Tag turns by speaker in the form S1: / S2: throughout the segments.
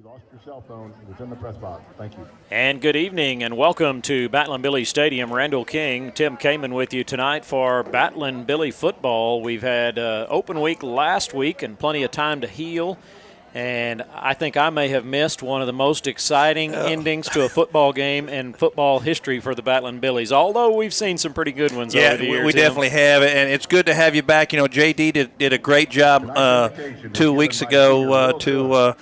S1: lost your cell phone. It was in the press box. Thank you.
S2: And good evening and welcome to Battlin' Billy Stadium. Randall King, Tim Kaman with you tonight for Battlin' Billy football. We've had open week last week and plenty of time to heal. And I think I may have missed one of the most exciting endings to a football game in football history for the Battlin' Billies, although we've seen some pretty good ones over the years.
S3: Yeah, we definitely have, and it's good to have you back. You know, JD did a great job 2 weeks ago to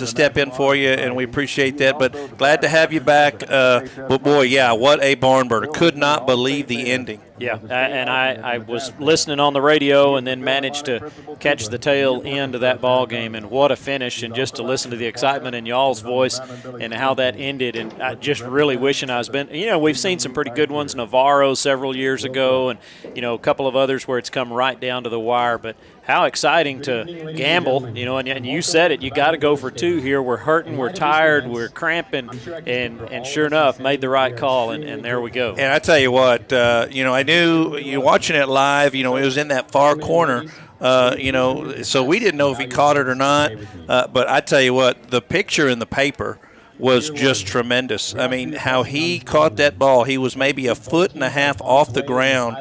S3: step in for you, and we appreciate that. But glad to have you back. But, boy, yeah, what a barn burner. Could not believe the ending.
S2: Yeah, and I was listening on the radio and then managed to catch the tail end of that ball game, and what a finish, and just to listen to the excitement in y'all's voice and how that ended, and I just really wishing I was been. You know, we've seen some pretty good ones, Navarro several years ago, and, you know, a couple of others where it's come right down to the wire, but how exciting to gamble, you know, and you said it, you got to go for two here. We're hurting, we're tired, we're cramping, and sure enough, made the right call, and there we go.
S3: And I tell you what, I knew you watching it live, it was in that far corner, so we didn't know if he caught it or not. But I tell you what, the picture in the paper was just tremendous. I mean, how he caught that ball. He was maybe a foot and a half off the ground,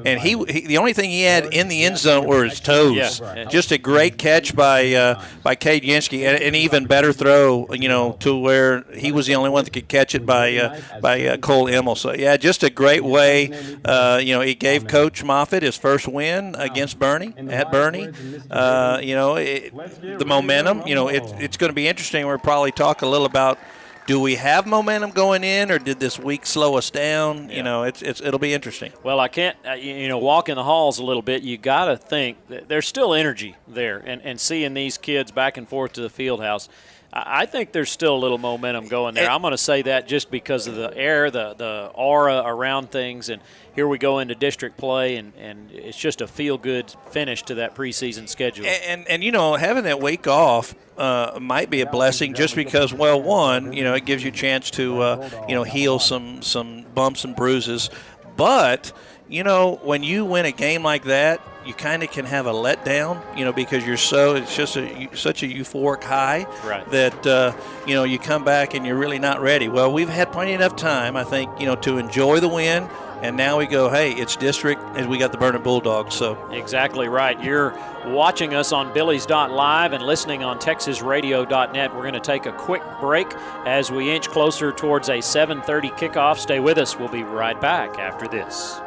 S3: and he the only thing he had in the end zone were his toes.
S2: Yeah.
S3: Just a great catch by Cade Yansky, and an even better throw, to where he was the only one that could catch it by Cole Emmel. So, yeah, just a great way. It gave Coach Moffitt his first win against Burnet, at Burnet. The momentum, it's going to be interesting. We'll probably talk a little about, do we have momentum going in, or did this week slow us down?
S2: Yeah.
S3: It'll be interesting.
S2: Well, I can't, walk in the halls a little bit. You got to think that there's still energy there, and seeing these kids back and forth to the field house, I think there's still a little momentum going there. I'm going to say that just because of the air, the aura around things, and here we go into district play, and it's just a feel-good finish to that preseason schedule.
S3: And having that week off might be a blessing, just because, well, one, it gives you a chance to, heal some bumps and bruises. But, when you win a game like that, you kind of can have a letdown, because it's just such a euphoric high,
S2: right,
S3: that, you come back and you're really not ready. Well, we've had plenty enough time, I think, to enjoy the win. And now we go, hey, it's district, and we got the Burnet Bulldogs. So
S2: exactly right. You're watching us on Billies.live and listening on TexasRadio.net. We're going to take a quick break as we inch closer towards a 7:30 kickoff. Stay with us. We'll be right back after this.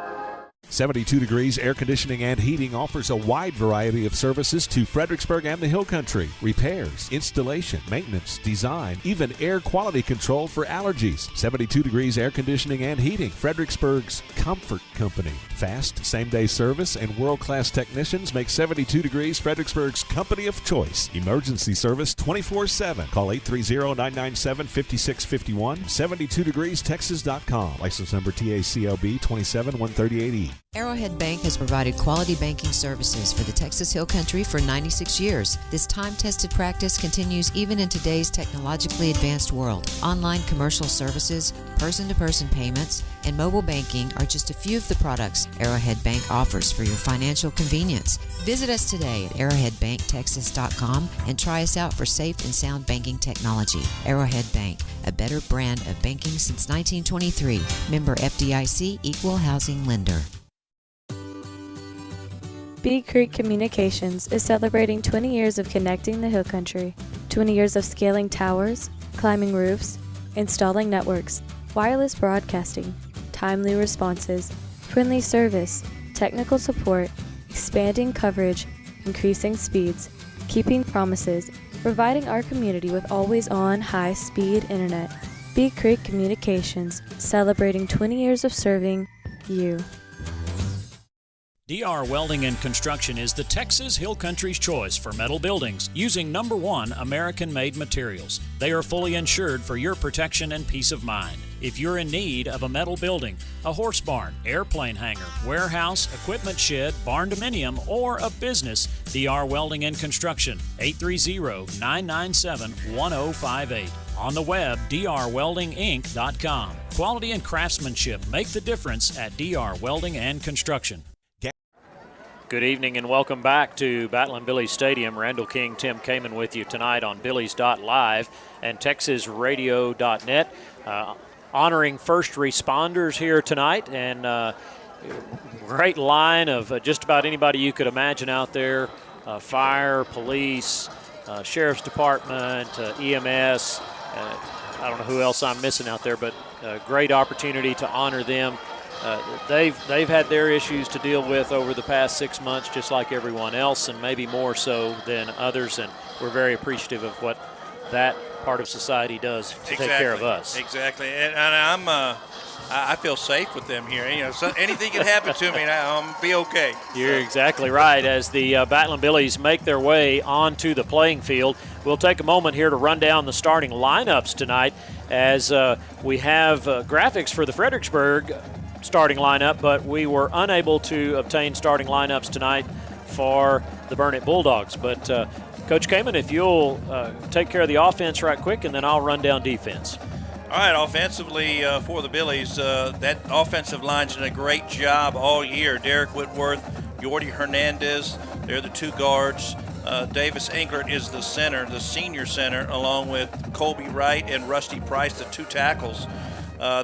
S4: 72 Degrees Air Conditioning and Heating offers a wide variety of services to Fredericksburg and the Hill Country. Repairs, installation, maintenance, design, even air quality control for allergies. 72 Degrees Air Conditioning and Heating, Fredericksburg's comfort company. Fast, same-day service and world-class technicians make 72 Degrees Fredericksburg's company of choice. Emergency service 24/7. Call 830-997-5651. 72degreestexas.com. License number TACLB 27138E.
S5: Arrowhead Bank has provided quality banking services for the Texas Hill Country for 96 years. This time-tested practice continues even in today's technologically advanced world. Online commercial services, person-to-person payments, and mobile banking are just a few of the products Arrowhead Bank offers for your financial convenience. Visit us today at arrowheadbanktexas.com and try us out for safe and sound banking technology. Arrowhead Bank, a better brand of banking since 1923. Member FDIC, Equal Housing Lender.
S6: Bee Creek Communications is celebrating 20 years of connecting the Hill Country. 20 years of scaling towers, climbing roofs, installing networks, wireless broadcasting, timely responses, friendly service, technical support, expanding coverage, increasing speeds, keeping promises, providing our community with always-on high-speed internet. Bee Creek Communications, celebrating 20 years of serving you.
S7: DR Welding and Construction is the Texas Hill Country's choice for metal buildings using #1 American-made materials. They are fully insured for your protection and peace of mind. If you're in need of a metal building, a horse barn, airplane hangar, warehouse, equipment shed, barn dominium, or a business, DR Welding and Construction, 830-997-1058. On the web, drweldinginc.com. Quality and craftsmanship make the difference at DR Welding and Construction.
S2: Good evening and welcome back to Battlin' Billy's Stadium. Randall King, Tim Kaman with you tonight on Billy's.live and TexasRadio.net. Honoring first responders here tonight, and great line of just about anybody you could imagine out there. Fire, police, Sheriff's Department, EMS. I don't know who else I'm missing out there, but great opportunity to honor them. They've had their issues to deal with over the past 6 months, just like everyone else, and maybe more so than others. And we're very appreciative of what that part of society does to take care of us.
S3: Exactly, and I feel safe with them here. You know, so anything can happen to me, and I'll be okay.
S2: You're exactly right. As the Battlin' Billies make their way onto the playing field, we'll take a moment here to run down the starting lineups tonight, as we have graphics for the Fredericksburg starting lineup, but we were unable to obtain starting lineups tonight for the Burnet Bulldogs. But Coach Kaman, if you'll take care of the offense right quick, and then I'll run down defense.
S3: All right, offensively for the Billies, that offensive line's done a great job all year. Derek Whitworth, Yordi Hernandez, they're the two guards. Davis Englert is the center, the senior center, along with Colby Wright and Rusty Price, the two tackles.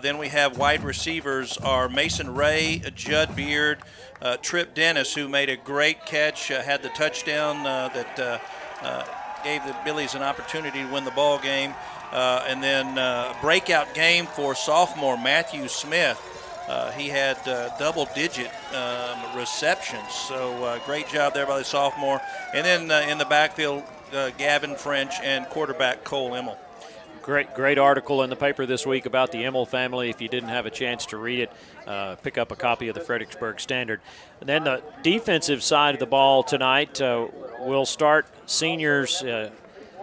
S3: Then we have wide receivers are Mason Ray, Judd Beard, Trip Dennis, who made a great catch, had the touchdown that gave the Billies an opportunity to win the ball game. And then breakout game for sophomore Matthew Smith. He had double-digit receptions, so great job there by the sophomore. And then in the backfield, Gavin French and quarterback Cole Emmel.
S2: Great article in the paper this week about the Emmel family. If you didn't have a chance to read it, pick up a copy of the Fredericksburg Standard. And then the defensive side of the ball tonight, we'll start seniors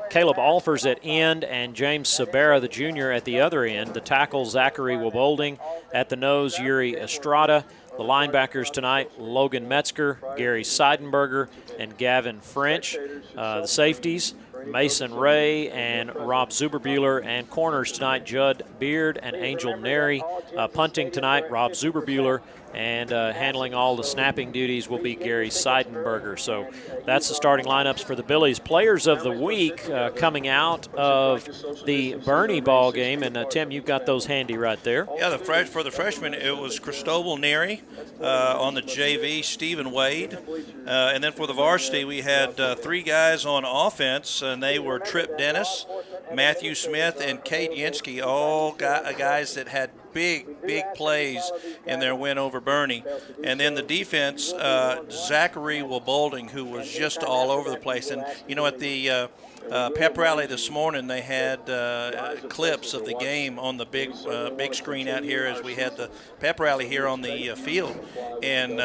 S2: Caleb Alfers at end and James Sabera, the junior, at the other end. The tackle, Zachary Webolding. At the nose, Yuri Estrada. The linebackers tonight, Logan Metzger, Gary Seidenberger, and Gavin French. The safeties, Mason Ray and Rob Zuberbuehler, and corners tonight, Judd Beard and Angel Neri. Punting tonight, Rob Zuberbuehler, and handling all the snapping duties will be Gary Seidenberger. So that's the starting lineups for the Billies. Players of the week coming out of the Bernie ball game, and Tim, you've got those handy right there.
S3: Yeah, for the freshmen, it was Cristobal Neri. On the JV, Stephen Wade. And then for the varsity, we had three guys on offense, and they were Trip Dennis, Matthew Smith, and Cade Yinsky, all guys that had big plays in their win over Bernie. And then the defense, Zachary Webolding, who was just all over the place. And, you know, at the pep rally this morning, they had clips of the game on the big screen out here as we had the pep rally here on the field. And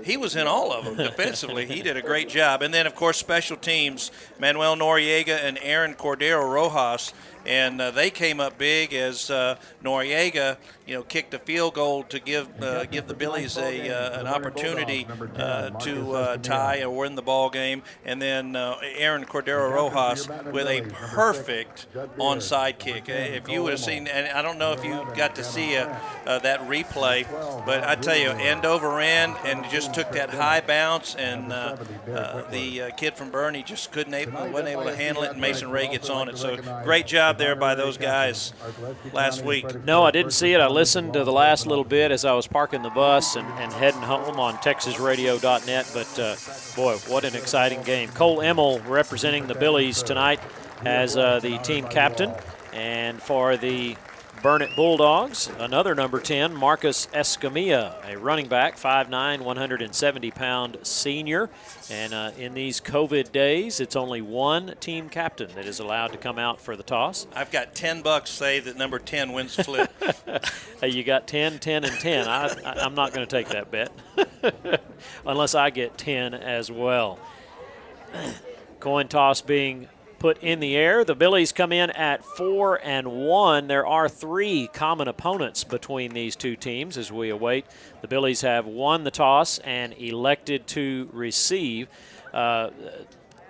S3: he was in all of them defensively. He did a great job. And then, of course, special teams, Manuel Noriega and Aaron Cordero Rojas. And they came up big as Noriega, kicked a field goal to give the Billies an opportunity to tie or win the ball game. And then Aaron Cordero Rojas with a perfect onside kick. If you would have seen, and I don't know if you got to see that replay, but I tell you, end over end, and just took that high bounce, and the kid from Bernie just wasn't able to handle it, and Mason Ray gets on it. So great job there by those guys last week.
S2: No, I didn't see it. I listened to the last little bit as I was parking the bus and heading home on TexasRadio.net. But, boy, what an exciting game. Cole Emmel representing the Billies tonight as the team captain. And for the Burnet Bulldogs, another number 10, Marcus Escamilla, a running back, 5'9", 170-pound senior. And in these COVID days, it's only one team captain that is allowed to come out for the toss.
S3: I've got $10 say that number 10 wins the flip.
S2: Hey, you got 10, 10, and 10. I'm not going to take that bet unless I get 10 as well. Coin toss being put in the air. The Billies come in at 4-1. There are three common opponents between these two teams as we await. The Billies have won the toss and elected to receive.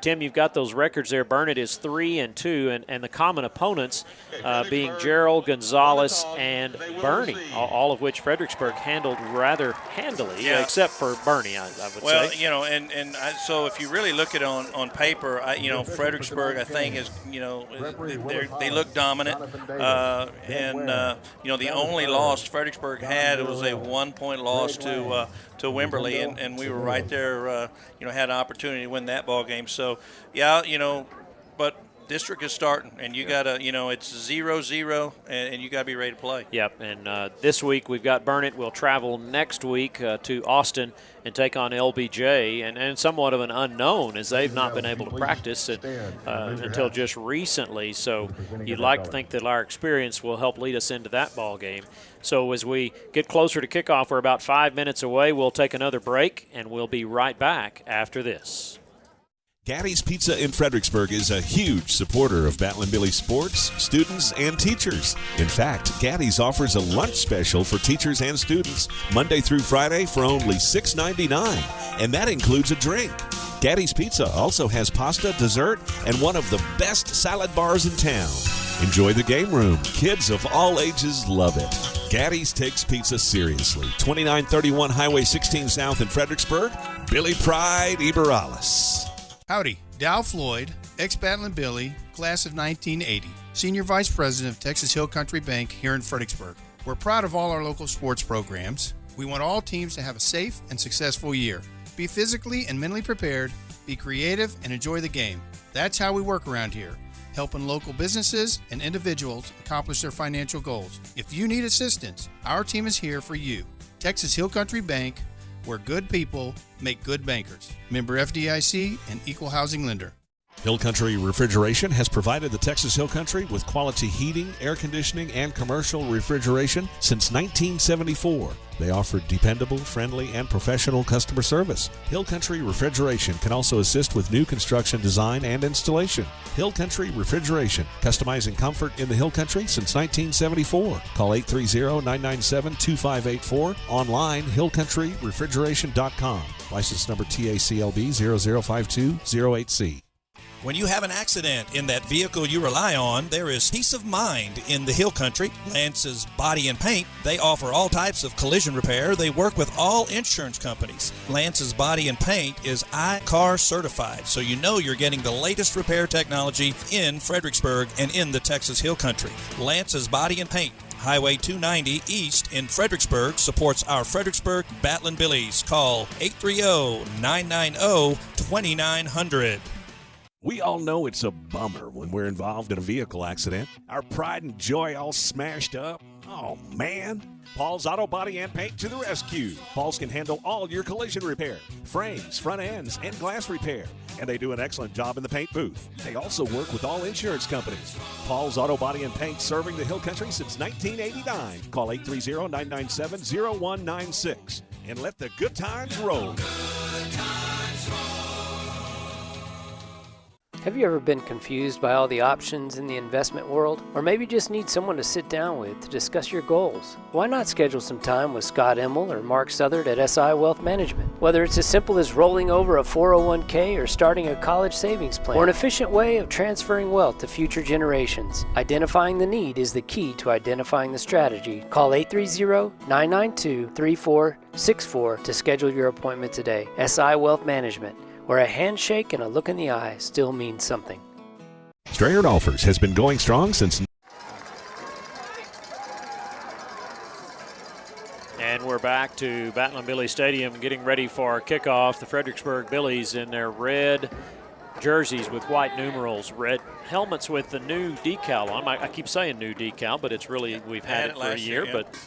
S2: Tim, you've got those records there. Burnet is 3-2, and the common opponents being Gerald, Gonzalez, and Bernie, all of which Fredericksburg handled rather handily, except for Bernie, I would say.
S3: Well, so if you really look at it on paper, Fredericksburg, I think, is, they look dominant. The only loss Fredericksburg had was a 1-point loss to Wimberley, and we were right there, had an opportunity to win that ball game. So, but district is starting, and you got to, it's 0-0, and you got to be ready to play.
S2: Yep, and this week we've got Burnet. We'll travel next week to Austin and take on LBJ, and somewhat of an unknown as they've not been able to practice until just recently. So you'd like to think that our experience will help lead us into that ball game. So as we get closer to kickoff, we're about 5 minutes away. We'll take another break, and we'll be right back after this.
S4: Gaddy's Pizza in Fredericksburg is a huge supporter of Battle and Billy sports, students, and teachers. In fact, Gaddy's offers a lunch special for teachers and students Monday through Friday for only $6.99, and that includes a drink. Gaddy's Pizza also has pasta, dessert, and one of the best salad bars in town. Enjoy the game room. Kids of all ages love it. Gaddy's takes pizza seriously. 2931 Highway 16 South in Fredericksburg. Billy Pride, Iberales.
S8: Howdy, Dow Floyd, ex-Battle and Billy, class of 1980, Senior Vice President of Texas Hill Country Bank here in Fredericksburg. We're proud of all our local sports programs. We want all teams to have a safe and successful year. Be physically and mentally prepared, be creative, and enjoy the game. That's how we work around here, helping local businesses and individuals accomplish their financial goals. If you need assistance, our team is here for you. Texas Hill Country Bank, where good people make good bankers. Member FDIC and equal housing lender.
S4: Hill Country Refrigeration has provided the Texas Hill Country with quality heating, air conditioning, and commercial refrigeration since 1974. They offer dependable, friendly, and professional customer service. Hill Country Refrigeration can also assist with new construction design and installation. Hill Country Refrigeration, customizing comfort in the Hill Country since 1974. Call 830-997-2584. Online, hillcountryrefrigeration.com. License number TACLB 005208C.
S9: When you have an accident in that vehicle you rely on, there is peace of mind in the Hill Country. Lance's Body and Paint, they offer all types of collision repair. They work with all insurance companies. Lance's Body and Paint is iCar certified, so you know you're getting the latest repair technology in Fredericksburg and in the Texas Hill Country. Lance's Body and Paint, Highway 290 East in Fredericksburg, supports our Fredericksburg Battlin' Billies. Call 830-990-2900.
S4: We all know it's a bummer when we're involved in a vehicle accident. Our pride and joy all smashed up. Oh, man. Paul's Auto Body and Paint to the rescue. Paul's can handle all your collision repair, frames, front ends, and glass repair. And they do an excellent job in the paint booth. They also work with all insurance companies. Paul's Auto Body and Paint, serving the Hill Country since 1989. Call 830-997-0196 and let the good times roll.
S10: Have you ever been confused by all the options in the investment world? Or maybe just need someone to sit down with to discuss your goals? Why not schedule some time with Scott Emmel or Mark Southard at SI Wealth Management? Whether it's as simple as rolling over a 401k or starting a college savings plan, or an efficient way of transferring wealth to future generations, identifying the need is the key to identifying the strategy. Call 830-992-3464 to schedule your appointment today. SI Wealth Management, where a handshake and a look in the eye still means something.
S4: Strayer Offers has been going strong since...
S2: And we're back to Battle and Billy Stadium getting ready for our kickoff. The Fredericksburg Billies in their red jerseys with white numerals, red helmets with the new decal on them. I keep saying new decal, but it's really, we've had it for a year, but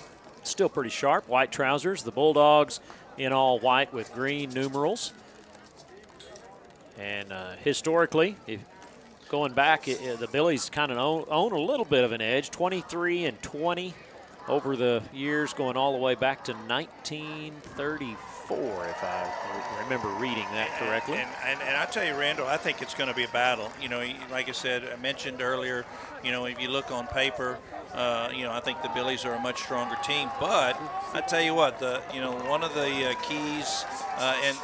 S2: still pretty sharp. White trousers, the Bulldogs in all white with green numerals. And historically, going back, the Billies kind of own a little bit of an edge, 23-20 over the years, going all the way back to 1934, if I remember reading that correctly.
S3: And I tell you, Randall, I think it's going to be a battle. You know, like I said, I mentioned earlier, you know, if you look on paper, you know, I think the Billies are a much stronger team. But I tell you what, one of the keys, and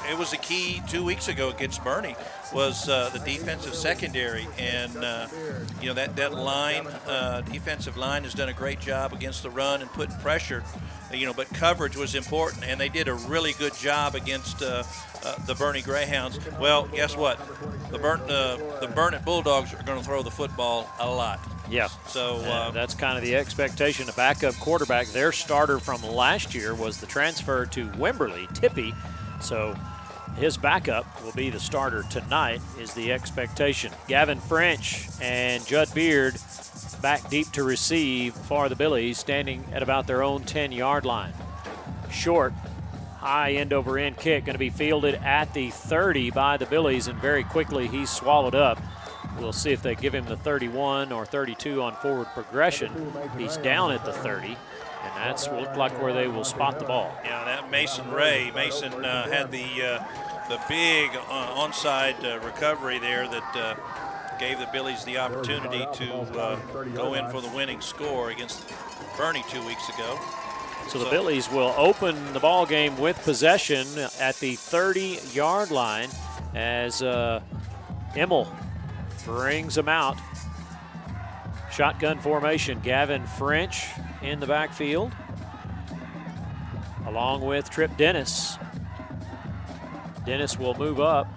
S3: it was a key 2 weeks ago against Burnet was the defensive secondary, and that line, defensive line has done a great job against the run and putting pressure. But coverage was important, and they did a really good job against the Burnet Greyhounds. Well, guess what? The Burnet Bulldogs are going to throw the football a lot.
S2: Yeah.
S3: So
S2: that's kind of the expectation. The backup quarterback, their starter from last year was the transfer to Wimberley, Tippy. So his backup will be the starter tonight is the expectation. Gavin French and Judd Beard back deep to receive for the Billies, standing at about their own 10-yard line. Short, high end-over-end kick going to be fielded at the 30 by the Billies, and very quickly he's swallowed up. We'll see if they give him the 31 or 32 on forward progression. He's down at the 30, and that's looked like where they will spot the ball.
S3: Yeah, that Mason had the big onside recovery there that gave the Billies the opportunity to go in for the winning score against Burnet 2 weeks ago.
S2: So the Billies will open the ball game with possession at the 30-yard line as Immel brings them out. Shotgun formation. Gavin French in the backfield, along with Trip Dennis. Dennis will move up.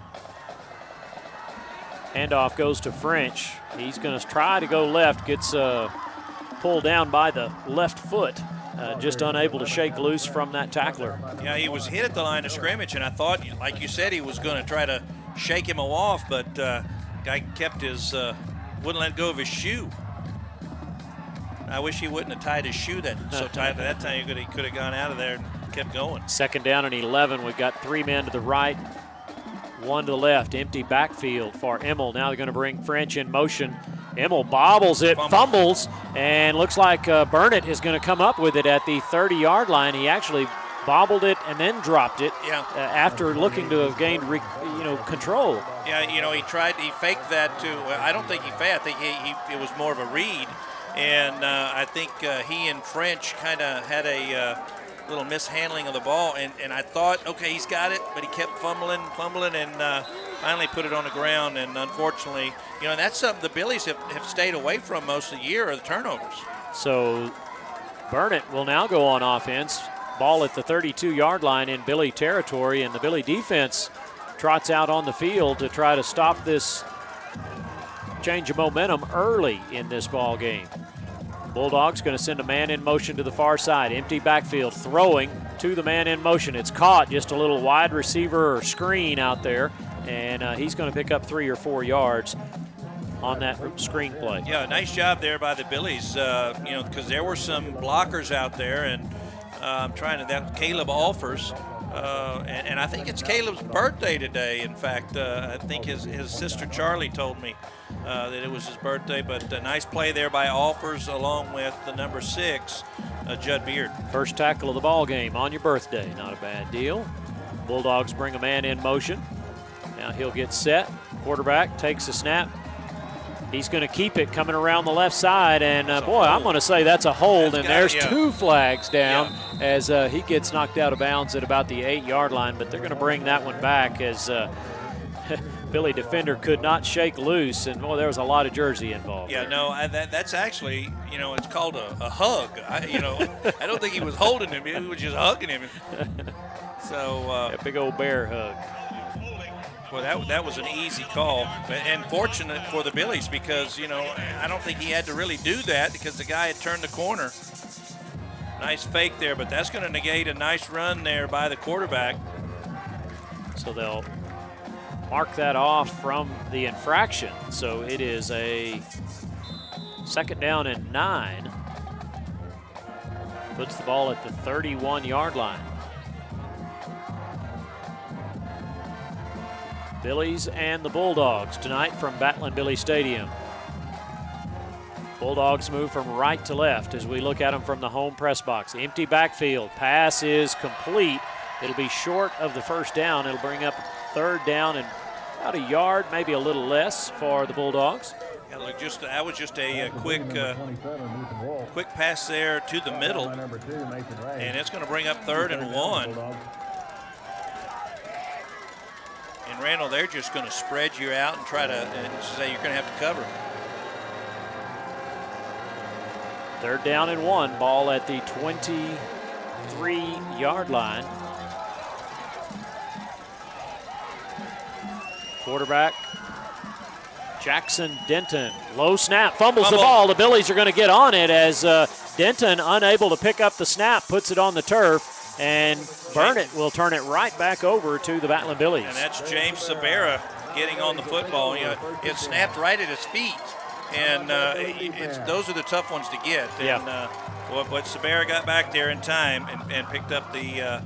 S2: Handoff goes to French. He's going to try to go left. Gets pulled down by the left foot. Just unable to shake loose from that tackler.
S3: Yeah, he was hit at the line of scrimmage, and I thought, like you said, he was going to try to shake him off, but guy kept his, wouldn't let go of his shoe. I wish he wouldn't have tied his shoe so tight at that time. He could have gone out of there and kept going.
S2: 2nd down and 11. We've got 3 men to the right, 1 to the left. Empty backfield for Immel. Now they're going to bring French in motion. Immel bobbles it, fumbles, and looks like Burnet is going to come up with it at the 30-yard line. He actually bobbled it and then dropped it after looking to have gained control.
S3: Yeah, he faked that too. I don't think he faked. I think it was more of a read. And I think he and French kind of had a little mishandling of the ball. And I thought, okay, he's got it, but he kept fumbling, and finally put it on the ground. And unfortunately, and that's something the Billies have stayed away from most of the year, are the turnovers.
S2: So Burnet will now go on offense. Ball at the 32-yard line in Billy territory, and the Billy defense trots out on the field to try to stop this change of momentum early in this ball game. Bulldogs going to send a man in motion to the far side. Empty backfield, throwing to the man in motion. It's caught, just a little wide receiver or screen out there, and he's going to pick up 3 or 4 yards on that screen play.
S3: Yeah, nice job there by the Billies, because there were some blockers out there, and I'm trying to, that Caleb Alfers, and I think it's Caleb's birthday today. In fact, I think his sister Charlie told me that it was his birthday, but a nice play there by Alfers along with the number 6, Judd Beard.
S2: First tackle of the ball game on your birthday, not a bad deal. Bulldogs bring a man in motion. Now he'll get set. Quarterback takes a snap. He's going to keep it coming around the left side, and boy, I'm going to say that's a hold, and there's 2 flags down as he gets knocked out of bounds at about the 8-yard line, but they're going to bring that one back as Billy defender could not shake loose, and boy, there was a lot of jersey involved.
S3: Yeah, no, that's actually, it's called a hug. I don't think he was holding him; he was just hugging him. So
S2: a big old bear hug.
S3: Well, that was an easy call, and fortunate for the Billies because, I don't think he had to really do that because the guy had turned the corner. Nice fake there, but that's going to negate a nice run there by the quarterback.
S2: So they'll mark that off from the infraction. So it is a 2nd down and 9. Puts the ball at the 31-yard line. Billies and the Bulldogs tonight from Battling Billy Stadium. Bulldogs move from right to left as we look at them from the home press box. Empty backfield. Pass is complete. It'll be short of the 1st down. It'll bring up 3rd down and about a yard, maybe a little less for the Bulldogs.
S3: Yeah, look, that was just a quick pass there to the middle, and it's going to bring up 3rd and 1. And Randall, they're just going to spread you out and try to say you're going to have to cover.
S2: 3rd down and 1, ball at the 23-yard line. Quarterback, Jackson Denton. Low snap, fumbles the ball. The Billies are going to get on it as Denton, unable to pick up the snap, puts it on the turf, and Burnet will turn it right back over to the Battling Billies.
S3: And that's James Sabera getting on the football. You know, it snapped right at his feet, and those are the tough ones to get.
S2: Yeah.
S3: And but Sabera got back there in time and picked up the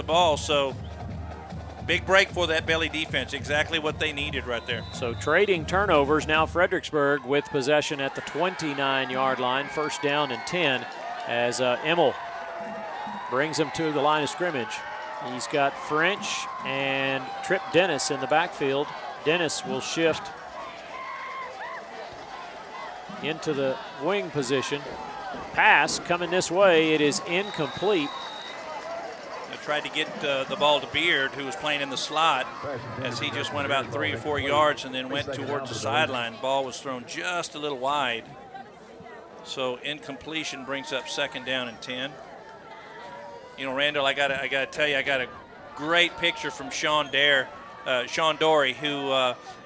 S3: ball. So big break for that Belly defense. Exactly what they needed right there.
S2: So trading turnovers, now Fredericksburg with possession at the 29-yard line. 1st down and 10 as Emmel brings him to the line of scrimmage. He's got French and Trip Dennis in the backfield. Dennis will shift into the wing position. Pass coming this way. It is incomplete.
S3: They tried to get the ball to Beard, who was playing in the slot, as he just went about 3 or 4 yards and then went towards the sideline. Ball was thrown just a little wide. So incompletion brings up 2nd down and 10. You know, Randall, I gotta tell you, I got a great picture from Sean Dory, who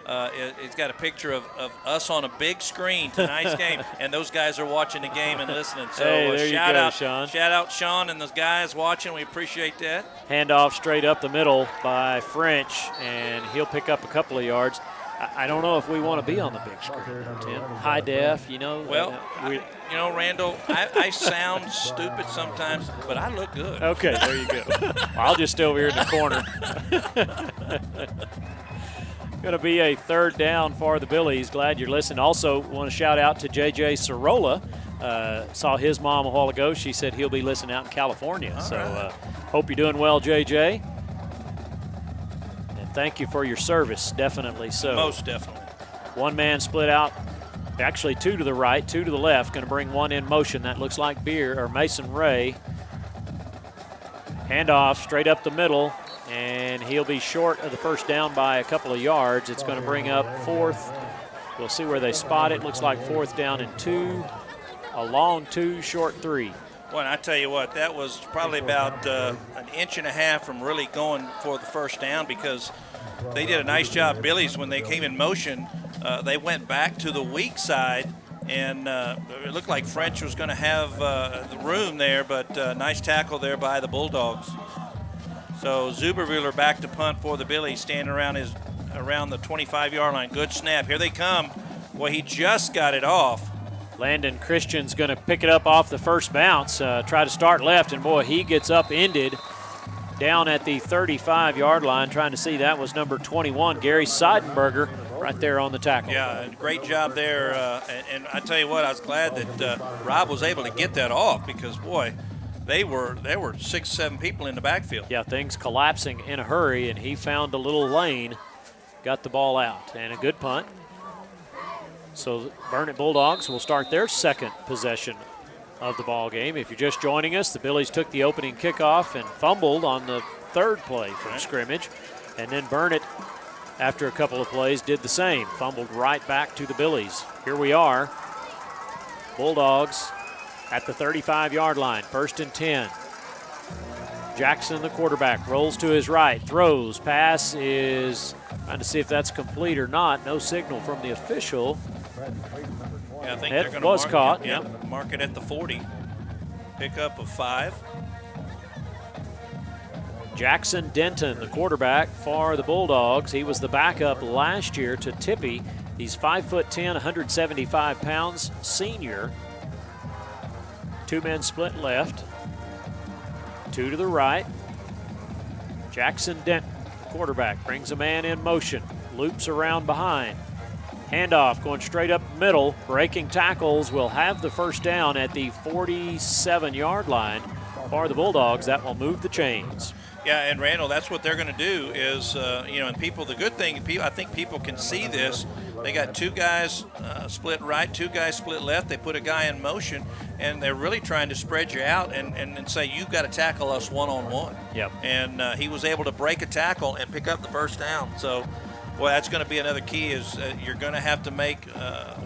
S3: it's got a picture of us on a big screen tonight's game, and those guys are watching the game and listening. So
S2: hey,
S3: shout out,
S2: Sean.
S3: Shout out Sean and those guys watching. We appreciate that.
S2: Handoff straight up the middle by French, and he'll pick up a couple of yards. I don't know if we want to be on the big screen, Tim. High def, you know.
S3: Well, you know, Randall, I sound stupid sometimes, but I look good.
S2: Okay, there you go. Well, I'll just stay over here in the corner. Going to be a 3rd down for the Billies. Glad you're listening. Also, want to shout out to J.J. Sorolla. Saw his mom a while ago. She said he'll be listening out in California. Hope you're doing well, J.J. And thank you for your service, definitely so.
S3: Most definitely.
S2: One man split out. Actually, 2 to the right, 2 to the left. Going to bring one in motion. That looks like Mason Ray. Handoff straight up the middle, and he'll be short of the 1st down by a couple of yards. It's going to bring up 4th. We'll see where they spot it. Looks like 4th down and 2. A long 2, short 3.
S3: Well, I tell you what, that was probably about an inch and a half from really going for the 1st down, because they did a nice job, Billies, when they came in motion. They went back to the weak side, and it looked like French was going to have the room there, but nice tackle there by the Bulldogs. So Zuberweiler back to punt for the Billies, standing around the 25-yard line. Good snap. Here they come. Well, he just got it off.
S2: Landon Christian's going to pick it up off the first bounce, try to start left, and boy, he gets upended down at the 35-yard line. Trying to see, that was number 21, Gary Seidenberger, right there on the tackle.
S3: Yeah, great job there. And I tell you what, I was glad that Rob was able to get that off, because, boy, there were 6, 7 people in the backfield.
S2: Yeah, things collapsing in a hurry, and he found a little lane, got the ball out, and a good punt. So Burnet Bulldogs will start their 2nd possession of the ball game. If you're just joining us, the Billies took the opening kickoff and fumbled on the 3rd play from scrimmage. And then Burnet, after a couple of plays, did the same. Fumbled right back to the Billies. Here we are. Bulldogs at the 35-yard line, 1st and 10. Jackson, the quarterback, rolls to his right, throws. Pass is trying to see if that's complete or not. No signal from the official.
S3: Yeah, I think
S2: It
S3: they're going to
S2: was
S3: mark
S2: caught,
S3: it. Yeah, mark it at the 40. Pickup of 5.
S2: Jackson Denton, the quarterback for the Bulldogs. He was the backup last year to Tippy. He's 5'10", 175 pounds, senior. 2 men split left. 2 to the right. Jackson Denton, quarterback, brings a man in motion, loops around behind. Handoff going straight up the middle, breaking tackles, will have the 1st down at the 47-yard line for the Bulldogs. That will move the chains.
S3: Yeah, and Randall, that's what they're going to do is, and people, the good thing, I think people can see this. They got two guys split right, two guys split left. They put a guy in motion, and they're really trying to spread you out and say, you've got to tackle us one-on-one.
S2: Yep.
S3: And he was able to break a tackle and pick up the first down. So, well, that's going to be another key is you're going to have to make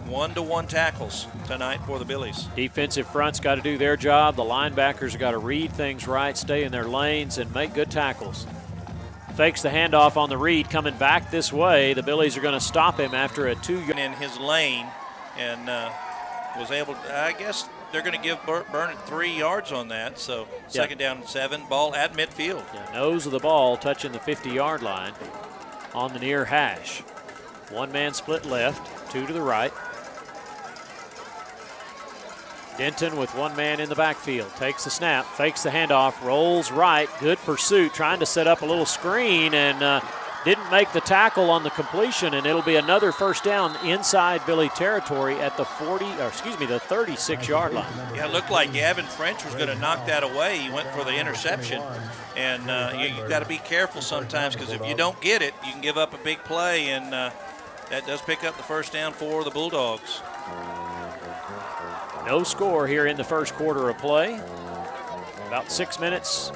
S3: one-to-one tackles tonight for the Billies.
S2: Defensive front's got to do their job. The linebackers got to read things right, stay in their lanes, and make good tackles. Fakes the handoff on the read, coming back this way. The Billies are going to stop him after a 2-yard.
S3: In his lane and was able to, I guess they're going to give Burnet 3 yards on that. So second down and 7, ball at midfield.
S2: Yeah, nose of the ball touching the 50-yard line on the near hash. One man split left, 2 to the right. Denton with one man in the backfield, takes the snap, fakes the handoff, rolls right, good pursuit, trying to set up a little screen and didn't make the tackle on the completion, and it'll be another first down inside Billy territory at the 36-yard line.
S3: Yeah, it looked like Gavin French was going to knock that away. He went for the interception, and you got to be careful sometimes because if you don't get it, you can give up a big play, and that does pick up the first down for the Bulldogs.
S2: No score here in the first quarter of play. About 6 minutes,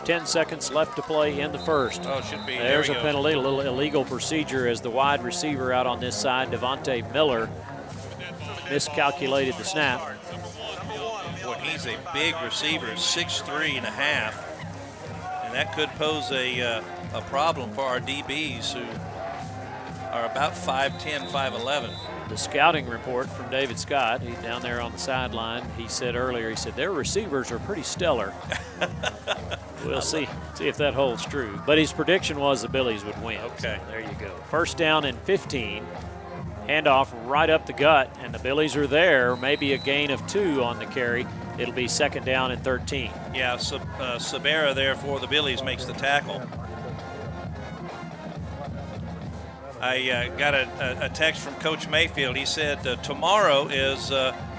S2: 10 seconds left to play in the first.
S3: Oh, it should be.
S2: There's a penalty, a little illegal procedure as the wide receiver out on this side, Devontae Miller, miscalculated the snap.
S3: Boy, he's a big receiver, 6'3 and a half, and that could pose a problem for our DBs who are about 5'10", 5'11".
S2: The scouting report from David Scott, he's down there on the sideline. He said earlier, their receivers are pretty stellar. We'll see if that holds true. But his prediction was the Billies would win.
S3: Okay.
S2: So there you go. First down and 15. Handoff right up the gut, and the Billies are there. Maybe a gain of 2 on the carry. It'll be second down and 13.
S3: Yeah, Sabera there for the Billies makes the tackle. I got a text from Coach Mayfield. He said tomorrow is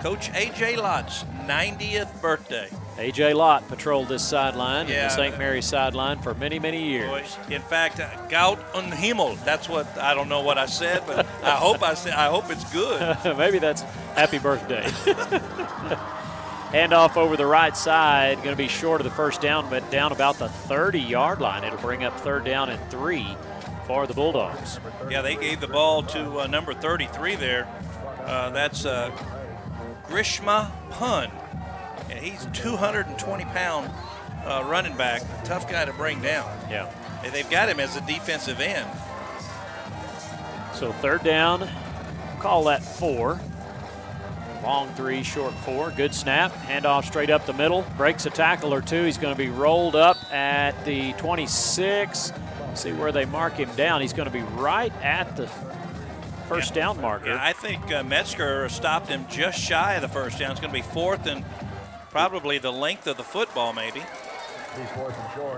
S3: Coach A.J. Lott's 90th birthday.
S2: A.J. Lott patrolled this sideline,
S3: Yeah.
S2: the St. Mary's sideline, for many, many years.
S3: In fact, Gaut und Himmel. That's what, I don't know what I said, but I hope it's good.
S2: Maybe that's happy birthday. Handoff over the right side, going to be short of the first down, but down about the 30-yard line. It'll bring up third down and 3 for the Bulldogs.
S3: Yeah, they gave the ball to number 33 there. That's Grishma Pun. And he's 220-pound running back. Tough guy to bring down.
S2: Yeah.
S3: And they've got him as a defensive end.
S2: So third down, call that 4. Long 3, short 4. Good snap. Handoff straight up the middle. Breaks a tackle or 2. He's going to be rolled up at the 26. See where they mark him down. He's going to be right at the first down marker.
S3: Yeah, I think Metzger stopped him just shy of the first down. It's going to be fourth and probably the length of the football, maybe.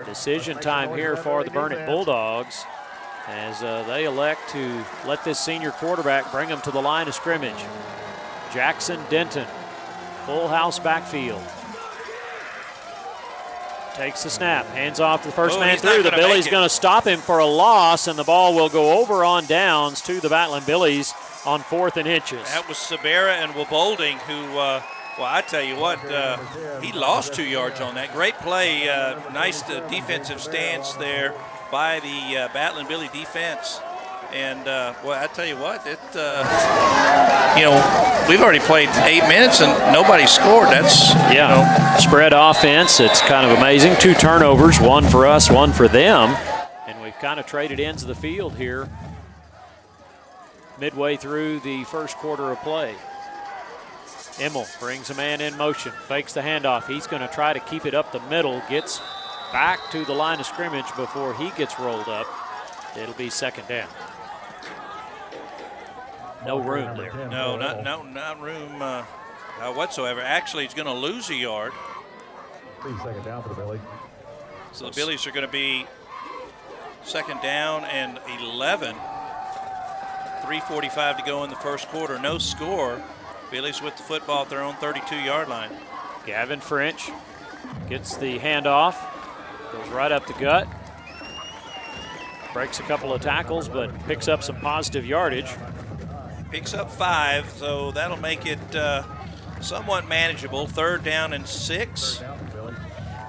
S2: Decision time here for the Burnet Bulldogs as they elect to let this senior quarterback bring them to the line of scrimmage. Jackson Denton, full house backfield. Takes the snap, hands off to the first man through. The Billies going to stop him for a loss, and the ball will go over on downs to the Battling Billies on 4th and inches.
S3: That was Sabera and Wabolding who, well, I tell you what, he lost 2 yards on that. Great play, nice defensive stance there by the Battling Billy defense. And, well, I tell you what, we've already played 8 minutes and nobody scored. That's,
S2: spread offense. It's kind of amazing. 2 turnovers, 1 for us, 1 for them. And we've kind of traded ends of the field here midway through the first quarter of play. Emmel brings a man in motion, fakes the handoff. He's going to try to keep it up the middle, gets back to the line of scrimmage before he gets rolled up. It'll be second down. No room there.
S3: No, not room whatsoever. Actually, he's going to lose a yard.
S1: Second down for the Billies.
S3: So the Billies are going to be second down and 11. 3:45 to go in the first quarter. No score. Billies with the football at their own 32-yard line.
S2: Gavin French gets the handoff. Goes right up the gut. Breaks a couple of tackles, but picks up some positive yardage.
S3: Picks up 5, so that'll make it somewhat manageable. 3rd down and 6.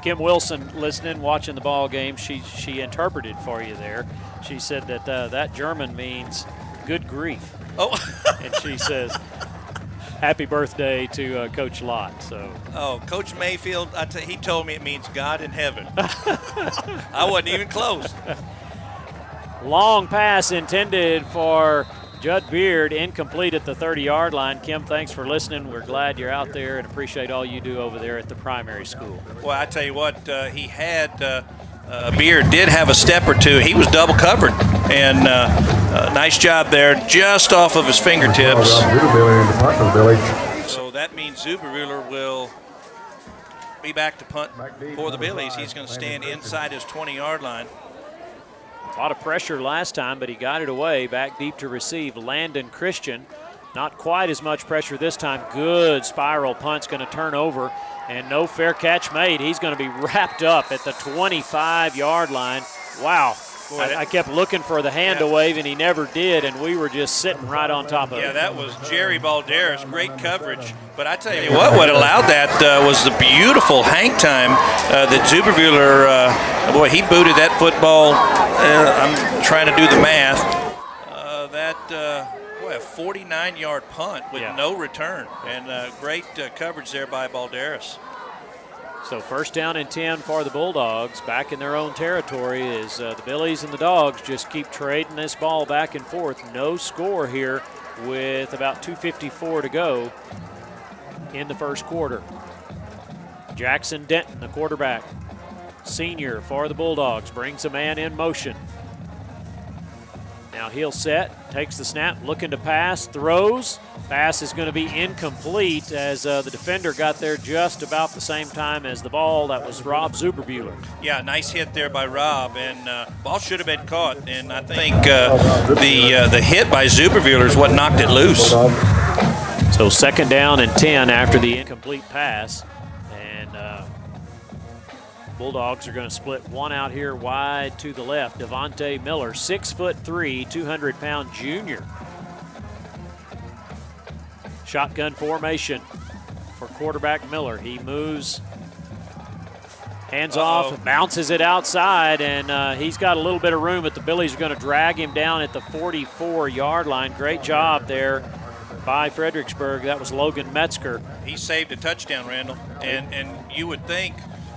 S2: Kim Wilson, listening, watching the ball game, she interpreted for you there. She said that that German means good grief.
S3: Oh.
S2: And she says, happy birthday to Coach Lott. So.
S3: Oh, Coach Mayfield, he told me it means God in heaven. I wasn't even close.
S2: Long pass intended for Judd Beard, incomplete at the 30-yard line. Kim, thanks for listening. We're glad you're out there and appreciate all you do over there at the primary school.
S3: Well, I tell you what, he had Beard did have a step or two. He was double covered, and nice job there, just off of his fingertips. So that means Zubermuller will be back to punt for the Billies. He's going to stand inside his 20-yard line.
S2: A lot of pressure last time, but he got it away. Back deep to receive Landon Christian. Not quite as much pressure this time. Good spiral punt's going to turn over, and no fair catch made. He's going to be wrapped up at the 25-yard line. Wow. I kept looking for the hand to wave, and he never did, and we were just sitting right on top of it.
S3: Yeah, that was Jerry Balderas. Great coverage. But I tell you what allowed that was the beautiful hang time that Zubermuller, boy, he booted that football. I'm trying to do the math. A 49-yard punt with no return. And great coverage there by Balderas.
S2: So 1st down and 10 for the Bulldogs, back in their own territory as the Billies and the Dogs just keep trading this ball back and forth. No score here with about 2:54 to go in the first quarter. Jackson Denton, the quarterback, senior for the Bulldogs, brings a man in motion. Now he'll set, takes the snap, looking to pass, throws. Pass is going to be incomplete as the defender got there just about the same time as the ball. That was Rob Zubermuller.
S3: Yeah, nice hit there by Rob, and ball should have been caught. And I think the hit by Zubermuller is what knocked it loose.
S2: So 2nd down and 10 after the incomplete pass. And Bulldogs are going to split one out here wide to the left. Devontae Miller, 6'3", 200-pound junior. Shotgun formation for quarterback Miller. He moves, hands off, bounces it outside, and he's got a little bit of room, but the Billies are going to drag him down at the 44-yard line. Great job there by Fredericksburg. That was Logan Metzger.
S3: He saved a touchdown, Randall, and you would think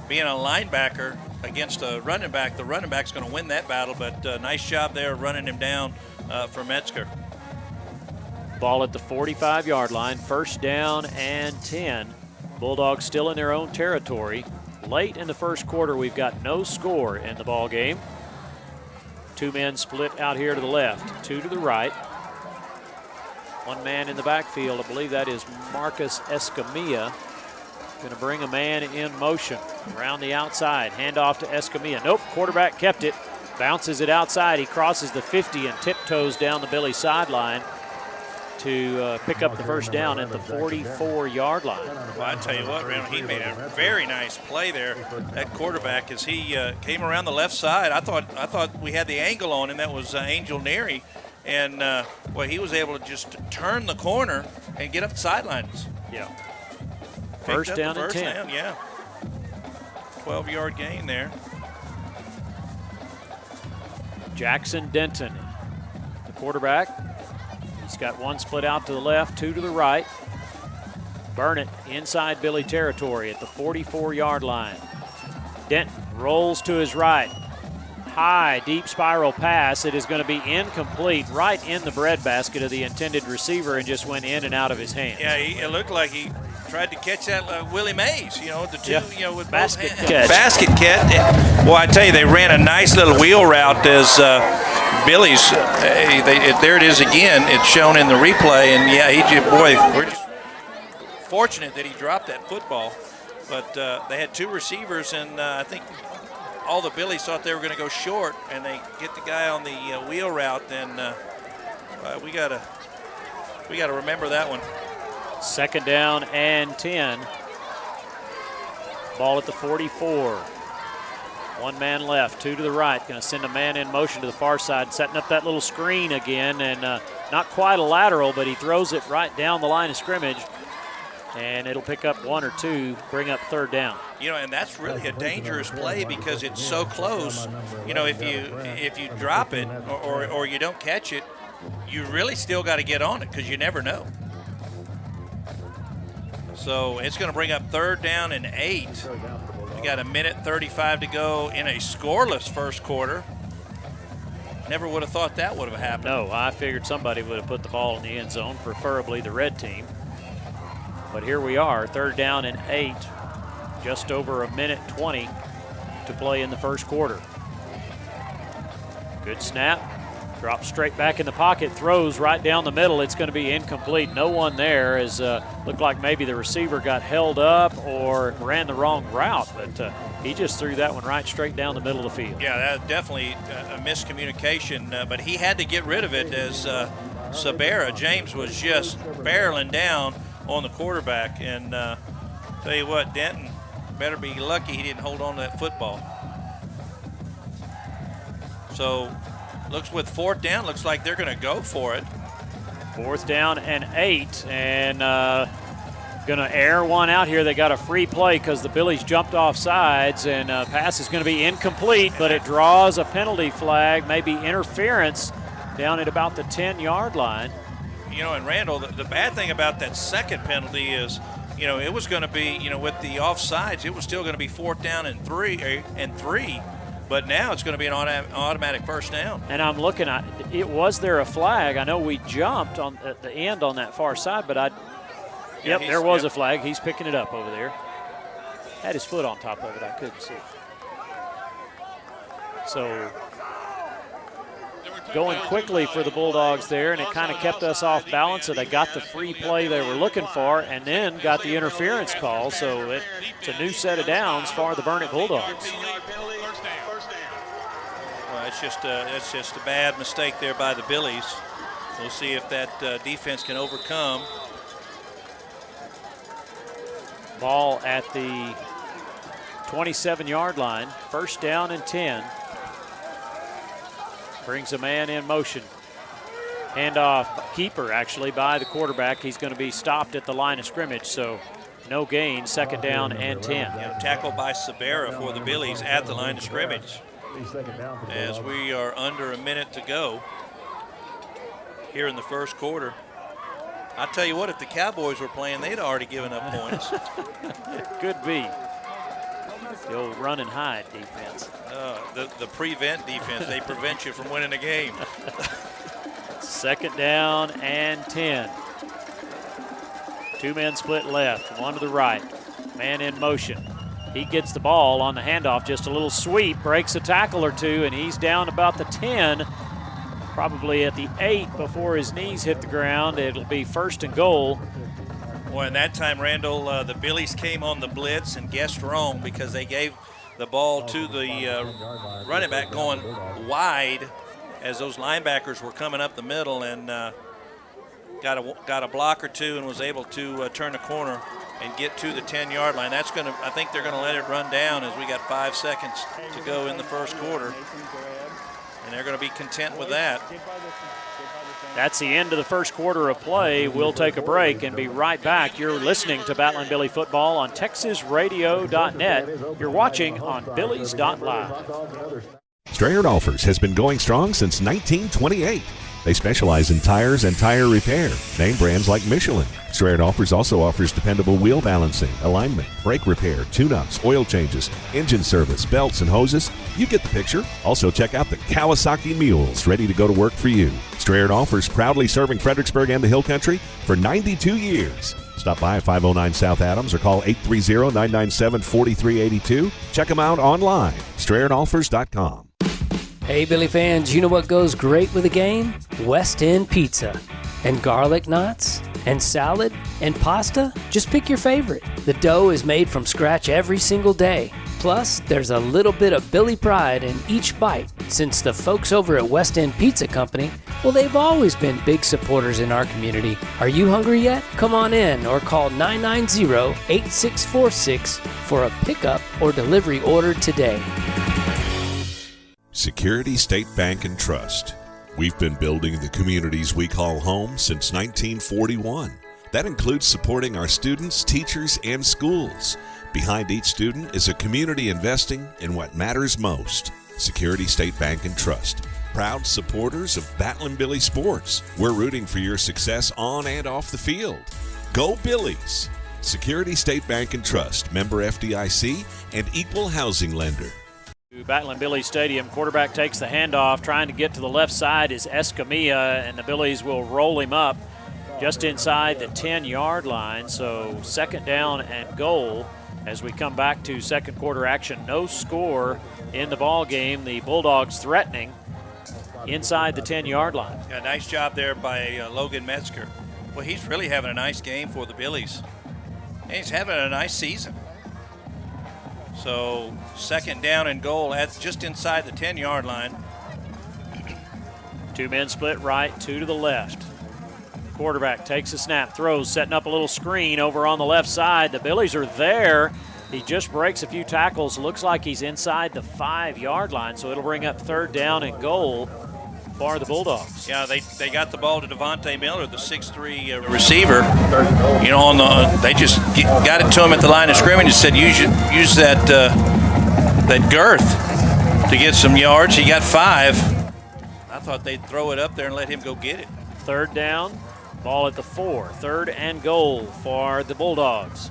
S3: being a linebacker against a running back, the running back's going to win that battle, but nice job there running him down for Metzger.
S2: Ball at the 45-yard line, 1st down and 10. Bulldogs still in their own territory. Late in the first quarter, we've got no score in the ball game. 2 men split out here to the left, 2 to the right. 1 man in the backfield, I believe that is Marcus Escamilla. Going to bring a man in motion around the outside. Hand off to Escamilla. Nope, quarterback kept it. Bounces it outside. He crosses the 50 and tiptoes down the Billy sideline to pick up the 1st down at the 44-yard line.
S3: Well, I tell you what, Randall, he made a very nice play there, that quarterback, as he came around the left side. I thought we had the angle on him. That was Angel Neary, and well, he was able to just turn the corner and get up the sidelines.
S2: Yeah. 1st down and 10.
S3: Down, yeah. 12-yard gain there.
S2: Jackson Denton, the quarterback. He's got 1 split out to the left, 2 to the right. Burnet inside Billy territory at the 44-yard line. Denton rolls to his right. High, deep spiral pass. It is going to be incomplete, right in the breadbasket of the intended receiver, and just went in and out of his hands.
S3: Yeah, it looked like he tried to catch that Willie Mays, the two, with
S2: basket
S3: catch. Basket catch. Well, I tell you, they ran a nice little wheel route as Billy's. There it is again. It's shown in the replay, and yeah, we're just fortunate that he dropped that football. But they had 2 receivers, and I think all the Billies thought they were going to go short, and they get the guy on the wheel route. Then we gotta remember that one.
S2: 2nd down and 10. Ball at the 44. One man left, two to the right. Going to send a man in motion to the far side, setting up that little screen again, and not quite a lateral, but he throws it right down the line of scrimmage, and it'll pick up one or two, bring up third down.
S3: And that's really a dangerous play because it's so close. If you drop it or you don't catch it, you really still got to get on it because you never know. So it's going to bring up third down and 8. We got 1:35 to go in a scoreless first quarter. Never would have thought that would have happened.
S2: No, I figured somebody would have put the ball in the end zone, preferably the red team. But here we are, third down and 8, just over 1:20 to play in the first quarter. Good snap, drops straight back in the pocket, throws right down the middle. It's going to be incomplete. No one there, as looked like maybe the receiver got held up or ran the wrong route, but he just threw that one right straight down the middle of the field.
S3: Yeah, that definitely a miscommunication, but he had to get rid of it as James was just barreling down on the quarterback. And tell you what, Denton better be lucky he didn't hold on to that football. So looks with fourth down, looks like they're going to go for it.
S2: Fourth down and 8, and going to air one out here. They got a free play because the Billies jumped off sides, and pass is going to be incomplete, but it draws a penalty flag, maybe interference down at about the 10-yard line.
S3: And Randall, the bad thing about that second penalty is, it was going to be, with the offsides, it was still going to be fourth down and 3, but now it's going to be an automatic first down. And I'm looking at
S2: it. Was there a flag? I know we jumped at the end on that far side, but there was a flag. He's picking it up over there. Had his foot on top of it. I couldn't see. So going quickly for the Bulldogs there, and it kind of kept us off balance, so they got the free play they were looking for and then got the interference call. So it's a new set of downs for the Burnet Bulldogs.
S3: Well, it's just a bad mistake there by the Billies. We'll see if that defense can overcome.
S2: Ball at the 27-yard line, first down and 10. Brings a man in motion. Handoff, keeper actually by the quarterback. He's going to be stopped at the line of scrimmage, so no gain, second down and 10.
S3: Tackled by Sabera for the Billies at the line of scrimmage. As we are under a minute to go here in the first quarter. I tell you what, if the Cowboys were playing, they'd already given up points.
S2: Could be. The old run and hide defense.
S3: The prevent defense, they prevent you from winning a game.
S2: Second down and 10. Two men split left, one to the right. Man in motion. He gets the ball on the handoff, just a little sweep, breaks a tackle or two, and he's down about the 10, probably at the 8 before his knees hit the ground. It'll be first and goal.
S3: Well, and that time, Randall, the Billies came on the blitz and guessed wrong because they gave the ball to the running back going wide as those linebackers were coming up the middle, and got a block or two and was able to turn the corner and get to the 10-yard line. I think they're going to let it run down as we got 5 seconds to go in the first quarter, and they're going to be content with that.
S2: That's the end of the first quarter of play. We'll take a break and be right back. You're listening to Battle and Billy Football on TexasRadio.net. You're watching on Billies.live.
S4: Strayer Offers has been going strong since 1928. They specialize in tires and tire repair. Name brands like Michelin. Strayer Offers also offers dependable wheel balancing, alignment, brake repair, tune-ups, oil changes, engine service, belts, and hoses. You get the picture. Also check out the Kawasaki Mules, ready to go to work for you. Strayer Offers, proudly serving Fredericksburg and the Hill Country for 92 years. Stop by 509 South Adams or call 830-997-4382. Check them out online, StrayerOffers.com.
S10: Hey, Billy fans, you know what goes great with a game? West End pizza. And garlic knots? And salad? And pasta? Just pick your favorite. The dough is made from scratch every single day. Plus, there's a little bit of Billy pride in each bite, since the folks over at West End Pizza Company, well, they've always been big supporters in our community. Are you hungry yet? Come on in or call 990-8646 for a pickup or delivery order today.
S4: Security State Bank and Trust. We've been building the communities we call home since 1941. That includes supporting our students, teachers, and schools. Behind each student is a community investing in what matters most. Security State Bank and Trust. Proud supporters of Battlin' Billy sports. We're rooting for your success on and off the field. Go Billies! Security State Bank and Trust, member FDIC, and equal housing lender.
S2: Battlin' Billy Stadium, quarterback takes the handoff, trying to get to the left side is Escamilla, and the Billies will roll him up just inside the 10-yard line. So second down and goal as we come back to second quarter action. No score in the ball game. The Bulldogs threatening inside the 10-yard line.
S3: Yeah, nice job there by Logan Metzger. Well, he's really having a nice game for the Billies. And he's having a nice season. So second down and goal at just inside the 10-yard line.
S2: Two men split right, two to the left. Quarterback takes a snap, throws, setting up a little screen over on the left side. The Billies are there. He just breaks a few tackles. Looks like he's inside the 5-yard line, so it'll bring up third down and goal for the Bulldogs.
S3: Yeah, they got the ball to Devontae Miller, the 6'3" receiver. You know, they just got it to him at the line of scrimmage and said, use that girth to get some yards. He got 5. I thought they'd throw it up there and let him go get it.
S2: Third down, ball at the 4. Third and goal for the Bulldogs.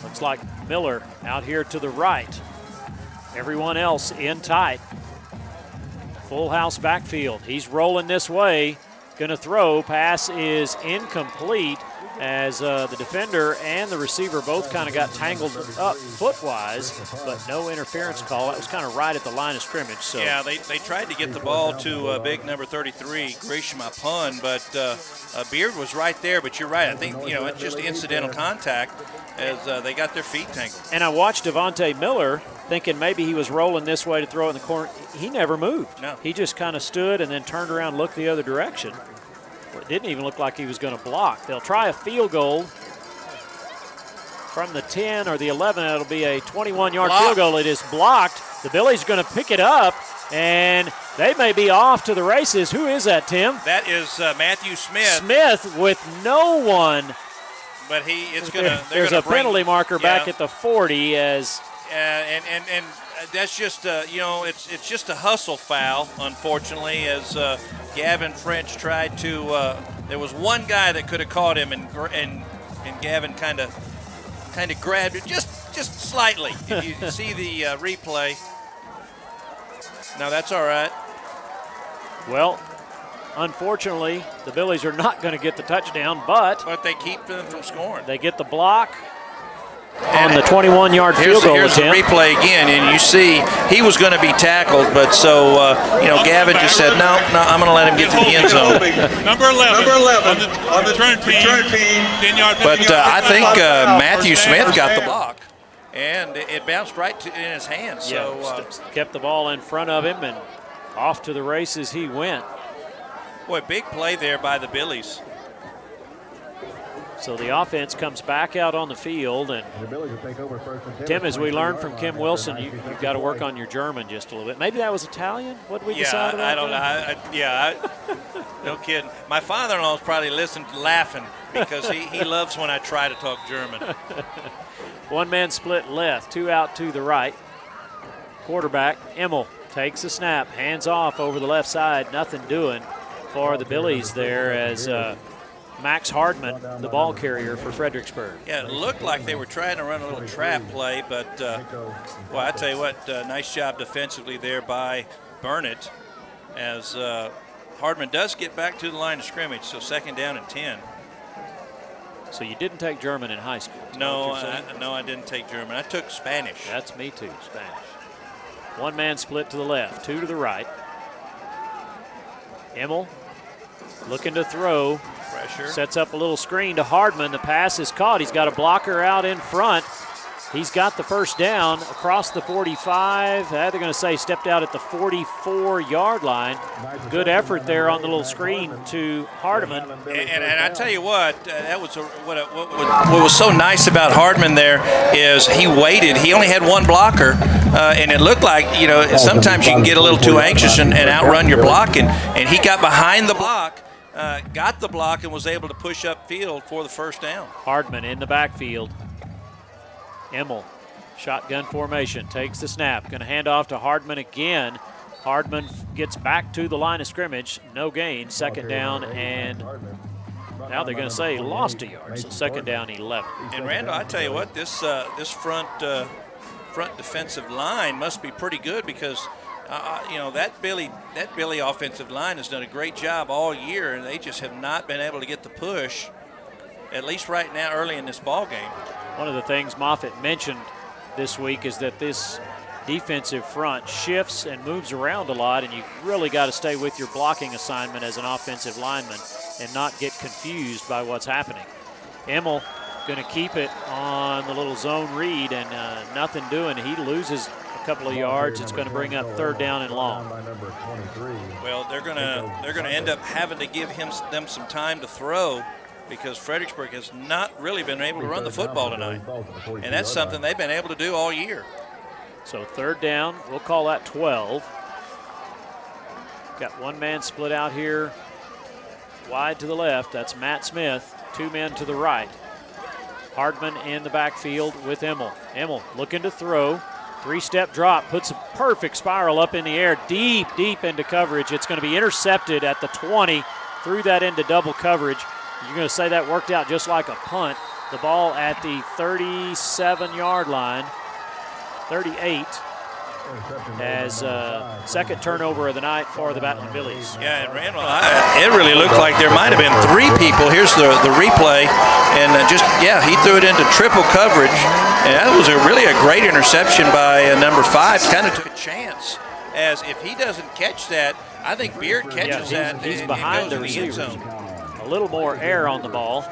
S2: Looks like Miller out here to the right. Everyone else in tight. Full house backfield. He's rolling this way. Going to throw. Pass is incomplete as the defender and the receiver both kind of got tangled up foot-wise, but no interference call. That was kind of right at the line of scrimmage. So
S3: yeah, they tried to get the ball to big number 33, Gresham Apun, but Beard was right there. But you're right. I think, it's just incidental contact as they got their feet tangled.
S2: And I watched Devontae Miller thinking maybe he was rolling this way to throw it in the corner. He never moved.
S3: No.
S2: He just kind of stood and then turned around and looked the other direction. It didn't even look like he was going to block. They'll try a field goal from the 10 or the 11. It'll be a 21-yard field goal. It is blocked. The Billies are going to pick it up, and they may be off to the races. Who is that, Tim?
S3: That is Matthew Smith.
S2: Smith with no one.
S3: But
S2: there's a penalty marker back at the 40 as.
S3: And that's just it's just a hustle foul, unfortunately, as Gavin French tried to. There was one guy that could have caught him, and Gavin kind of grabbed it just slightly. If you see the replay. No, that's all right.
S2: Well, unfortunately, the Billies are not going to get the touchdown, but
S3: they keep them from scoring.
S2: They get the block on the 21-yard field goal
S3: attempt. Here's the replay again, and you see he was going to be tackled, but so Gavin just said, no, I'm going to let him get to the end zone.
S11: Number 11 on the return team. 10-yard.
S3: But I think Matthew Smith got the block, and it bounced right in his hands. So
S2: kept the ball in front of him, and off to the races he went.
S3: Boy, big play there by the Billies.
S2: So the offense comes back out on the field, and Tim, as we learned from Kim Wilson, you've got to work on your German just a little bit. Maybe that was Italian? What did we decide about?
S3: I don't know. No kidding. My father-in-law is probably listening, laughing, because he loves when I try to talk German.
S2: One man split left, two out to the right. Quarterback, Emmel, takes a snap, hands off over the left side, nothing doing for the Billies there as Max Hardman, the ball carrier for Fredericksburg.
S3: Yeah, it looked like they were trying to run a little trap play, but, I tell you what, nice job defensively there by Burnet as Hardman does get back to the line of scrimmage, so second down and 10.
S2: So you didn't take German in high school?
S3: No, I didn't take German. I took Spanish.
S2: That's me too, Spanish. One man split to the left, two to the right. Emmel looking to throw.
S3: Pressure.
S2: Sets up a little screen to Hardman. The pass is caught. He's got a blocker out in front. He's got the first down across the 45. They're going to say stepped out at the 44-yard line. Good effort there on the little screen to Hardman.
S3: And I tell you what, that was what was so nice about Hardman there is he waited. He only had one blocker, and it looked like, sometimes you can get a little too anxious and outrun your block, and he got behind the block, got the block, and was able to push up field for the first down.
S2: Hardman in the backfield. Emmel, shotgun formation, takes the snap. Going to hand off to Hardman again. Hardman gets back to the line of scrimmage. No gain. Second down, and now they're going to say lost a yard. So second down, 11.
S3: And Randall, I tell you what, this front defensive line must be pretty good because that Billy offensive line has done a great job all year, and they just have not been able to get the push, at least right now, early in this ball game.
S2: One of the things Moffitt mentioned this week is that this defensive front shifts and moves around a lot, and you've really got to stay with your blocking assignment as an offensive lineman and not get confused by what's happening. Emmel going to keep it on the little zone read, and nothing doing. He loses a couple of yards. It's going to bring up third down and long.
S3: Well, they're going to end up having to give them some time to throw, because Fredericksburg has not really been able to run the football tonight. And that's something they've been able to do all year.
S2: So third down, we'll call that 12. Got one man split out here wide to the left. That's Matt Smith. Two men to the right. Hardman in the backfield with Emmel. Emmel looking to throw. Three-step drop, puts a perfect spiral up in the air, deep into coverage. It's going to be intercepted at the 20, threw that into double coverage. You're going to say that worked out just like a punt. The ball at the 37-yard line, 38, as second turnover of the night for the Battling Billies.
S3: Yeah, and Randall, it really looked like there might have been three people. Here's the replay, and he threw it into triple coverage, and that was really a great interception by number 5. Kind of took a chance, as if he doesn't catch that, I think Beard catches that.
S2: He's behind the receiver. A little more air on the ball.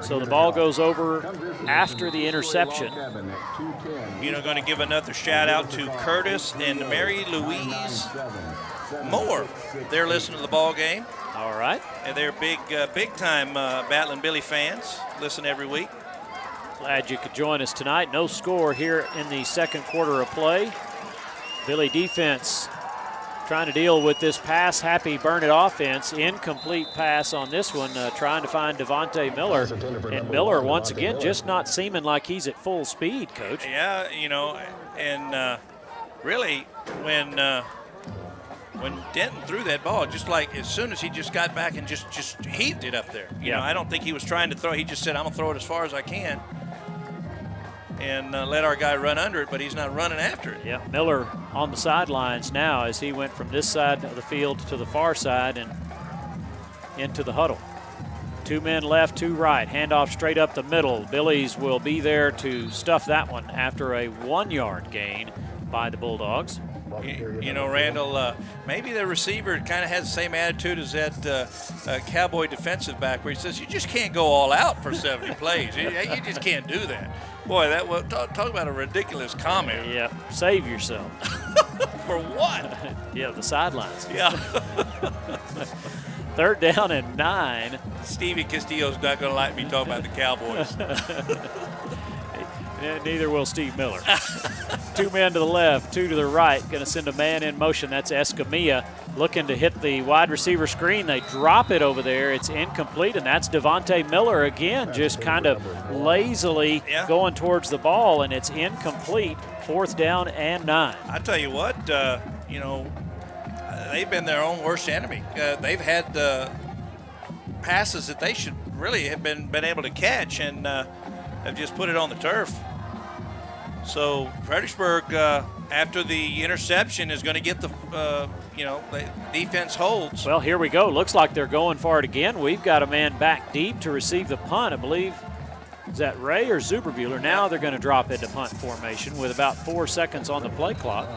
S2: So the ball goes over after the interception.
S3: Going to give another shout out to Curtis and Mary Louise Moore. They're listening to the ball game.
S2: All right.
S3: And they're big time Battling Billy fans. Listen every week.
S2: Glad you could join us tonight. No score here in the second quarter of play. Billy defense trying to deal with this pass-happy Burnet offense. Incomplete pass on this one, trying to find Devontae Miller. And Miller, once again, just not seeming like he's at full speed, Coach.
S3: Yeah, and really, when Denton threw that ball, just like as soon as he just got back and just heaved it up there. I don't think he was trying to throw. He just said, I'm going to throw it as far as I can. And let our guy run under it, but he's not running after it.
S2: Yeah, Miller on the sidelines now as he went from this side of the field to the far side and into the huddle. Two men left, two right. Handoff straight up the middle. Billies will be there to stuff that one after a 1-yard gain by the Bulldogs.
S3: Randall, maybe the receiver kind of has the same attitude as that Cowboy defensive back where he says, you just can't go all out for 70 plays. You just can't do that. Boy, talk about a ridiculous comment.
S2: Yeah, save yourself.
S3: For what?
S2: Yeah, the sidelines.
S3: Yeah.
S2: Third down and 9.
S3: Stevie Castillo's not going to like me talking about the Cowboys.
S2: Neither will Steve Miller. Two men to the left, two to the right. Going to send a man in motion. That's Escamilla looking to hit the wide receiver screen. They drop it over there. It's incomplete, and that's Devontae Miller again, just kind of lazily going towards the ball, and it's incomplete. Fourth down and 9.
S3: I tell you what, they've been their own worst enemy. They've had passes that they should really have been able to catch, and have just put it on the turf. So Fredericksburg, after the interception, is going to get the defense holds.
S2: Well, here we go. Looks like they're going for it again. We've got a man back deep to receive the punt. I believe, is that Ray or Zuberbuehler? Now they're going to drop into punt formation with about 4 seconds on the play clock.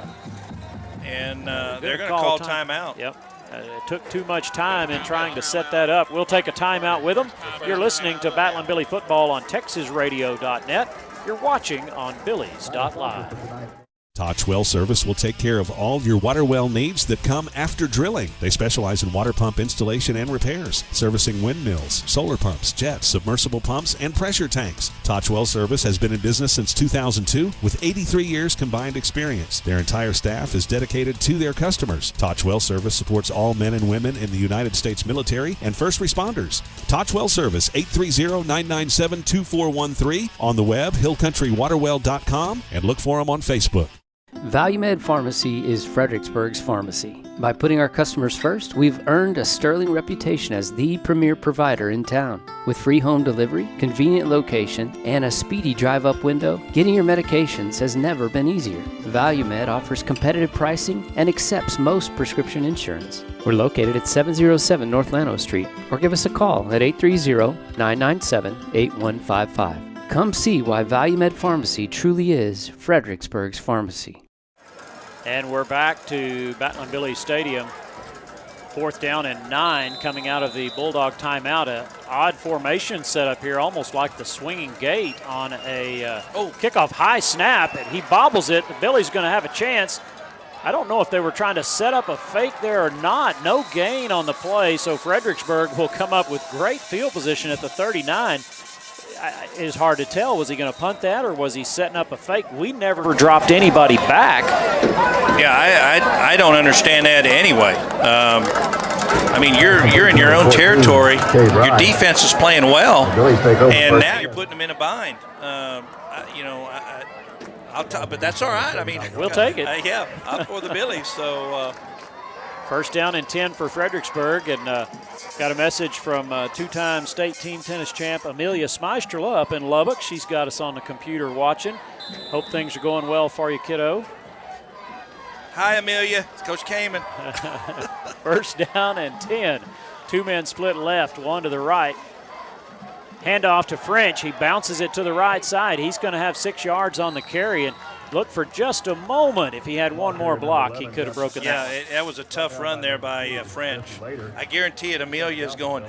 S3: And they're going to call timeout.
S2: Yep. took too much time in trying to set that up. We'll take a timeout with them. You're listening to Battlin' Billy Football on TexasRadio.net. You're watching on Billies.live.
S4: Toch Well Service will take care of all your water well needs that come after drilling. They specialize in water pump installation and repairs, servicing windmills, solar pumps, jets, submersible pumps, and pressure tanks. Toch Well Service has been in business since 2002 with 83 years combined experience. Their entire staff is dedicated to their customers. Toch Well Service supports all men and women in the United States military and first responders. Toch Well Service, 830-997-2413. On the web, hillcountrywaterwell.com, and look for them on Facebook.
S10: ValueMed Pharmacy is Fredericksburg's pharmacy. By putting our customers first, we've earned a sterling reputation as the premier provider in town. With free home delivery, convenient location, and a speedy drive-up window, getting your medications has never been easier. ValueMed offers competitive pricing and accepts most prescription insurance. We're located at 707 North Llano Street, or give us a call at 830-997-8155. Come see why ValueMed Pharmacy truly is Fredericksburg's pharmacy.
S2: And we're back to Battlin' Billy Stadium. 4th down and 9 coming out of the Bulldog timeout. An odd formation set up here, almost like the swinging gate on a kickoff high snap, and he bobbles it. Billy's going to have a chance. I don't know if they were trying to set up a fake there or not. No gain on the play, so Fredericksburg will come up with great field position at the 39. It is hard to tell. Was he going to punt that, or was he setting up a fake? We never dropped anybody back.
S3: Yeah, I don't understand that anyway. I mean, you're in your own territory. Your defense is playing well, and now you're putting them in a bind. But that's all right. I mean,
S2: we'll take it.
S3: Yeah, I'm for the Billies. So
S2: 1st down and 10 for Fredericksburg, and got a message from two-time state team tennis champ Amelia Smeisterla up in Lubbock. She's got us on the computer watching. Hope things are going well for you, kiddo.
S3: Hi, Amelia. It's Coach Kaman.
S2: 1st down and 10. 2 men split left, 1 to the right. Handoff to French. He bounces it to the right side. He's going to have 6 yards on the carry, and look for just a moment. If he had one more block, he could have broken that.
S3: Yeah, that was a tough run there by French. I guarantee it, Amelia's going,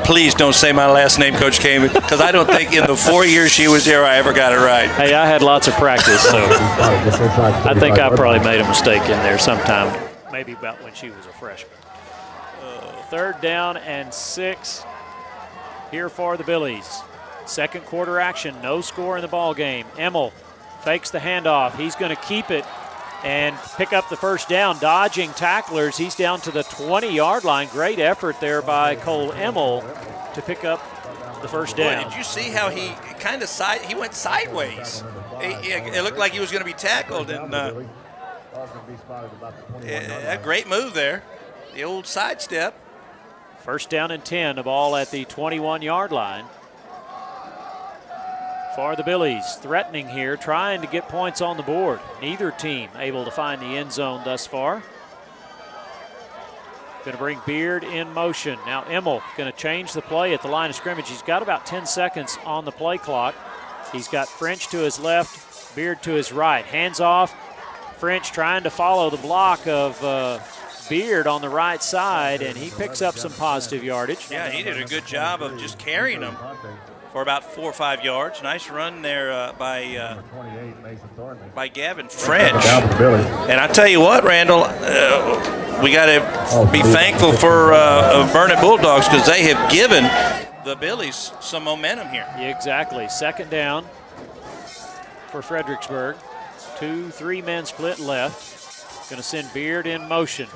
S3: please don't say my last name, Coach Kaman, because I don't think in the 4 years she was there I ever got it right.
S2: Hey, I had lots of practice, so I think I probably made a mistake in there sometime, maybe about when she was a freshman. 3rd down and 6 here for the Billies. 2nd quarter action, no score in the ball game. Emmel fakes the handoff. He's going to keep it and pick up the 1st down, dodging tacklers. He's down to the 20-yard line. Great effort there by Cole Emmel to pick up the 1st down.
S3: Boy, did you see how he kind of he went sideways? It looked like he was going to be tackled, and a great move there. The old sidestep.
S2: 1st down and 10, the ball at the 21-yard line. For the Billies, threatening here, trying to get points on the board. Neither team able to find the end zone thus far. Going to bring Beard in motion. Now Emmel going to change the play at the line of scrimmage. He's got about 10 seconds on the play clock. He's got French to his left, Beard to his right. Hands off. French trying to follow the block of Beard on the right side, and he picks up some positive yardage.
S3: Yeah, he did a good job of just carrying him for about 4 or 5 yards. Nice run there by Gavin French. And I tell you what, Randall, we got to be thankful for Burnet Bulldogs, because they have given the Billies some momentum here.
S2: Yeah, exactly. 2nd down for Fredericksburg. 2-3 men split left. Going to send Beard in motion.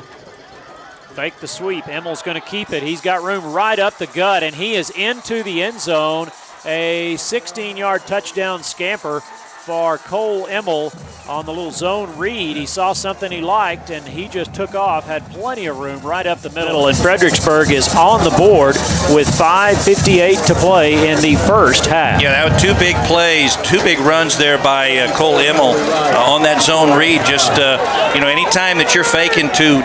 S2: Fake the sweep. Emmel's going to keep it. He's got room right up the gut, and he is into the end zone. A 16-yard touchdown scamper for Cole Emmel on the little zone read. He saw something he liked, and he just took off, had plenty of room right up the middle, and Fredericksburg is on the board with 5:58 to play in the 1st half.
S3: Yeah, that was 2 big plays, 2 big runs there by Cole Emmel on that zone read. Just, anytime that you're faking to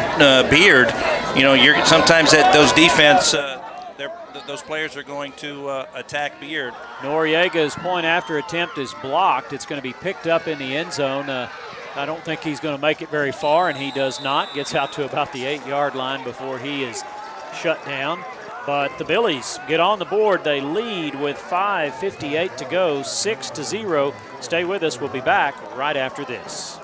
S3: Beard, you're sometimes at those defense, those players are going to attack Beard.
S2: Noriega's point after attempt is blocked. It's going to be picked up in the end zone. I don't think he's going to make it very far, and he does not. Gets out to about the 8-yard line before he is shut down. But the Billies get on the board. They lead with 5:58 to go, 6-0. Stay with us. We'll be back right after this.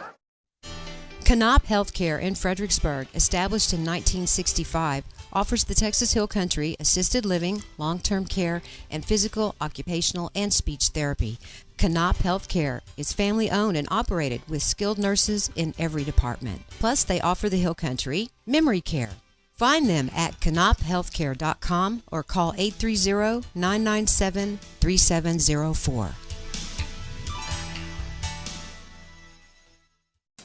S5: Canop Healthcare in Fredericksburg, established in 1965, offers the Texas Hill Country assisted living, long-term care, and physical, occupational, and speech therapy. Canop Healthcare is family-owned and operated with skilled nurses in every department. Plus, they offer the Hill Country memory care. Find them at canophealthcare.com or call 830-997-3704.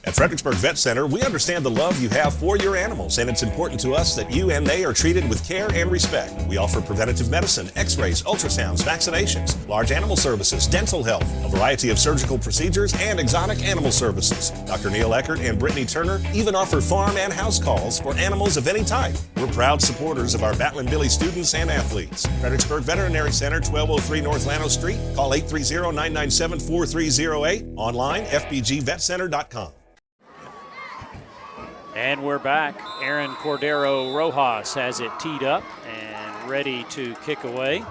S12: At Fredericksburg Vet Center, we understand the love you have for your animals, and it's important to us that you and they are treated with care and respect. We offer preventative medicine, x-rays, ultrasounds, vaccinations, large animal services, dental health, a variety of surgical procedures, and exotic animal services. Dr. Neil Eckert and Brittany Turner even offer farm and house calls for animals of any type. We're proud supporters of our Battling Billy students and athletes. Fredericksburg Veterinary Center, 1203 North Llano Street. Call 830-997-4308. Online, fbgvetcenter.com.
S2: And we're back. Aaron Cordero Rojas has it teed up and ready to kick away.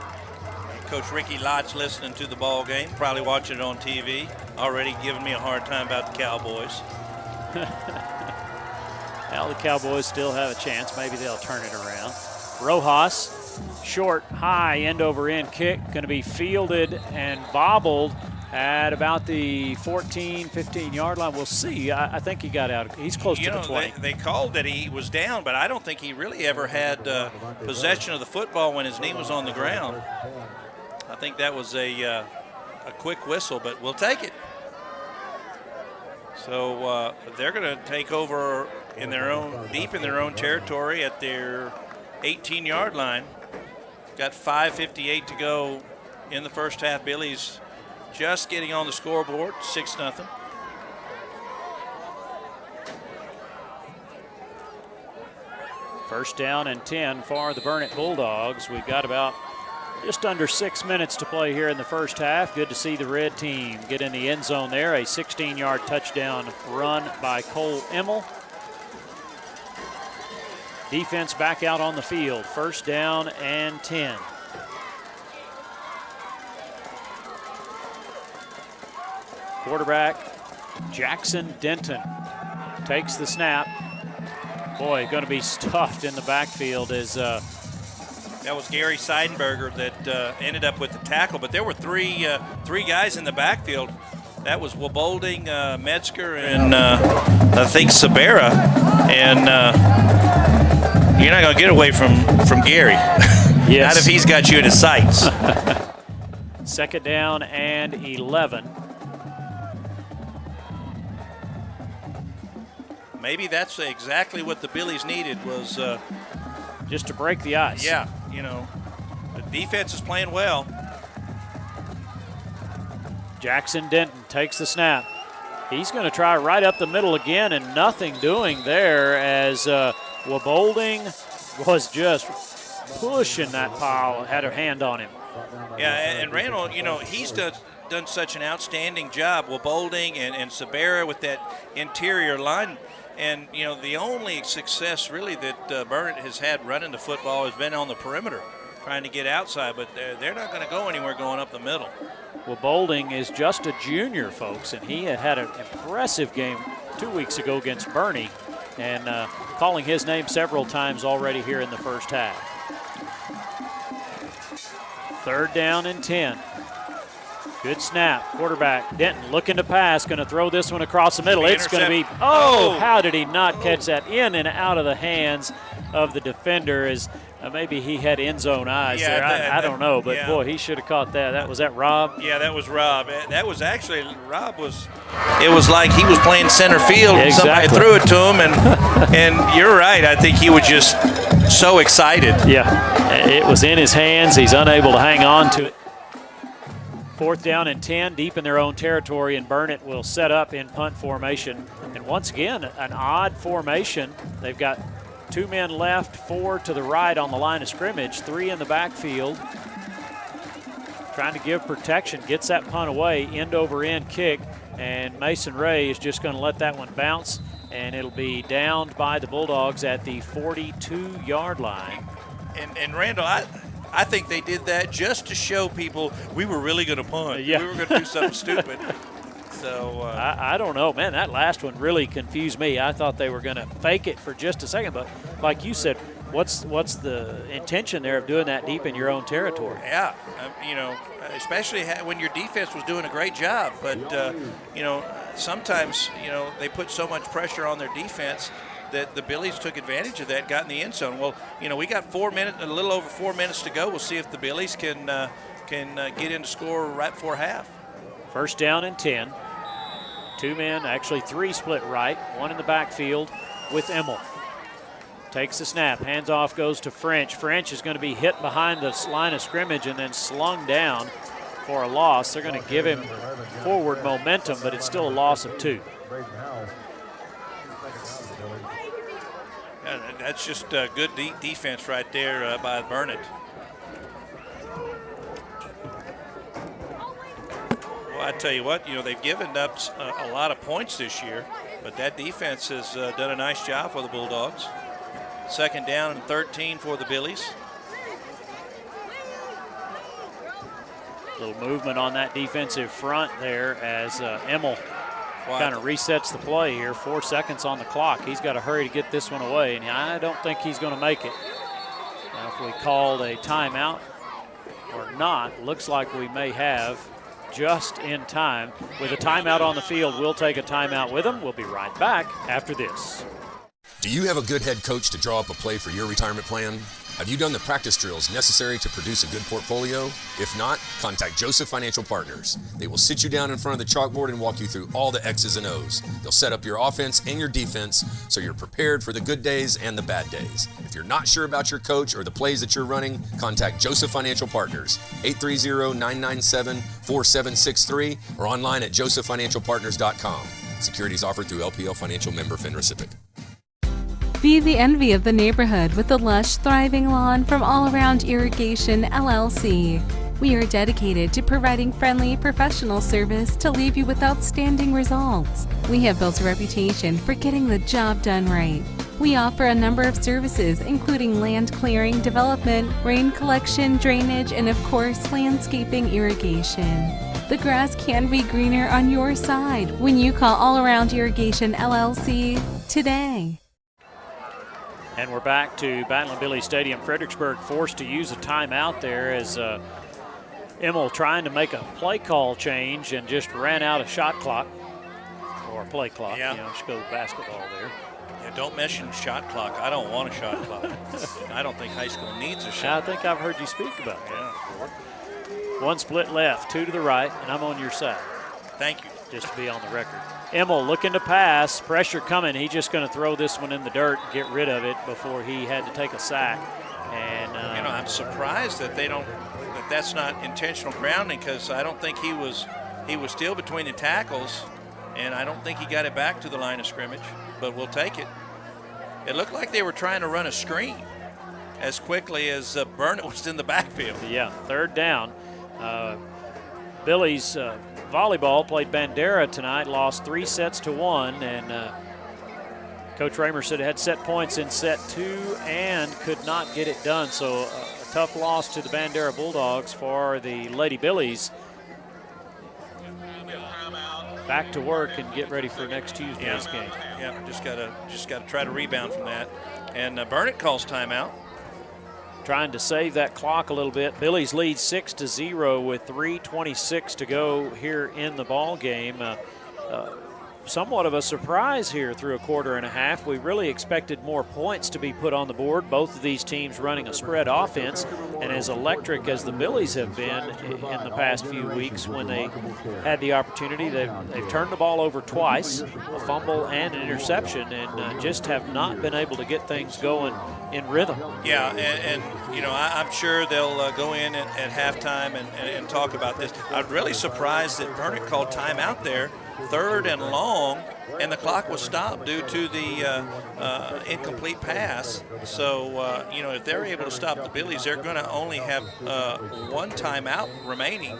S3: Coach Ricky Lott's listening to the ball game, probably watching it on TV, already giving me a hard time about the Cowboys.
S2: Well, the Cowboys still have a chance. Maybe they'll turn it around. Rojas, short, high, end-over-end kick, going to be fielded and bobbled at about the 14, 15-yard line. We'll see. I think he got out. He's close to the 20.
S3: They called that he was down, but I don't think he really ever had possession of the football when his knee was on the ground. I think that was a quick whistle, but we'll take it. So they're going to take over in their own, deep in their own territory at their 18-yard line. Got 5:58 to go in the first half. Billy's just getting on the scoreboard, 6-0.
S2: First down and 10 for the Burnet Bulldogs. We've got about just under 6 minutes to play here in the first half. Good to see the red team get in the end zone there. A 16-yard touchdown run by Cole Emmel. Defense back out on the field. First down and 10. Quarterback Jackson Denton takes the snap. Boy, going to be stuffed in the backfield as
S3: that was Gary Seidenberger that ended up with the tackle, but there were three guys in the backfield. That was Wabolding, Metzger, and I think Sabera. And you're not going to get away from Gary.
S2: Yes.
S3: Not if he's got you in his sights.
S2: Second down and 11.
S3: Maybe that's exactly what the Billies needed was
S2: just to break the ice.
S3: Yeah, you know, the defense is playing well.
S2: Jackson Denton takes the snap. He's going to try right up the middle again, and nothing doing there as Wabolding was just pushing that pile, had a hand on him.
S3: Yeah, and Randall, you know, he's done such an outstanding job. Wabolding and Sabera with that interior line. And, you know, the only success really that Burnet has had running the football has been on the perimeter, trying to get outside, but they're not going to go anywhere going up the middle.
S2: Well, Bolding is just a junior, folks, and he had an impressive game 2 weeks ago against Bernie, and calling his name several times already here in the first half. Third down and 10. Good snap. Quarterback Denton looking to pass, going to throw this one across the middle. It's going to be, how did he not catch that? In and out of the hands of the defender as maybe he had end zone eyes there. I don't know, but boy, he should have caught that. Was that Rob?
S3: Yeah, that was Rob. That was actually, Rob was, it was like he was playing center field and somebody threw it to him, and you're right. I think he was just so excited.
S2: Yeah, it was in his hands. He's unable to hang on to it. Fourth down and 10, deep in their own territory, and Burnet will set up in punt formation. And once again, an odd formation. They've got 2 men left, 4 to the right on the line of scrimmage, 3 in the backfield. Trying to give protection, gets that punt away, end over end kick. and Mason Ray is just going to let that one bounce, and it'll be downed by the Bulldogs at the 42-yard line.
S3: And Randall, I think they did that just to show people we were really going to punt.
S2: Yeah.
S3: We were going to do something stupid. So
S2: I don't know, man. That last one really confused me. I thought they were going to fake it for just a second, but like you said, what's the intention there of doing that deep in your own territory?
S3: Yeah, especially when your defense was doing a great job. But sometimes they put so much pressure on their defense that the Billies took advantage of that and got in the end zone. Well, we got 4 minutes, a little over 4 minutes to go. We'll see if the Billies can get in to score right before half.
S2: First down and 10. 2 men, actually 3 split right, 1 in the backfield with Emmel. Takes the snap, hands off, goes to French. French is going to be hit behind the line of scrimmage and then slung down for a loss. They're going to give him forward momentum, but it's still a loss of 2.
S3: That's just good defense right there by Burnet. Well, I tell you what, they've given up a lot of points this year, but that defense has done a nice job for the Bulldogs. Second down and 13 for the Billies.
S2: Little movement on that defensive front there as Emmel kind of resets the play here. 4 seconds on the clock. He's got to hurry to get this one away, and I don't think he's going to make it. Now, if we called a timeout or not, looks like we may have just in time. With a timeout on the field, we'll take a timeout with them. We'll be right back after this.
S13: Do you have a good head coach to draw up a play for your retirement plan? Have you done the practice drills necessary to produce a good portfolio? If not, contact Joseph Financial Partners. They will sit you down in front of the chalkboard and walk you through all the X's and O's. They'll set up your offense and your defense so you're prepared for the good days and the bad days. If you're not sure about your coach or the plays that you're running, contact Joseph Financial Partners, 830-997-4763 or online at josephfinancialpartners.com. Securities offered through LPL Financial member FINRA.
S14: Be the envy of the neighborhood with the lush, thriving lawn from All Around Irrigation, LLC. We are dedicated to providing friendly, professional service to leave you with outstanding results. We have built a reputation for getting the job done right. We offer a number of services, including land clearing, development, rain collection, drainage, and of course, landscaping irrigation. The grass can be greener on your side when you call All Around Irrigation, LLC today.
S2: And we're back to Battle Billy Stadium. Fredericksburg forced to use a timeout there as Emmel trying to make a play call change and just ran out of shot clock or play clock.
S3: Yeah.
S2: Just go basketball there.
S3: Yeah, don't mention shot clock. I don't want a shot clock. I don't think high school needs a shot.
S2: I think I've heard you speak about that before. 1 split left, 2 to the right, and I'm on your side.
S3: Thank you.
S2: Just to be on the record. Emmel looking to pass, pressure coming. He's just going to throw this one in the dirt and get rid of it before he had to take a sack. And
S3: I'm surprised that that's not intentional grounding, because I don't think he was still between the tackles, and I don't think he got it back to the line of scrimmage. But we'll take it. It looked like they were trying to run a screen as quickly as Burnet was in the backfield.
S2: Yeah, third down. Billy's volleyball played Bandera tonight, lost 3 sets to 1, and Coach Raymer said it had set points in set 2 and could not get it done. So a tough loss to the Bandera Bulldogs for the Lady Billies. Back to work and get ready for next Tuesday's game.
S3: Yeah, just gotta try to rebound from that. And Burnet calls timeout.
S2: Trying to save that clock a little bit. Billy's lead 6-0 with 3:26 to go here in the ball game. Somewhat of a surprise here through a quarter and a half. We really expected more points to be put on the board. Both of these teams running a spread offense, and as electric as the Billies have been in the past few weeks when they had the opportunity, they've turned the ball over twice, a fumble and an interception, and just have not been able to get things going in rhythm.
S3: Yeah, and I'm sure they'll go in at halftime and talk about this. I'm really surprised that Burnet called timeout there, 3rd and long, and the clock was stopped due to the incomplete pass. So, if they're able to stop the Billies, they're going to only have 1 timeout remaining.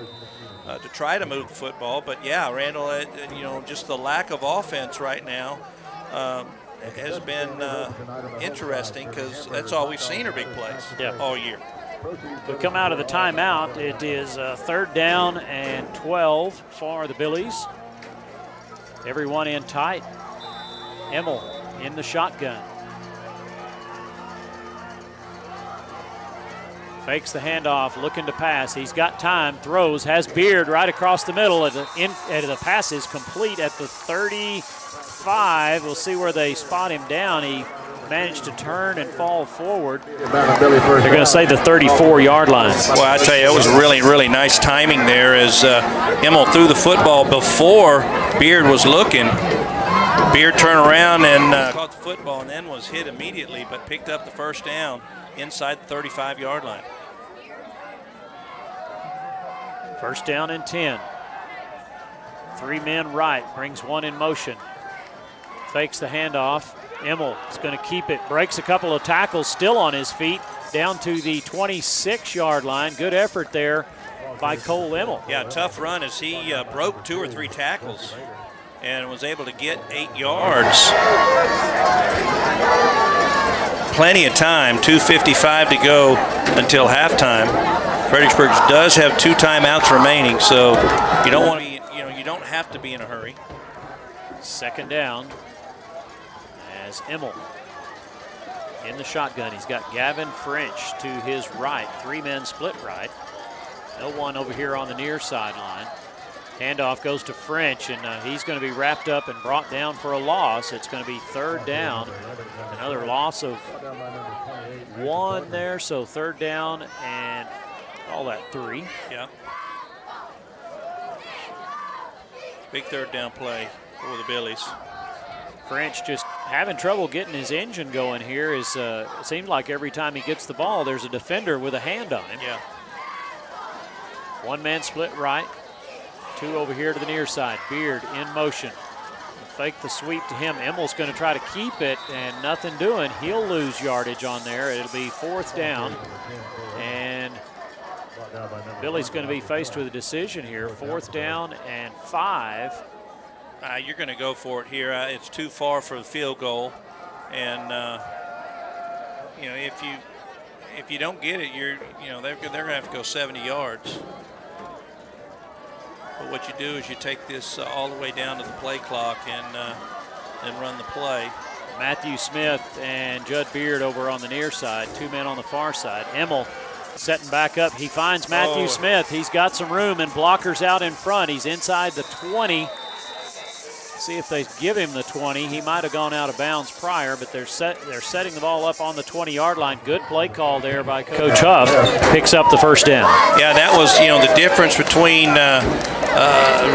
S3: to try to move the football. But yeah, Randall, just the lack of offense right now has been interesting, because that's all we've seen are big plays all year.
S2: We come out of the timeout. It is 3rd down and 12 for the Billies. Everyone in tight. Emmel in the shotgun. Fakes the handoff, looking to pass. He's got time, throws, has Beard right across the middle. The pass is complete at the 35. We'll see where they spot him down. He managed to turn and fall forward. They're going to say the 34-yard line.
S3: Well, I tell you, it was really, really nice timing there as Emmel threw the football before Beard was looking. Beard turned around and caught the football and then was hit immediately, but picked up the first down inside the 35-yard line.
S2: 1st down and 10. 3 men right, brings one in motion. Fakes the handoff. Emmel is going to keep it, breaks a couple of tackles, still on his feet, down to the 26-yard line. Good effort there by Cole Emmel.
S3: Yeah, tough run as he broke 2 or 3 tackles and was able to get 8 yards. Plenty of time, 2:55 to go until halftime. Fredericksburg does have 2 timeouts remaining, so you don't want to be, you don't have to be in a hurry.
S2: 2nd down as Emmel in the shotgun. He's got Gavin French to his right. 3 men split right. No one over here on the near sideline. Handoff goes to French, and he's going to be wrapped up and brought down for a loss. It's going to be 3rd down. Another loss of 1 there, so 3rd down and all that 3.
S3: Yeah. Big 3rd down play for the Billies.
S2: French just having trouble getting his engine going here. It seems like every time he gets the ball, there's a defender with a hand on him.
S3: Yeah.
S2: 1 man split right. 2 over here to the near side. Beard in motion. Fake the sweep to him. Emmel's going to try to keep it, and nothing doing. He'll lose yardage on there. It'll be 4th down. And Billy's going to be faced with a decision here. 4th down and 5.
S3: You're going to go for it here. It's too far for the field goal. And, if you don't get it, they're going to have to go 70 yards. But what you do is you take this all the way down to the play clock and then run the play.
S2: Matthew Smith and Judd Beard over on the near side, 2 men on the far side. Emmel setting back up. He finds Matthew Smith. He's got some room and blockers out in front. He's inside the 20. See if they give him the 20. He might have gone out of bounds prior, but they're setting the ball up on the 20-yard line. Good play call there by Coach Huff. Picks up the 1st down.
S3: Yeah, that was the difference between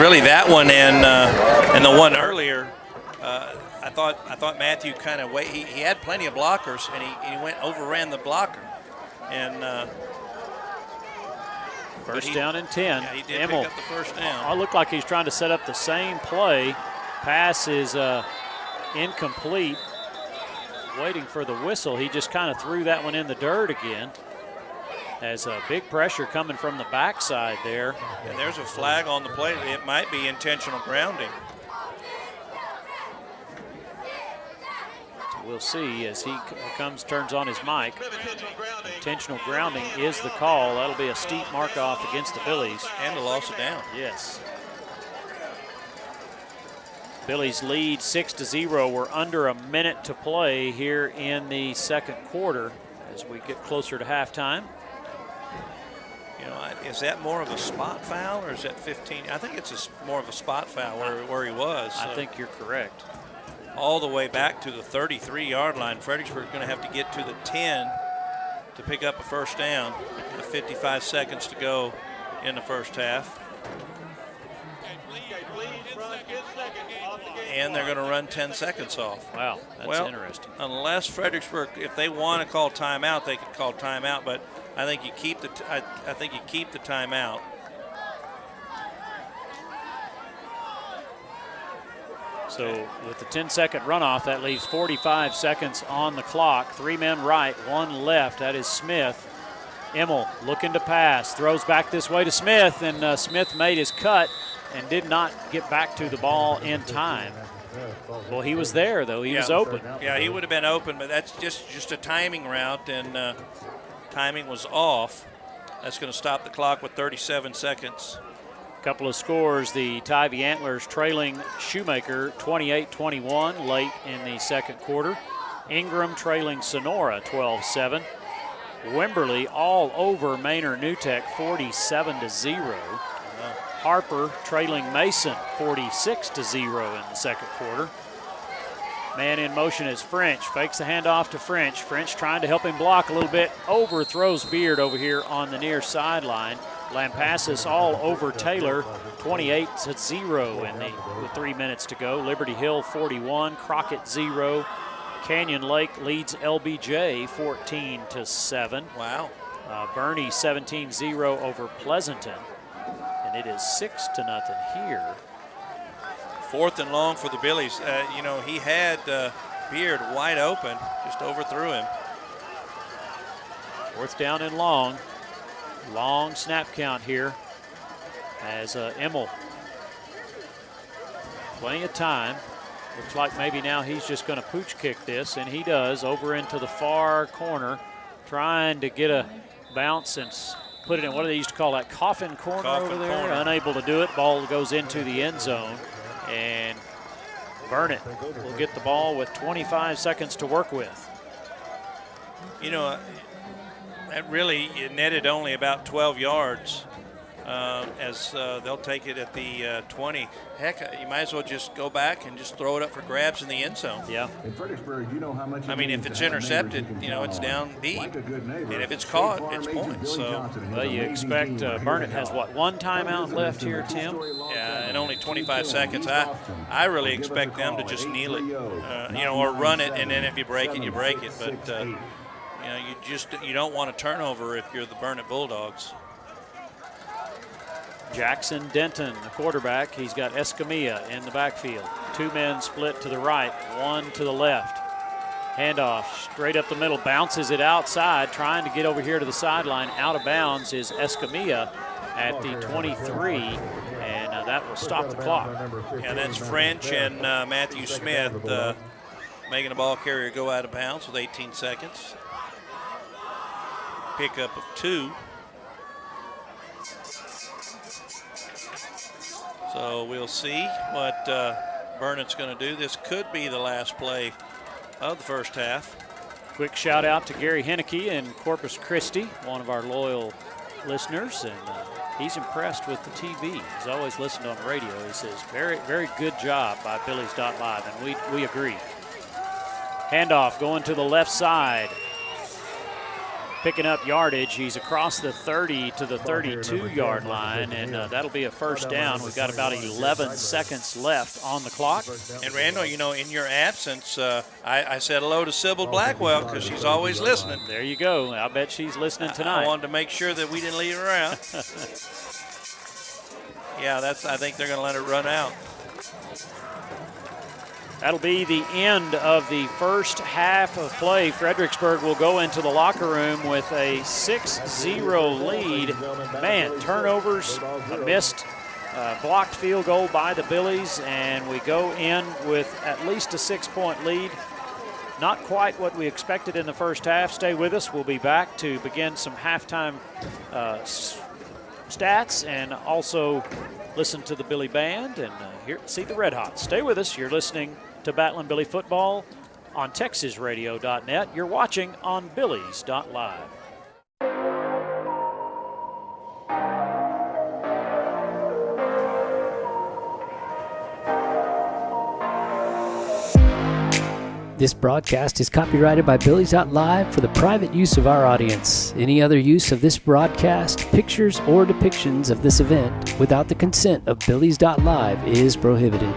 S3: really that one and the one earlier. I thought Matthew kind of he had plenty of blockers, and he overran the blocker. And
S2: 1st down and 10.
S3: Yeah, he did
S2: Emmel,
S3: pick up the 1st down.
S2: It looked like he's trying to set up the same play. Pass is incomplete. Waiting for the whistle. He just kind of threw that one in the dirt again. As a big pressure coming from the backside there.
S3: And there's a flag on the play. It might be intentional grounding.
S2: So we'll see as he turns on his mic. Intentional grounding is the call. That'll be a steep mark-off against the Billies.
S3: And a loss of down.
S2: Yes. Billies lead 6-0. We're under a minute to play here in the 2nd quarter as we get closer to halftime.
S3: Is that more of a spot foul or is that 15? I think it's more of a spot foul where he was.
S2: I think you're correct.
S3: All the way back to the 33-yard line. Fredericksburg's going to have to get to the 10 to pick up a 1st down. 55 seconds to go in the 1st half. And they're going to run 10 seconds off.
S2: Wow, that's interesting.
S3: Unless Fredericksburg, if they want to call timeout, they could call timeout. But I think you keep the timeout.
S2: So with the 10-second runoff, that leaves 45 seconds on the clock. 3 men right, 1 left. That is Smith. Emmel looking to pass, throws back this way to Smith, and Smith made his cut and did not get back to the ball in time. Well, he was there, though. He was open.
S3: Yeah, he would have been open, but that's just a timing route, and timing was off. That's going to stop the clock with 37 seconds.
S2: A couple of scores. The Tybee Antlers trailing Shoemaker 28-21 late in the second quarter. Ingram trailing Sonora 12-7. Wimberley all over Maynard Newtek 47-0. Harper trailing Mason 46-0 in the second quarter. Man in motion is French. Fakes the handoff to French. French trying to help him block a little bit. Overthrows Beard over here on the near sideline. Lampasas all over Taylor 28-0 with 3 minutes to go. Liberty Hill 41, Crockett 0. Canyon Lake leads LBJ 14-7.
S3: Wow.
S2: Bernie 17-0 over Pleasanton. And it is 6-0 here.
S3: 4th and long for the Billies. He had Beard wide open, just overthrew him.
S2: 4th down and long. Long snap count here as Emmel. Plenty of time. Looks like maybe now he's just going to pooch kick this, and he does, over into the far corner, trying to get a bounce and put it in, what do they used to call that, coffin corner over there? Unable to do it. Ball goes into the end zone, and Burnet will get the ball with 25 seconds to work with.
S3: That really netted only about 12 yards as they'll take it at the 20. Heck, you might as well just go back and just throw it up for grabs in the end zone.
S2: Yeah.
S1: In Fredericksburg, you know how much
S3: if it's intercepted, it's down deep. And if it's caught, it's points. So,
S2: well, you expect Burnet has, one timeout left here, Tim?
S3: Yeah, and only 25 seconds. I really expect them to just kneel it, or run it, and then if you break it, you break it. But, you don't want a turnover if you're the Burnet Bulldogs.
S2: Jackson Denton, the quarterback. He's got Escamilla in the backfield. 2 men split to the right, 1 to the left. Handoff straight up the middle, bounces it outside, trying to get over here to the sideline. Out of bounds is Escamilla at the 23, and that will stop the clock.
S3: Yeah, that's French and Matthew Smith making the ball carrier go out of bounds with 18 seconds. Pickup of 2. So we'll see what Burnet's going to do. This could be the last play of the first half.
S2: Quick shout out to Gary Henneke in Corpus Christi, one of our loyal listeners, and he's impressed with the TV. He's always listened on the radio. He says, very, very good job by Billies.live, and we agree. Handoff going to the left side. Picking up yardage. He's across the 30 to the 32-yard line, and that'll be a first down. We've got about 11 seconds left on the clock.
S3: And Randall, in your absence, I said hello to Sybil Blackwell because she's always listening.
S2: There you go. I bet she's listening tonight.
S3: I wanted to make sure that we didn't leave her out. Yeah, I think they're going to let it run out.
S2: That'll be the end of the first half of play. Fredericksburg will go into the locker room with a 6-0 lead. Man, turnovers, a missed blocked field goal by the Billies, and we go in with at least a 6-point lead. Not quite what we expected in the first half. Stay with us. We'll be back to begin some halftime stats and also listen to the Billy Band and see the Red Hots. Stay with us. You're listening to Battlin' Billy Football on TexasRadio.net. You're watching on Billies.live.
S10: This broadcast is copyrighted by Billies.live for the private use of our audience. Any other use of this broadcast, pictures, or depictions of this event without the consent of Billies.live is prohibited.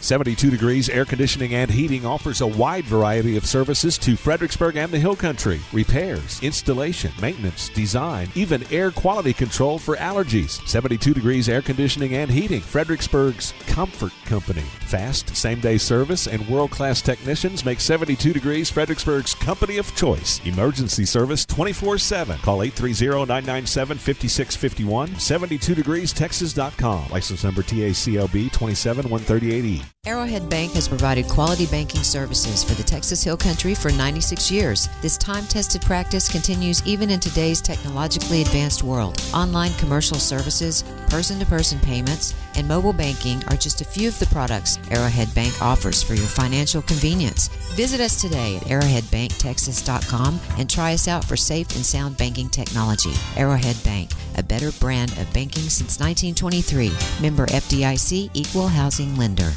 S4: 72 Degrees Air Conditioning and Heating offers a wide variety of services to Fredericksburg and the Hill Country. Repairs, installation, maintenance, design, even air quality control for allergies. 72 Degrees Air Conditioning and Heating, Fredericksburg's comfort company. Fast, same-day service and world-class technicians make 72 Degrees Fredericksburg's company of choice. Emergency service 24/7. Call 830-997-5651. 72degreestexas.com. License number TACLB 27138E.
S5: Arrowhead Bank has provided quality banking services for the Texas Hill Country for 96 years. This time-tested practice continues even in today's technologically advanced world. Online commercial services, person-to-person payments, and mobile banking are just a few of the products Arrowhead Bank offers for your financial convenience. Visit us today at arrowheadbanktexas.com and try us out for safe and sound banking technology. Arrowhead Bank, a better brand of banking since 1923. Member FDIC, Equal Housing Lender.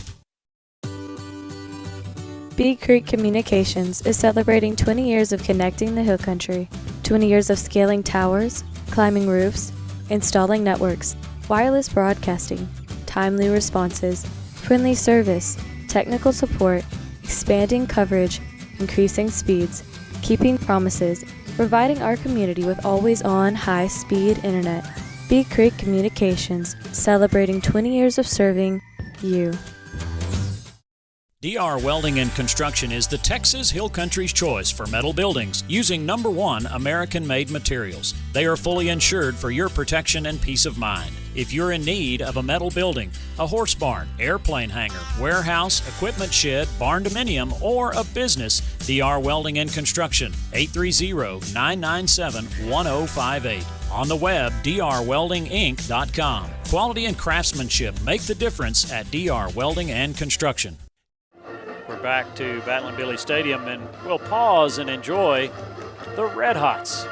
S6: Bee Creek Communications is celebrating 20 years of connecting the Hill Country. 20 years of scaling towers, climbing roofs, installing networks, wireless broadcasting, timely responses, friendly service, technical support, expanding coverage, increasing speeds, keeping promises, providing our community with always-on high-speed internet. Bee Creek Communications, celebrating 20 years of serving you.
S7: DR Welding and Construction is the Texas Hill Country's choice for metal buildings using #1 American-made materials. They are fully insured for your protection and peace of mind. If you're in need of a metal building, a horse barn, airplane hangar, warehouse, equipment shed, barn dominium, or a business, DR Welding and Construction, 830-997-1058. On the web, drweldinginc.com. Quality and craftsmanship make the difference at DR Welding and Construction.
S2: We're back to Battling Billy Stadium, and we'll pause and enjoy the Red Hots.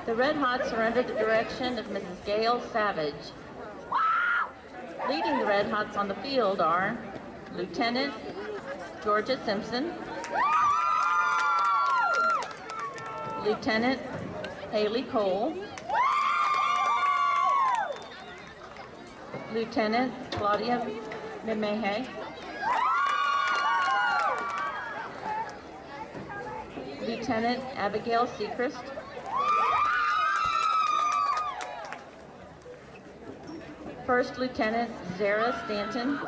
S15: The Red Hots are under the direction of Mrs. Gail Savage. Leading the Red Hots on the field are Lieutenant Georgia Simpson, Lieutenant Haley Cole, Lieutenant Claudia Mimehe, Lieutenant Abigail Sechrist, First Lieutenant Zara Stanton,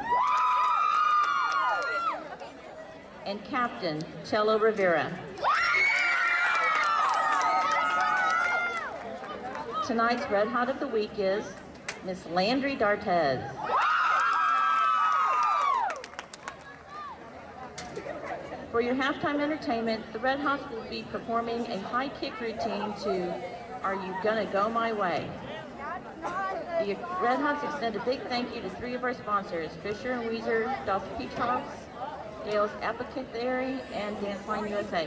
S15: and Captain Cello Rivera. Tonight's Red Hot of the Week is Miss Landry Dartez. For your halftime entertainment, the Red Hots will be performing a high kick routine to Are You Gonna Go My Way? The Red Hots extend a big thank you to 3 of our sponsors, Fisher & Weezer, Dolph Peach Hogs, Gale's Apothecary, and Dance Line USA.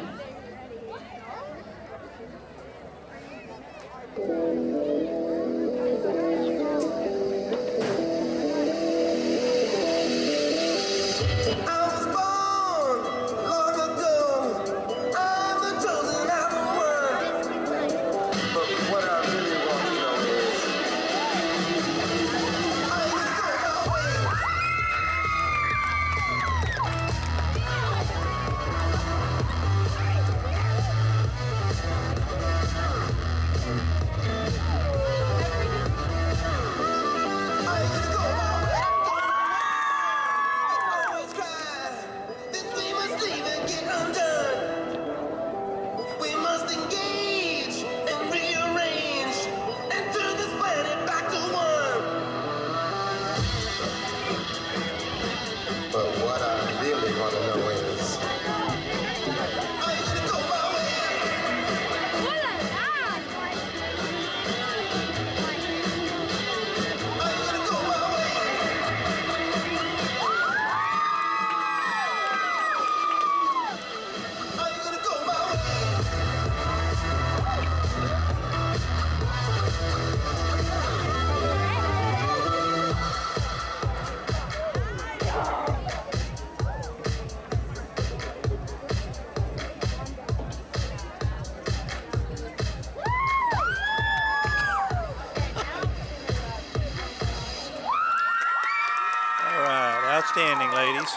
S3: All right, outstanding, ladies.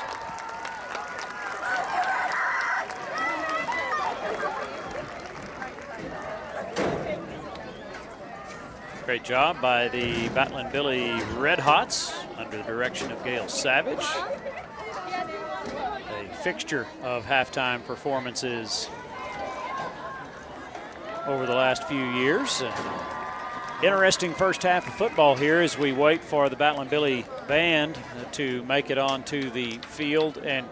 S2: Great job by the Battling Billy Red Hots under the direction of Gail Savage. A fixture of halftime performances over the last few years. Interesting first half of football here as we wait for the Battling Billy band to make it onto the field, and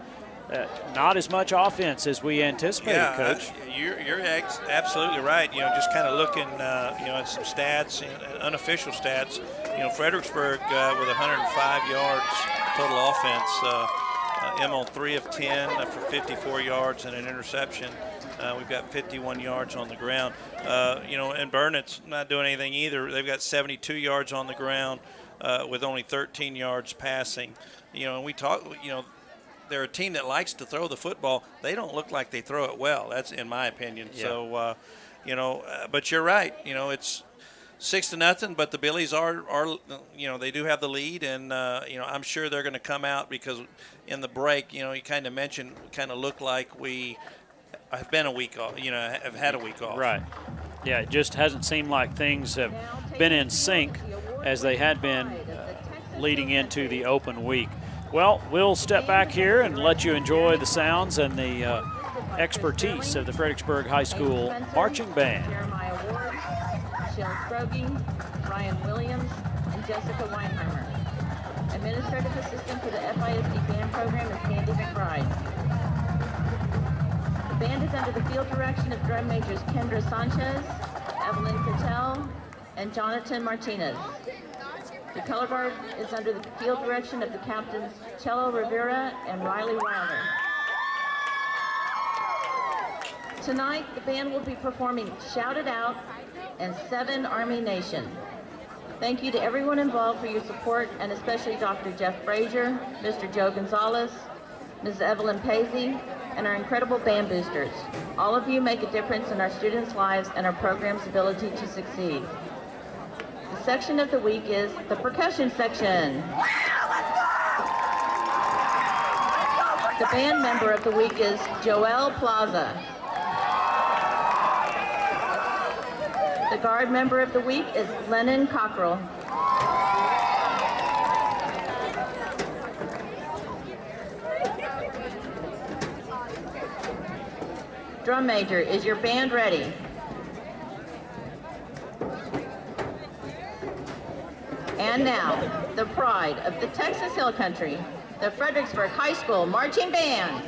S2: not as much offense as we anticipated, Coach.
S3: You're absolutely right. Just kind of looking, at some stats, unofficial stats. Fredericksburg with 105 yards total offense. Emil 3 of 10 for 54 yards and an interception. We've got 51 yards on the ground. And Burnet's not doing anything either. They've got 72 yards on the ground with only 13 yards passing. And we talk, they're a team that likes to throw the football. They don't look like they throw it well. That's in my opinion. Yeah. So, but you're right. It's 6-0, but the Billies are they do have the lead, and I'm sure they're going to come out because in the break, you kind of mentioned, kind of look like we have been a week off. Have had a week off.
S2: Right. Yeah, it just hasn't seemed like things have been in sync as they had been leading into the open week. Well, we'll step back here and let you enjoy the sounds and the expertise of the Fredericksburg High School Marching Band.
S15: Michelle Stroge, Ryan Williams, and Jessica Weinheimer. Administrative Assistant for the FISD Band Program is Candy McBride. The band is under the field direction of drum majors Kendra Sanchez, Evelyn Cattell, and Jonathan Martinez. The color guard is under the field direction of the captains Cello Rivera and Riley Wilder. Tonight, the band will be performing Shout It Out and 7 Army Nation. Thank you to everyone involved for your support, and especially Dr. Jeff Frazier, Mr. Joe Gonzalez, Ms. Evelyn Paisley, and our incredible band boosters. All of you make a difference in our students' lives and our program's ability to succeed. The section of the week is the percussion section. The band member of the week is Joel Plaza. The guard member of the week is Lennon Cockrell. Drum major, is your band ready? And now, the pride of the Texas Hill Country, the Fredericksburg High School Marching Band.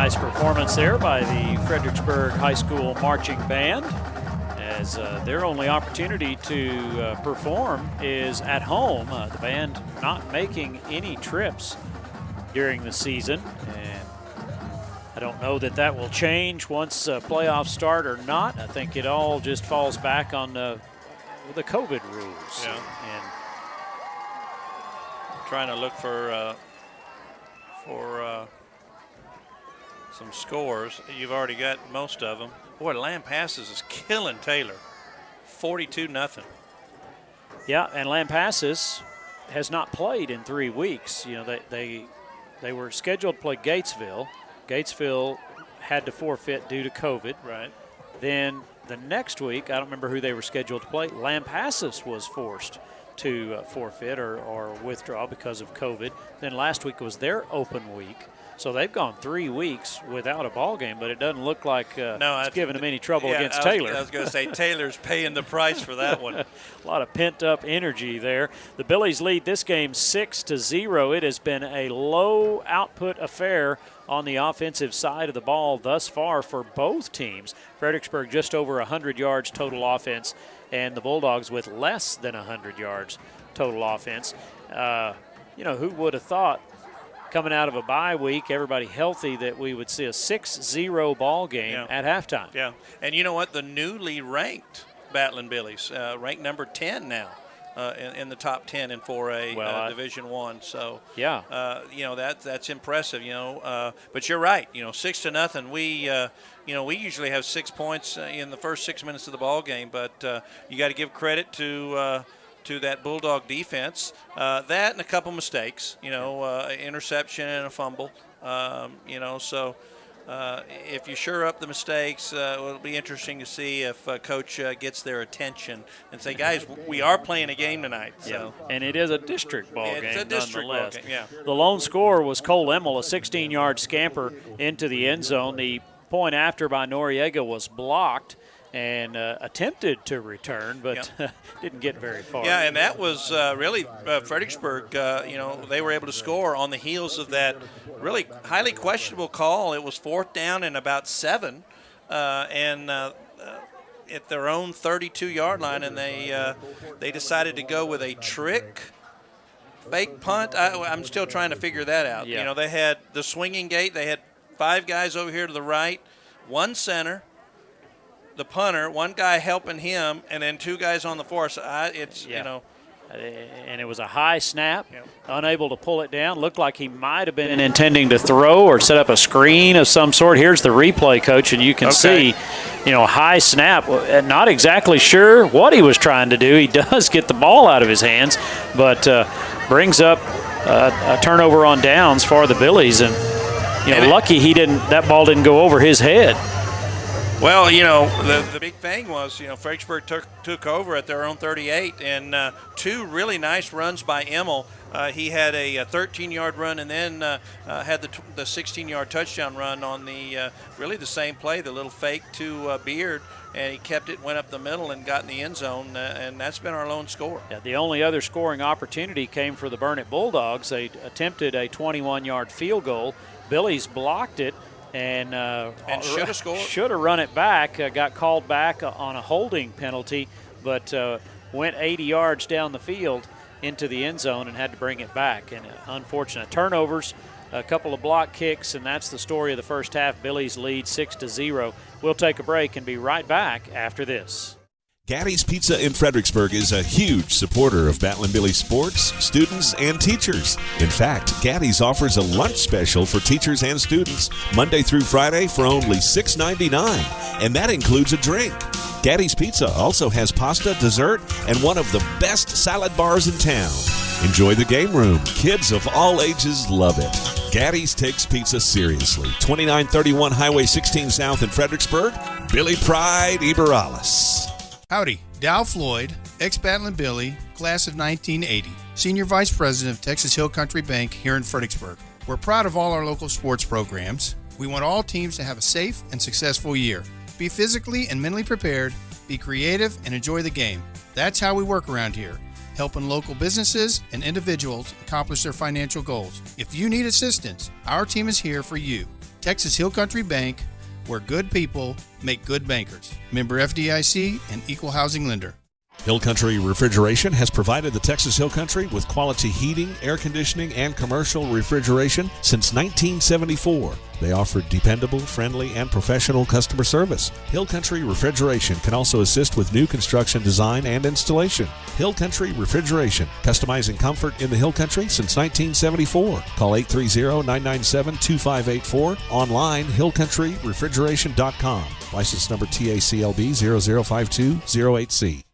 S2: Nice performance there by the Fredericksburg High School Marching Band, as their only opportunity to perform is at home. The band not making any trips during the season, and I don't know that that will change once playoffs start or not. I think it all just falls back on the COVID rules.
S3: Yeah.
S2: And
S3: trying to look for some scores. You've already got most of them. Boy, Lampasas is killing Taylor, 42-0.
S2: Yeah, and Lampasas has not played in 3 weeks. You know, they were scheduled to play Gatesville. Gatesville had to forfeit due to COVID.
S3: Right.
S2: Then the next week, I don't remember who they were scheduled to play. Lampasas was forced to forfeit or withdraw because of COVID. Then last week was their open week. So they've gone 3 weeks without a ball game, but it doesn't look like it's giving them any trouble against Taylor.
S3: I was going to say Taylor's paying the price for that one.
S2: A lot of pent-up energy there. The Billies lead this game 6-0. It has been a low-output affair on the offensive side of the ball thus far for both teams. Fredericksburg just over 100 yards total offense, and the Bulldogs with less than 100 yards total offense. Who would have thought, coming out of a bye week, everybody healthy, that we would see a 6-0 ball game at halftime.
S3: Yeah, and you know what? The newly ranked Battling Billies, ranked number 10 now in the top 10 in 4A Division I. So, that's impressive, But you're right, 6-0. We usually have 6 points in the first 6 minutes of the ball game, but you got to give credit to that Bulldog defense. That and a couple mistakes, interception and a fumble, so if you sure up the mistakes, it'll be interesting to see if Coach gets their attention and say, guys, we are playing a game tonight. So.
S2: Yeah. And it is a district ball game,
S3: It's a district ball
S2: nonetheless.
S3: game, yeah.
S2: The lone scorer was Cole Emmel, a 16-yard scamper into the end zone. The point after by Noriega was blocked. and attempted to return, but didn't get very far.
S3: Yeah, and that was really Fredericksburg. They were able to score on the heels of that really highly questionable call. It was 4th down and about 7, and at their own 32-yard line, and they decided to go with a trick fake punt. I'm still trying to figure that out.
S2: Yeah.
S3: They had the swinging gate. They had 5 guys over here to the right, 1 center, the punter, 1 guy helping him, and then 2 guys on the far side.
S2: And it was a high snap, unable to pull it down. Looked like he might have been intending to throw or set up a screen of some sort. Here's the replay, Coach, and you can see, high snap. Not exactly sure what he was trying to do. He does get the ball out of his hands, but brings up a turnover on downs for the Billies. And, lucky that ball didn't go over his head.
S3: Well, the big thing was, Fredericksburg took over at their own 38, and 2 really nice runs by Emmel. He had a 13-yard run, and then had the 16-yard touchdown run on really the same play, the little fake to Beard, and he kept it, went up the middle, and got in the end zone, and that's been our lone score.
S2: Yeah, the only other scoring opportunity came for the Burnet Bulldogs. They attempted a 21-yard field goal. Billies blocked it. And
S3: should have scored.
S2: Should have run it back. Got called back on a holding penalty, but went 80 yards down the field into the end zone and had to bring it back. And unfortunate turnovers, a couple of block kicks, and that's the story of the first half. Billies lead 6-0. We'll take a break and be right back after this.
S4: Gaddy's Pizza in Fredericksburg is a huge supporter of Battle and Billy sports, students, and teachers. In fact, Gaddy's offers a lunch special for teachers and students Monday through Friday for only $6.99, and that includes a drink. Gaddy's Pizza also has pasta, dessert, and one of the best salad bars in town. Enjoy the game room. Kids of all ages love it. Gaddy's takes pizza seriously. 2931 Highway 16 South in Fredericksburg. Billy Pride Iberales.
S8: Howdy, Dow Floyd, ex-Battle and Billy, class of 1980, Senior Vice President of Texas Hill Country Bank here in Fredericksburg. We're proud of all our local sports programs. We want all teams to have a safe and successful year. Be physically and mentally prepared, be creative, and enjoy the game. That's how we work around here, helping local businesses and individuals accomplish their financial goals. If you need assistance, our team is here for you. Texas Hill Country Bank, where good people make good bankers. Member FDIC and equal housing lender.
S4: Hill Country Refrigeration has provided the Texas Hill Country with quality heating, air conditioning, and commercial refrigeration since 1974. They offer dependable, friendly, and professional customer service. Hill Country Refrigeration can also assist with new construction design and installation. Hill Country Refrigeration, customizing comfort in the Hill Country since 1974. Call 830-997-2584. Online, hillcountryrefrigeration.com. License number TACLB 005208C.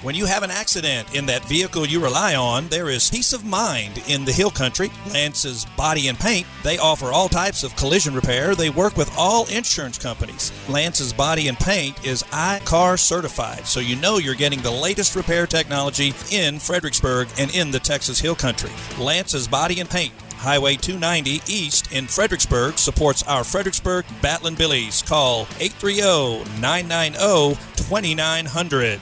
S9: When you have an accident in that vehicle you rely on, there is peace of mind in the Hill Country. Lance's Body and Paint, they offer all types of collision repair. They work with all insurance companies. Lance's Body and Paint is iCar certified, so you know you're getting the latest repair technology in Fredericksburg and in the Texas Hill Country. Lance's Body and Paint, Highway 290 East in Fredericksburg, supports our Fredericksburg Battlin' Billies. Call 830-990-2900.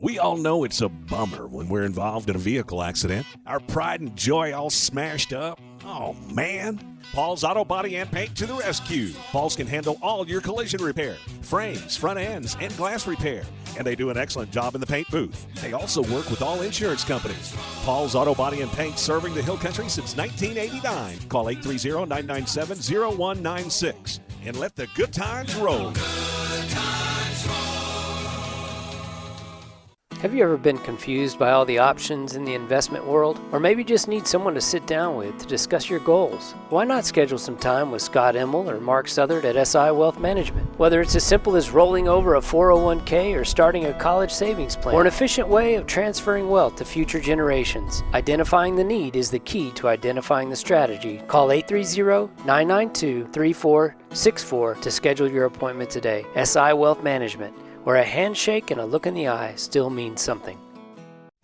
S4: We all know it's a bummer when we're involved in a vehicle accident. Our pride and joy all smashed up. Oh, man. Paul's Auto Body and Paint to the rescue. Paul's can handle all your collision repair, frames, front ends, and glass repair. And they do an excellent job in the paint booth. They also work with all insurance companies. Paul's Auto Body and Paint, serving the Hill Country since 1989. Call 830-997-0196 and let the good times roll.
S10: Have you ever been confused by all the options in the investment world? Or maybe just need someone to sit down with to discuss your goals? Why not schedule some time with Scott Emmel or Mark Southard at SI Wealth Management? Whether it's as simple as rolling over a 401k or starting a college savings plan, or an efficient way of transferring wealth to future generations, identifying the need is the key to identifying the strategy. Call 830-992-3464 to schedule your appointment today. SI Wealth Management, where a handshake and a look in the eye still means something.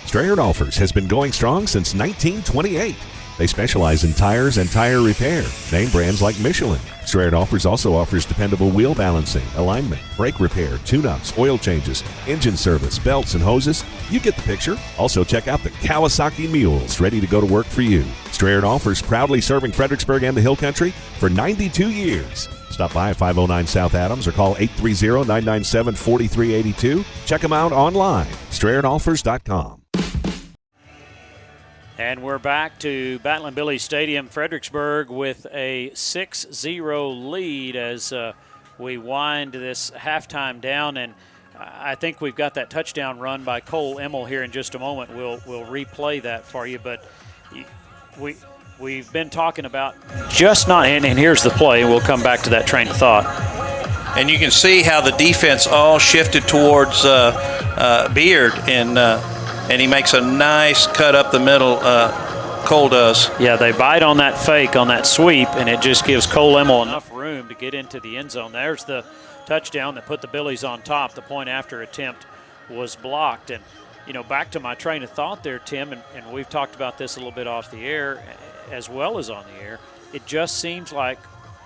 S4: Strayer Offers has been going strong since 1928. They specialize in tires and tire repair. Name brands like Michelin. Strayer Offers also offers dependable wheel balancing, alignment, brake repair, tune-ups, oil changes, engine service, belts, and hoses. You get the picture. Also check out the Kawasaki Mules, ready to go to work for you. Strayer Offers, proudly serving Fredericksburg and the Hill Country for 92 years. Stop by at 509 South Adams or call 830-997-4382. Check them out online, StrayerOffers.com.
S2: And we're back to Battle and Billy Stadium, Fredericksburg, with a 6-0 lead as we wind this halftime down. And I think we've got that touchdown run by Cole Emmel here in just a moment. We'll replay that for you. But we've been talking about just not – and here's the play, and we'll come back to that train of thought.
S3: And you can see how the defense all shifted towards Beard, and he makes a nice cut up the middle. Cole does.
S2: Yeah, they bite on that fake, on that sweep, and it just gives Cole Emmel enough room to get into the end zone. There's the touchdown that put the Billies on top. The point after attempt was blocked. And, back to my train of thought there, Tim, and we've talked about this a little bit off the air as well as on the air. It just seems like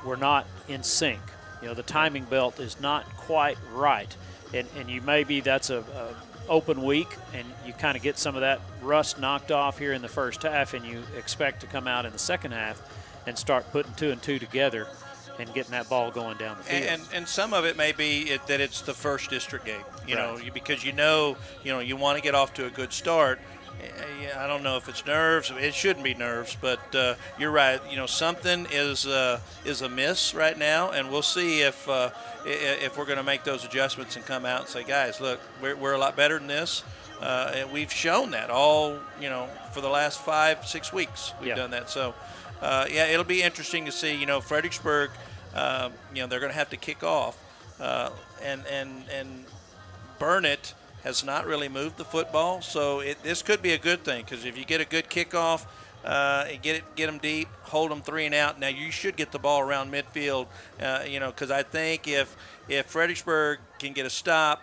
S2: we're not in sync. The timing belt is not quite right. And maybe that's a open week, and you kind of get some of that rust knocked off here in the first half, and you expect to come out in the second half and start putting 2 and 2 together and getting that ball going down the field.
S3: And some of it may be that it's the first district game, because you want to get off to a good start. I don't know if it's nerves. It shouldn't be nerves, but you're right. Something is amiss right now, and we'll see if we're going to make those adjustments and come out and say, guys, look, we're a lot better than this. And we've shown that all, for the last 5-6 weeks we've done that. So, it'll be interesting to see. Fredericksburg, they're going to have to kick off, and Burnet has not really moved the football, so this could be a good thing, because if you get a good kickoff, get them deep, hold them 3 and out. Now you should get the ball around midfield, because I think if Fredericksburg can get a stop,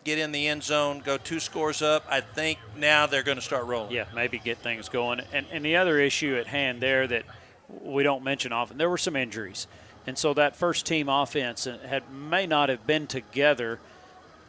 S3: get in the end zone, go 2 scores up, I think now they're going to start rolling.
S2: Yeah, maybe get things going. And the other issue at hand there that we don't mention often, there were some injuries, and so that first team offense may not have been together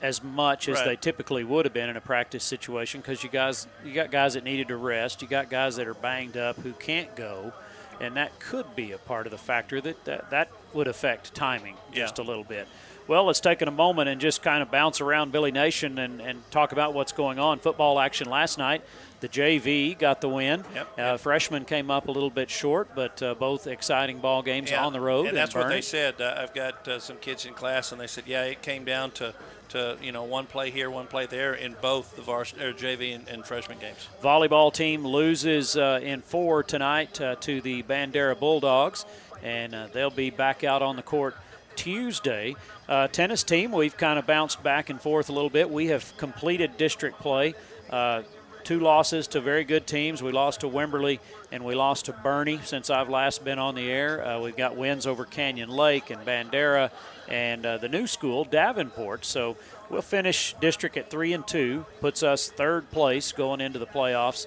S2: as much as they typically would have been in a practice situation, because you got guys that needed to rest, you got guys that are banged up who can't go, and that could be a part of the factor that would affect timing just a little bit. Well, let's take a moment and just kind of bounce around Billy Nation and talk about what's going on. Football action last night. The JV got the win. Freshmen came up a little bit short, but both exciting ball games on the road.
S3: And that's what they said. I've got some kids in class, and they said, it came down to one play here, one play there in both the JV and freshman games. Volleyball
S2: team loses in 4 tonight to the Bandera Bulldogs, and they'll be back out on the court Tuesday. Tennis team, we've kind of bounced back and forth a little bit. We have completed district play. 2 losses to very good teams. We lost to Wimberley and we lost to Burnet since I've last been on the air. We've got wins over Canyon Lake and Bandera and the new school, Davenport. So we'll finish district at 3-2, puts us 3rd place going into the playoffs.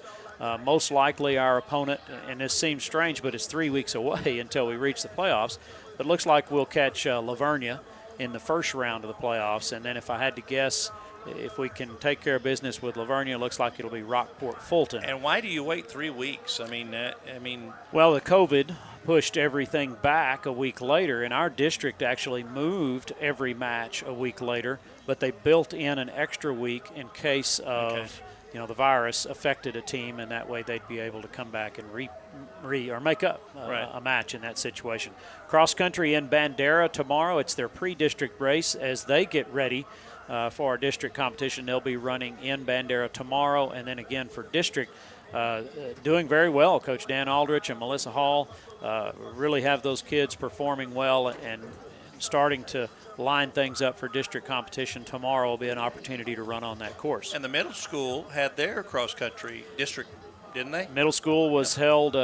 S2: Most likely our opponent, and this seems strange, but it's 3 weeks away until we reach the playoffs, but it looks like we'll catch Lavernia in the first round of the playoffs. And then if I had to guess, if we can take care of business with Lavernia, it looks like it'll be Rockport-Fulton.
S3: And why do you wait 3 weeks?
S2: Well, the COVID pushed everything back a week later, and our district actually moved every match a week later, but they built in an extra week in case of the virus affected a team, and that way they'd be able to come back and make up a match in that situation. Cross country in Bandera tomorrow. It's their pre-district race as they get ready for our district competition. They'll be running in Bandera tomorrow, and then again for district. Doing very well. Coach Dan Aldrich and Melissa Hall really have those kids performing well and starting to line things up for district competition. Tomorrow will be an opportunity to run on that course.
S3: And the middle school had their cross-country district, didn't they?
S2: Middle school was held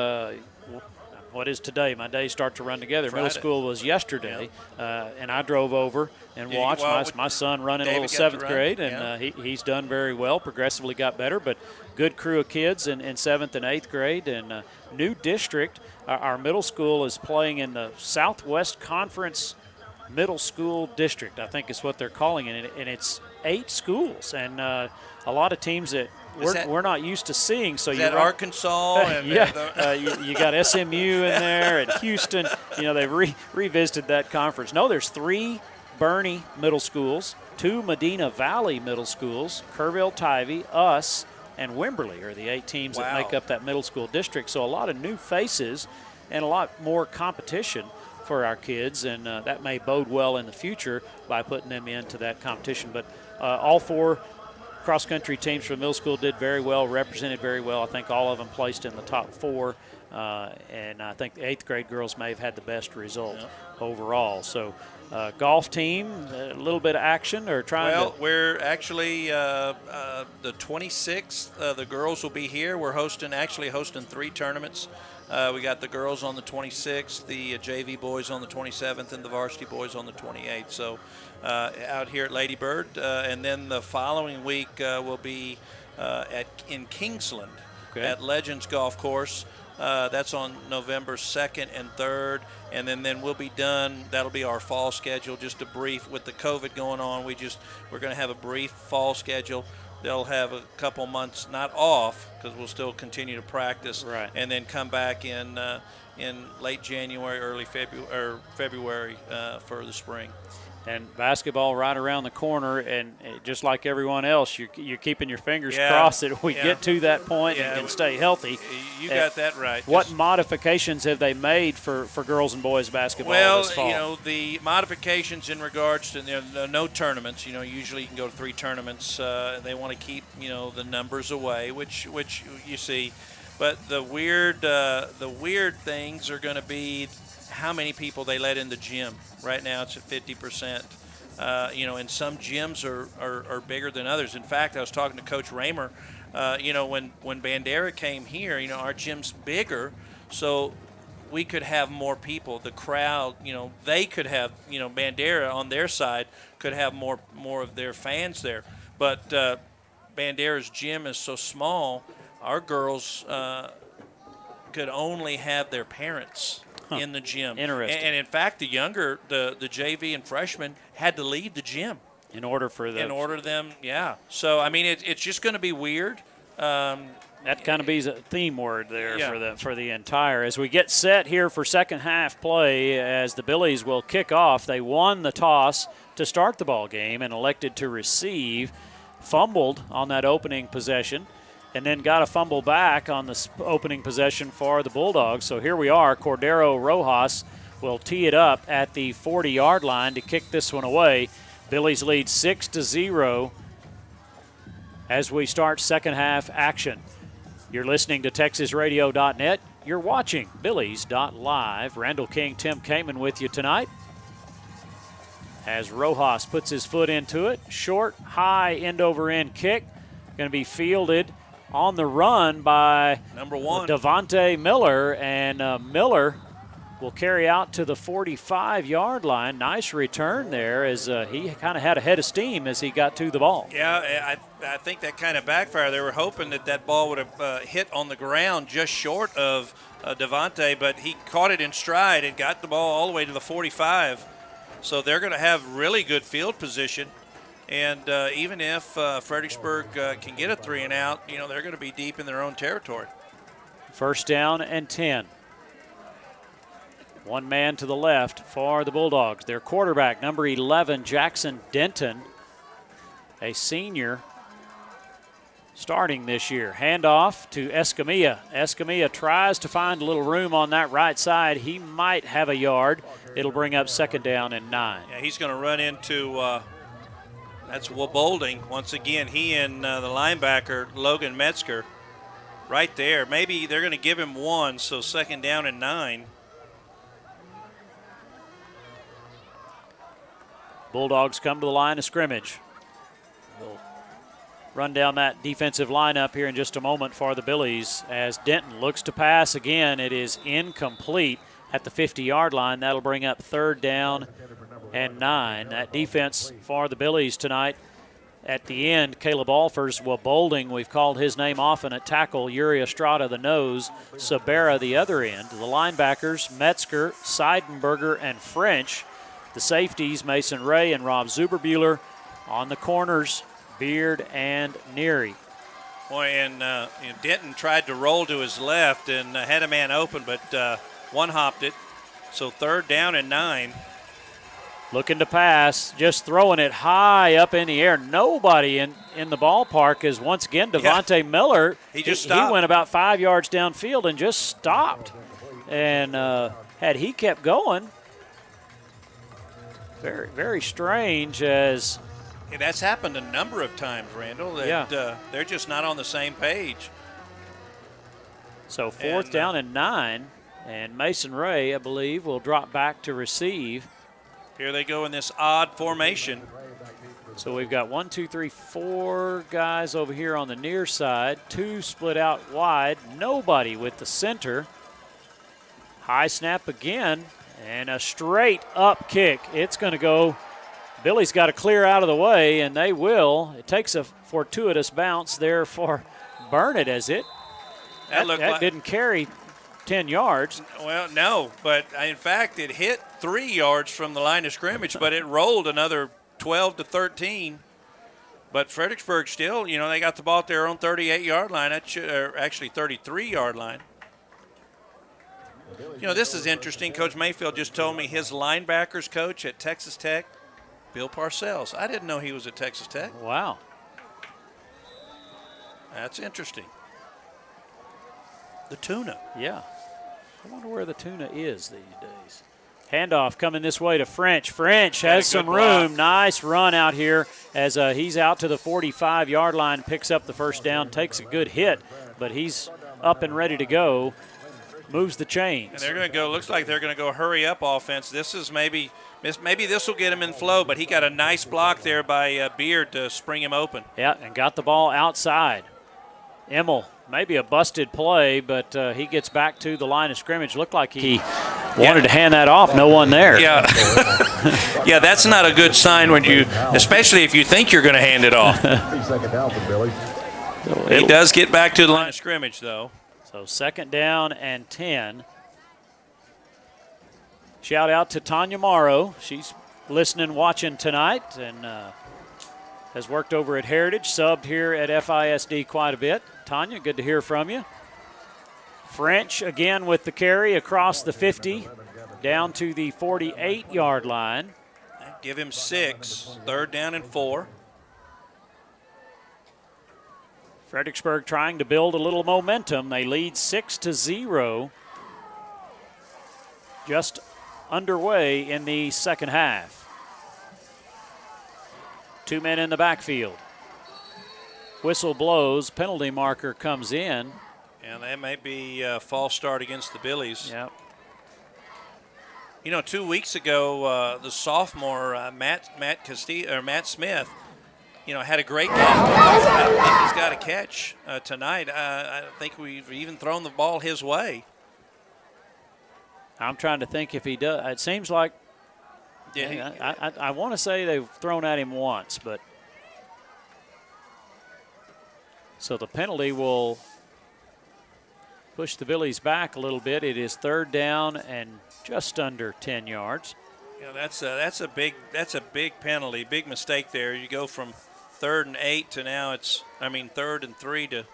S2: what is today? My days start to run together.
S3: Friday.
S2: Middle school was yesterday, and I drove over and watched my son run in a little
S3: David
S2: 7th grade, and he's done very well, progressively got better, but good crew of kids in 7th and 8th grade. And new district, our middle school is playing in the Southwest Conference Middle School District, I think is what they're calling it, and it's 8 schools, and a lot of teams that we're not used to seeing. So
S3: you Arkansas and
S2: you got SMU in there and Houston. They've revisited that conference. No, there's 3 Burnet middle schools, 2 Medina Valley middle schools, Kerrville, Tivy, us, and Wimberley are the 8 teams that make up that middle school district. So a lot of new faces and a lot more competition for our kids, and that may bode well in the future by putting them into that competition. But all 4 cross-country teams from middle school did very well, represented very well. I think all of them placed in the top 4, and I think the 8th grade girls may have had the best result overall. So golf team, a little bit of action or trying to?
S3: Well, we're actually the 26th, the girls will be here. We're hosting 3 tournaments. We got the girls on the 26th, the JV boys on the 27th, and the varsity boys on the 28th. So out here at Lady Bird, and then the following week we'll be in Kingsland at Legends Golf Course. That's on November 2nd and 3rd, and then we'll be done. That'll be our fall schedule. Just a brief with the COVID going on. We're going to have a brief fall schedule. They'll have a couple months not off because we'll still continue to practice, and then come back in late January, early February for the spring.
S2: And basketball right around the corner, and just like everyone else, you're keeping your fingers crossed that we get to that point and can stay healthy.
S3: You got that right.
S2: What modifications have they made for girls and boys basketball this fall?
S3: Well, the modifications in regards to no tournaments. Usually you can go to 3 tournaments. They want to keep the numbers away, which you see. But the weird things are going to be how many people they let in the gym. Right now it's at 50%. And some gyms are bigger than others. In fact, I was talking to Coach Raymer. When Bandera came here, our gym's bigger, so we could have more people. The crowd, they could have, Bandera on their side could have more of their fans there. But Bandera's gym is so small, our girls could only have their parents in the gym.
S2: Interesting.
S3: And in fact, the younger, the JV and freshmen had to leave the gym
S2: in order for
S3: them. Yeah. So I mean, it's just going to be weird.
S2: That kind of be a theme word there for the entire. As we get set here for second half play, as the Billies will kick off, they won the toss to start the ball game and elected to receive, fumbled on that opening possession, and then got a fumble back on the opening possession for the Bulldogs. So here we are. Cordero Rojas will tee it up at the 40-yard line to kick this one away. Billies lead 6-0 as we start second half action. You're listening to TexasRadio.net. You're watching Billies.live. Randall King, Tim Kaman with you tonight. As Rojas puts his foot into it. Short, high, end-over-end kick. Going to be fielded on the run by
S3: number 1,
S2: Devontae Miller, and Miller will carry out to the 45-yard line. Nice return there as he kind of had a head of steam as he got to the ball.
S3: Yeah, I think that kind of backfired. They were hoping that ball would have hit on the ground just short of Devontae, but he caught it in stride and got the ball all the way to the 45. So they're going to have really good field position. And even if Fredericksburg can get a 3 and out, they're going to be deep in their own territory.
S2: First down and 10. One man to the left for the Bulldogs. Their quarterback, number 11, Jackson Denton, a senior, starting this year. Handoff to Escamilla. Escamilla tries to find a little room on that right side. He might have a yard. It'll bring up second down and 9.
S3: Yeah, he's going to run into that's Bolding. Once again, he and the linebacker, Logan Metzger, right there. Maybe they're going to give him 1, so second down and 9.
S2: Bulldogs come to the line of scrimmage. Will run down that defensive lineup here in just a moment for the Billies as Denton looks to pass again. It is incomplete at the 50-yard line. That'll bring up 3rd down and 9. That defense for the Billies tonight. At the end, Caleb Alfers, Bolding, we've called his name often at tackle. Yuri Estrada, the nose. Sabera, the other end. The linebackers, Metzger, Seidenberger, and French. The safeties, Mason Ray and Rob Zuberbuehler. On the corners, Beard and Neary.
S3: Boy, and Denton tried to roll to his left and had a man open, but one-hopped it. So 3rd down and 9.
S2: Looking to pass, just throwing it high up in the air. Nobody in the ballpark is once again Devontae Miller.
S3: He just stopped.
S2: He went about 5 yards downfield and just stopped. And had he kept going, very, very strange as.
S3: Yeah, that's happened a number of times, Randall. That, they're just not on the same page.
S2: So 4th down and 9. And Mason Ray, I believe, will drop back to receive.
S3: Here they go in this odd formation.
S2: So we've got 1, 2, 3, 4 guys over here on the near side. 2 split out wide. Nobody with the center. High snap again. And a straight up kick. It's going to go. Billy's got to clear out of the way, and they will. It takes a fortuitous bounce there for Burnet as it. That didn't carry 10 yards.
S3: Well, no, but in fact, it hit 3 yards from the line of scrimmage, but it rolled another 12 to 13. But Fredericksburg still, they got the ball at their own 38-yard line, or actually 33-yard line. This is interesting. Coach Mayfield just told me his linebackers coach at Texas Tech, Bill Parcells. I didn't know he was at Texas Tech.
S2: Wow.
S3: That's interesting. The tuna.
S2: Yeah. I wonder where the tuna is these days. Handoff coming this way to French. French has some room. Nice run out here as he's out to the 45-yard line, picks up the 1st down, takes a good hit, but he's up and ready to go. Moves the chains.
S3: And they're going to go, looks like they're going to go hurry up offense. This is maybe this will get him in flow, but he got a nice block there by Beard to spring him open.
S2: Yeah, and got the ball outside. Emmel, maybe a busted play, but he gets back to the line of scrimmage. Looked like he wanted to hand that off. No one there.
S3: Yeah. Yeah, that's not a good sign when especially if you think you're going to hand it off. He does get back to the line of scrimmage, though.
S2: So 2nd down and 10. Shout out to Tanya Morrow. She's listening, watching tonight, and has worked over at Heritage, subbed here at FISD quite a bit. Tanya, good to hear from you. French again with the carry across the 50, down to the 48-yard line.
S3: Give him 6, 3rd down and 4.
S2: Fredericksburg trying to build a little momentum. They lead 6-0. Just underway in the second half. 2 men in the backfield. Whistle blows, penalty marker comes in.
S3: And that may be a false start against the Billies.
S2: Yep.
S3: 2 weeks ago, the sophomore Matt Smith, had a great game. I don't think he's got a catch tonight. I don't think we've even thrown the ball his way.
S2: I'm trying to think if he does. It seems like I want to say they've thrown at him once, but so the penalty will push the Billies back a little bit. It is 3rd down and just under 10 yards.
S3: That's a big penalty, big mistake there. You go from 3rd and 8 to now 3rd and 3 to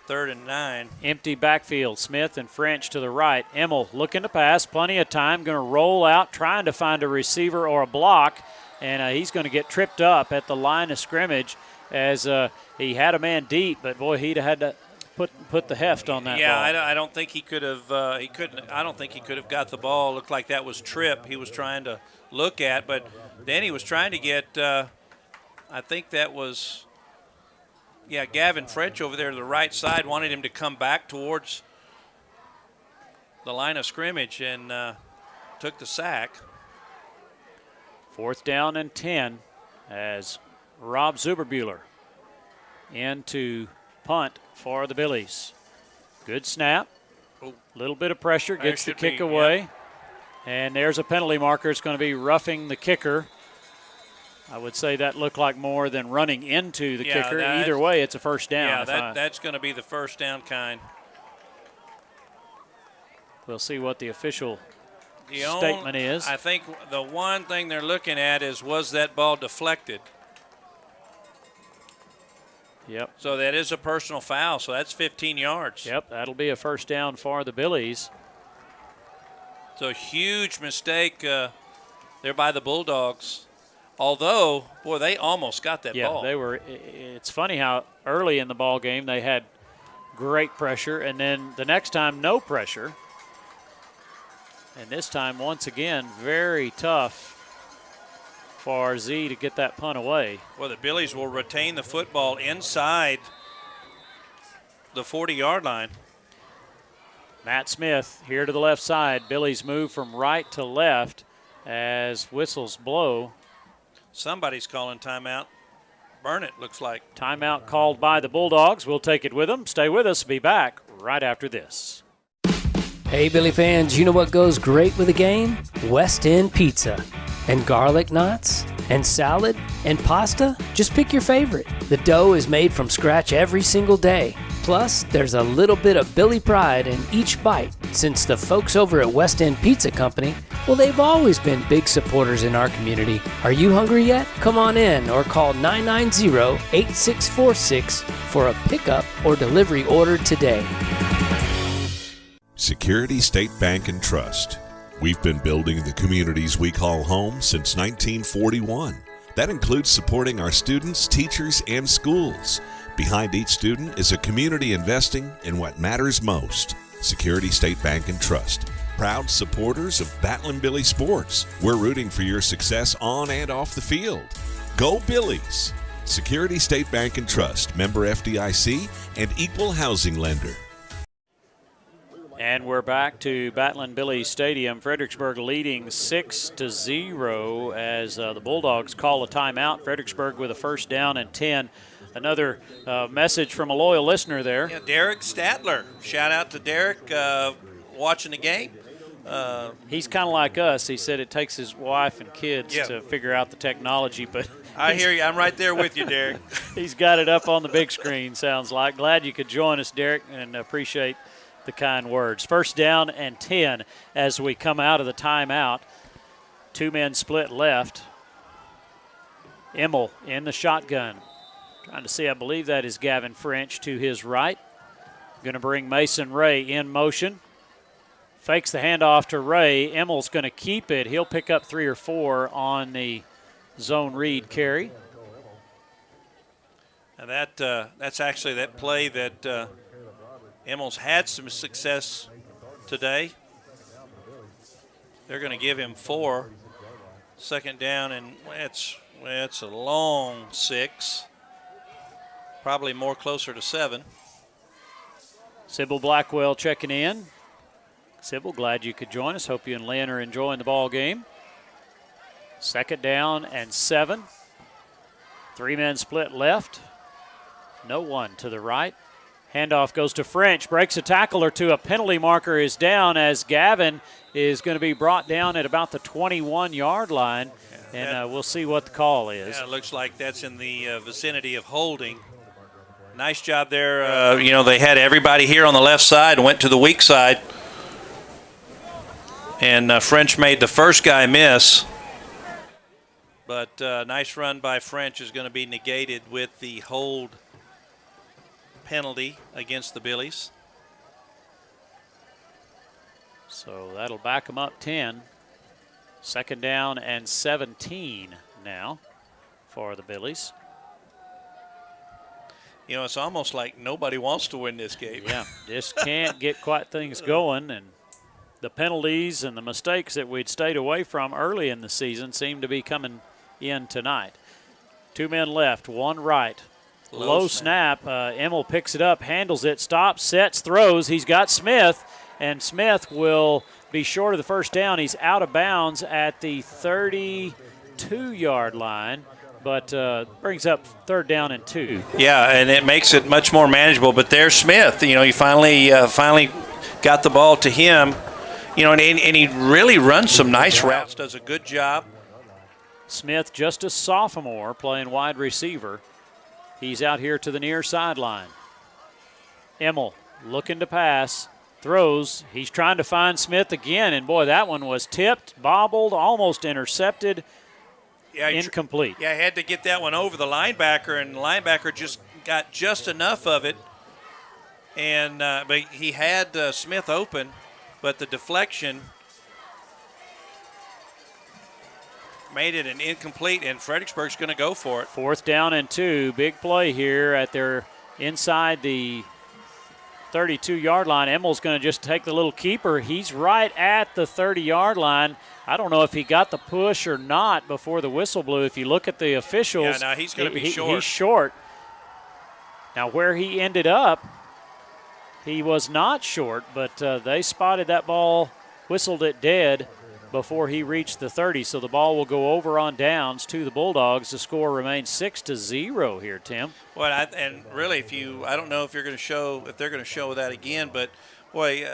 S3: 3rd and 9.
S2: Empty backfield. Smith and French to the right. Emmel looking to pass. Plenty of time. Going to roll out, trying to find a receiver or a block. And he's going to get tripped up at the line of scrimmage as he had a man deep. But, boy, he'd had to put the heft on that ball.
S3: I don't think he could have. I don't think he could have got the ball. Looked like that was trip he was trying to look at. But then he was trying to get, I think that was, Gavin French over there to the right side wanted him to come back towards the line of scrimmage and took the sack.
S2: 4th down and 10 as Rob Zuberbuehler into punt for the Billies. Good snap. Little bit of pressure, gets the kick away. Yeah. And there's a penalty marker. It's going to be roughing the kicker. I would say that looked like more than running into the kicker. Either way, it's a first down.
S3: Yeah, that's going to be the first down kind.
S2: We'll see what the official statement is.
S3: I think the one thing they're looking at is, was that ball deflected?
S2: Yep.
S3: So that is a personal foul, so that's 15 yards.
S2: Yep, that'll be a first down for the Billies.
S3: So huge mistake there by the Bulldogs. Although, boy, they almost got that ball.
S2: Yeah, they were. It's funny how early in the ball game they had great pressure, and then the next time no pressure. And this time, once again, very tough for Z to get that punt away.
S3: Well, the Billies will retain the football inside the 40-yard line.
S2: Matt Smith here to the left side. Billies move from right to left as whistles blow.
S3: Somebody's calling timeout. Burnet, looks like.
S2: Timeout called by the Bulldogs. We'll take it with them. Stay with us. Be back right after this.
S10: Hey, Billy fans, you know what goes great with a game? West End pizza. And garlic knots, and salad, and pasta. Just pick your favorite. The dough is made from scratch every single day. Plus, there's a little bit of Billy pride in each bite, since the folks over at West End Pizza Company, well, they've always been big supporters in our community. Are you hungry yet? Come on in or call 990-8646 for a pickup or delivery order today.
S4: Security State Bank and Trust. We've been building the communities we call home since 1941. That includes supporting our students, teachers, and schools. Behind each student is a community investing in what matters most. Security State Bank and Trust. Proud supporters of Battlin' Billy sports. We're rooting for your success on and off the field. Go Billies! Security State Bank and Trust. Member FDIC and equal housing lender.
S2: And we're back to Battlin' Billy Stadium. Fredericksburg leading 6-0 as the Bulldogs call a timeout. Fredericksburg with a first down and 10. Another message from a loyal listener there.
S3: Yeah, Derek Statler. Shout out to Derek watching the game.
S2: He's kind of like us. He said it takes his wife and kids to figure out the technology, but
S3: I hear you. I'm right there with you, Derek.
S2: He's got it up on the big screen, sounds like. Glad you could join us, Derek, and appreciate the kind words. First down and 10 as we come out of the timeout. Two men split left. Emmel in the shotgun. Trying to see, I believe that is Gavin French to his right. Going to bring Mason Ray in motion. Fakes the handoff to Ray. Emmel's going to keep it. He'll pick up 3 or 4 on the zone read carry.
S3: And that's actually that play that Emmel's had some success today. They're going to give him 4. Second down, and it's a long 6. Probably more closer to 7.
S2: Sybil Blackwell checking in. Sybil, glad you could join us. Hope you and Lynn are enjoying the ball game. Second down and 7. 3 men split left. No one to the right. Handoff goes to French, breaks a tackle or two. A penalty marker is down as Gavin is going to be brought down at about the 21-yard line, and we'll see what the call is.
S3: Yeah, it looks like that's in the vicinity of holding. Nice job there. They had everybody here on the left side and went to the weak side. And French made the first guy miss. But nice run by French is going to be negated with the hold penalty against the Billies.
S2: So that'll back them up 10. Second down and 17 now for the Billies.
S3: It's almost like nobody wants to win this game.
S2: Yeah, just can't get quite things going, and the penalties and the mistakes that we'd stayed away from early in the season seem to be coming in tonight. 2 men left, 1 right. Low snap. Emmel picks it up, handles it, stops, sets, throws. He's got Smith, and Smith will be short of the first down. He's out of bounds at the 32-yard line. but brings up 3rd down and 2.
S3: Yeah, and it makes it much more manageable. But there's Smith. He finally got the ball to him. And he really runs some nice routes, does a good job.
S2: Smith, just a sophomore, playing wide receiver. He's out here to the near sideline. Emmel looking to pass, throws. He's trying to find Smith again, and boy, that one was tipped, bobbled, almost intercepted, incomplete.
S3: I had to get that one over the linebacker, and the linebacker just got just enough of it. And but he had Smith open, but the deflection made it an incomplete, and Fredericksburg's going to go for it.
S2: 4th down and 2. Big play here at their inside the 32-yard line. Emmel's going to just take the little keeper. He's right at the 30-yard line. I don't know if he got the push or not before the whistle blew. If you look at the officials,
S3: yeah, no, he's going to be short.
S2: He's short. Now, where he ended up, he was not short, but they spotted that ball, whistled it dead before he reached the 30. So the ball will go over on downs to the Bulldogs. The score remains 6-0 here, Tim.
S3: Well, and really, I don't know if they're going to show that again, but boy,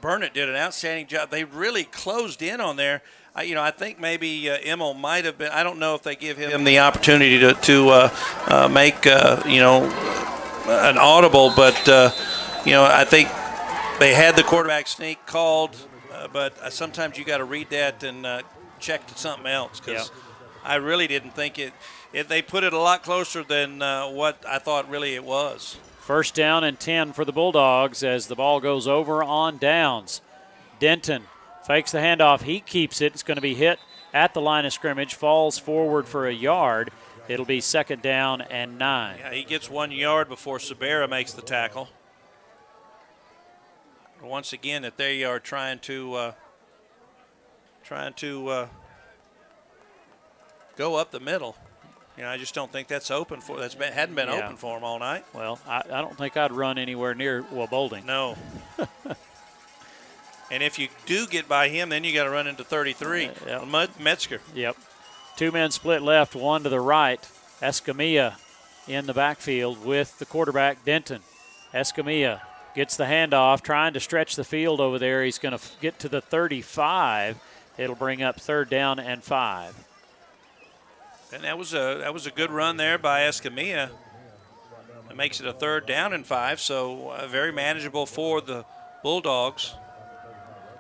S3: Burnet did an outstanding job. They really closed in on there. I think maybe Emmel might have been. I don't know if they give him the opportunity to make an audible, but I think they had the quarterback sneak called. But sometimes you got to read that and check to something else, because I really didn't think it. They put it a lot closer than what I thought really it was.
S2: 1st down and 10 for the Bulldogs as the ball goes over on downs. Denton fakes the handoff. He keeps it. It's going to be hit at the line of scrimmage, falls forward for a yard. It'll be 2nd down and 9.
S3: Yeah, he gets 1 yard before Sabera makes the tackle. Once again, that they are trying to go up the middle. I just don't think that's open for. Hadn't been open for him all night.
S2: Well, I don't think I'd run anywhere near Bolding.
S3: No. And if you do get by him, then you got to run into 33. Metzger.
S2: Yep. 2 men split left, 1 to the right. Escamilla in the backfield with the quarterback Denton. Escamilla gets the handoff, trying to stretch the field over there. He's going to get to the 35. It'll bring up 3rd down and 5.
S3: And that was a good run there by Escamilla. It makes it a 3rd down and 5, so very manageable for the Bulldogs.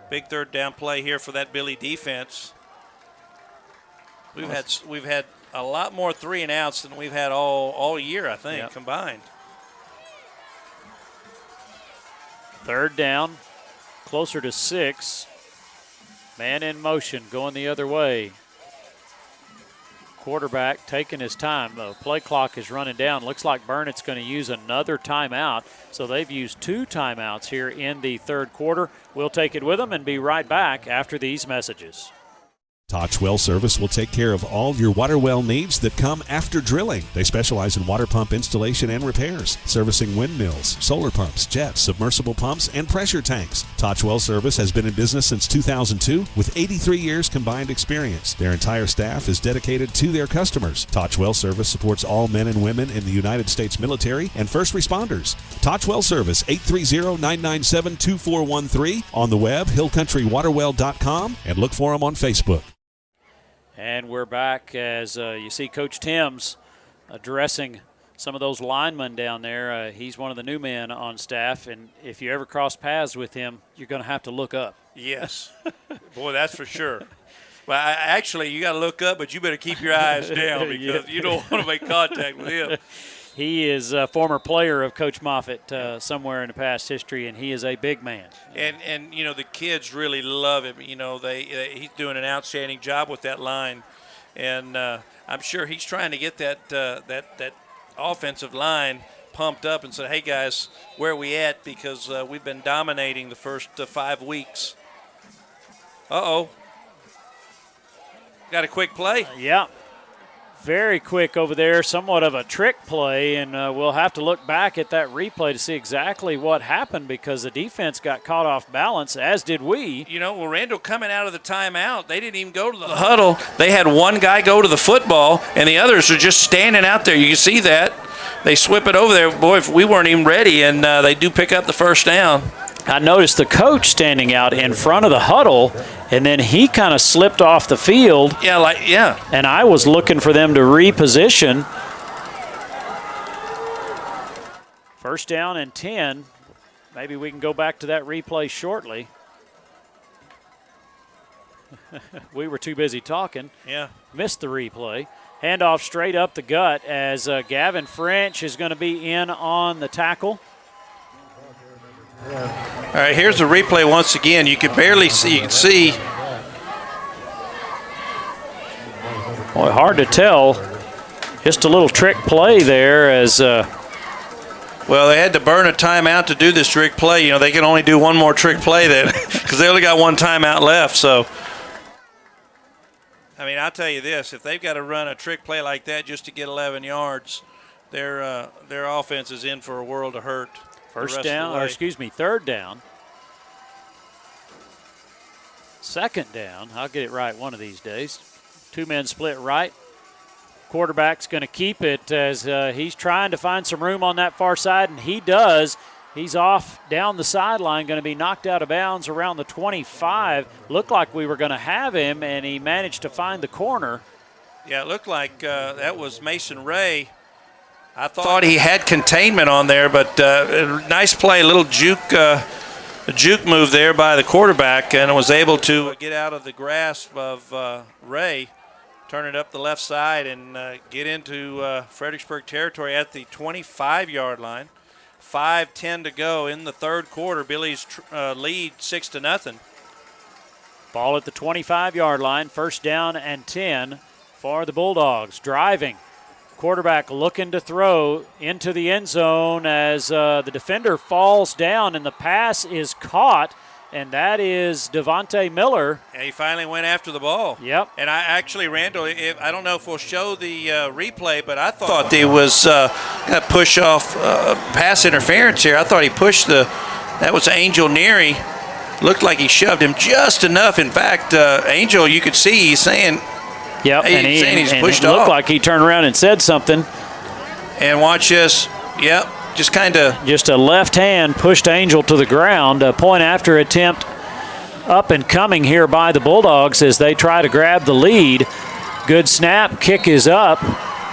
S3: Big 3rd down play here for that Billy defense. We've had a lot more 3 and outs than we've had all year, I think, combined.
S2: 3rd down, closer to 6. Man in motion, going the other way. Quarterback taking his time. The play clock is running down. Looks like Burnet's going to use another timeout. So they've used 2 timeouts here in the 3rd quarter. We'll take it with them and be right back after these messages.
S4: Toch Well Service will take care of all your water well needs that come after drilling. They specialize in water pump installation and repairs, servicing windmills, solar pumps, jets, submersible pumps, and pressure tanks. Toch Well Service has been in business since 2002 with 83 years combined experience. Their entire staff is dedicated to their customers. Toch Well Service supports all men and women in the United States military and first responders. Toch Well Service, 830-997-2413. On the web, hillcountrywaterwell.com, and look for them on Facebook.
S2: And we're back as you see Coach Timms addressing some of those linemen down there. He's one of the new men on staff, and if you ever cross paths with him, you're going to have to look up.
S3: Yes. Boy, that's for sure. Well, actually, you got to look up, but you better keep your eyes down because you don't want to make contact with him.
S2: He is a former player of Coach Moffitt somewhere in the past history, and he is a big man.
S3: And the kids really love him. He's doing an outstanding job with that line, and I'm sure he's trying to get that offensive line pumped up and say, hey, guys, where are we at? Because we've been dominating the first 5 weeks. Uh-oh. Got a quick play.
S2: Yeah. very quick over there, somewhat of a trick play, and we'll have to look back at that replay to see exactly what happened because the defense got caught off balance, as did we.
S3: You know, well, Randall coming out of the timeout, they didn't even go to the huddle. They had one guy go to the football, and the others are just standing out there. You can see that. They swip it over there. Boy, if we weren't even ready, and they do pick up the first down.
S2: I noticed the coach standing out in front of the huddle, and then he kind of slipped off the field.
S3: Yeah.
S2: And I was looking for them to reposition. First down and 10. Maybe we can go back to that replay shortly. We were too busy talking.
S3: Yeah.
S2: Missed the replay. Handoff straight up the gut as Gavin French is going to be in on the tackle.
S3: All right, here's the replay once again. You could barely see. You can see.
S2: Boy, hard to tell. Just a little trick play there as.
S3: Well, they had to burn a timeout to do this trick play. You know, they can only do one more trick play then because they only got one timeout left. So, I mean, I'll tell you this: if they've got to run a trick play like that just to get 11 yards, their offense is in for a world of hurt.
S2: Third down. Second down. I'll get it right one of these days. Two men split right. Quarterback's going to keep it as he's trying to find some room on that far side, and he does. He's off down the sideline, going to be knocked out of bounds around the 25. Looked like we were going to have him, and he managed to find the corner.
S3: Yeah, it looked like that was Mason Ray. I thought he had containment on there, but nice play, a little juke move there by the quarterback, and was able to get out of the grasp of Ray, turn it up the left side, and get into Fredericksburg territory at the 25-yard line. 5:10 to go in the third quarter. Billy's lead 6-0.
S2: Ball at the 25-yard line, first down and 10 for the Bulldogs. Driving. Quarterback looking to throw into the end zone as the defender falls down and the pass is caught, and that is Devontae Miller.
S3: Yeah, he finally went after the ball.
S2: Yep.
S3: And Randall, I don't know if we'll show the replay, but I thought there was a push off pass interference here. I thought he pushed that was Angel Neary. Looked like he shoved him just enough. In fact, Angel, you could see he's saying,
S2: yep,
S3: he's pushed
S2: it
S3: off.
S2: Looked like he turned around and said something.
S3: And watch this. Yep, just kind of.
S2: Just a left hand pushed Angel to the ground. A point after attempt up and coming here by the Bulldogs as they try to grab the lead. Good snap, kick is up,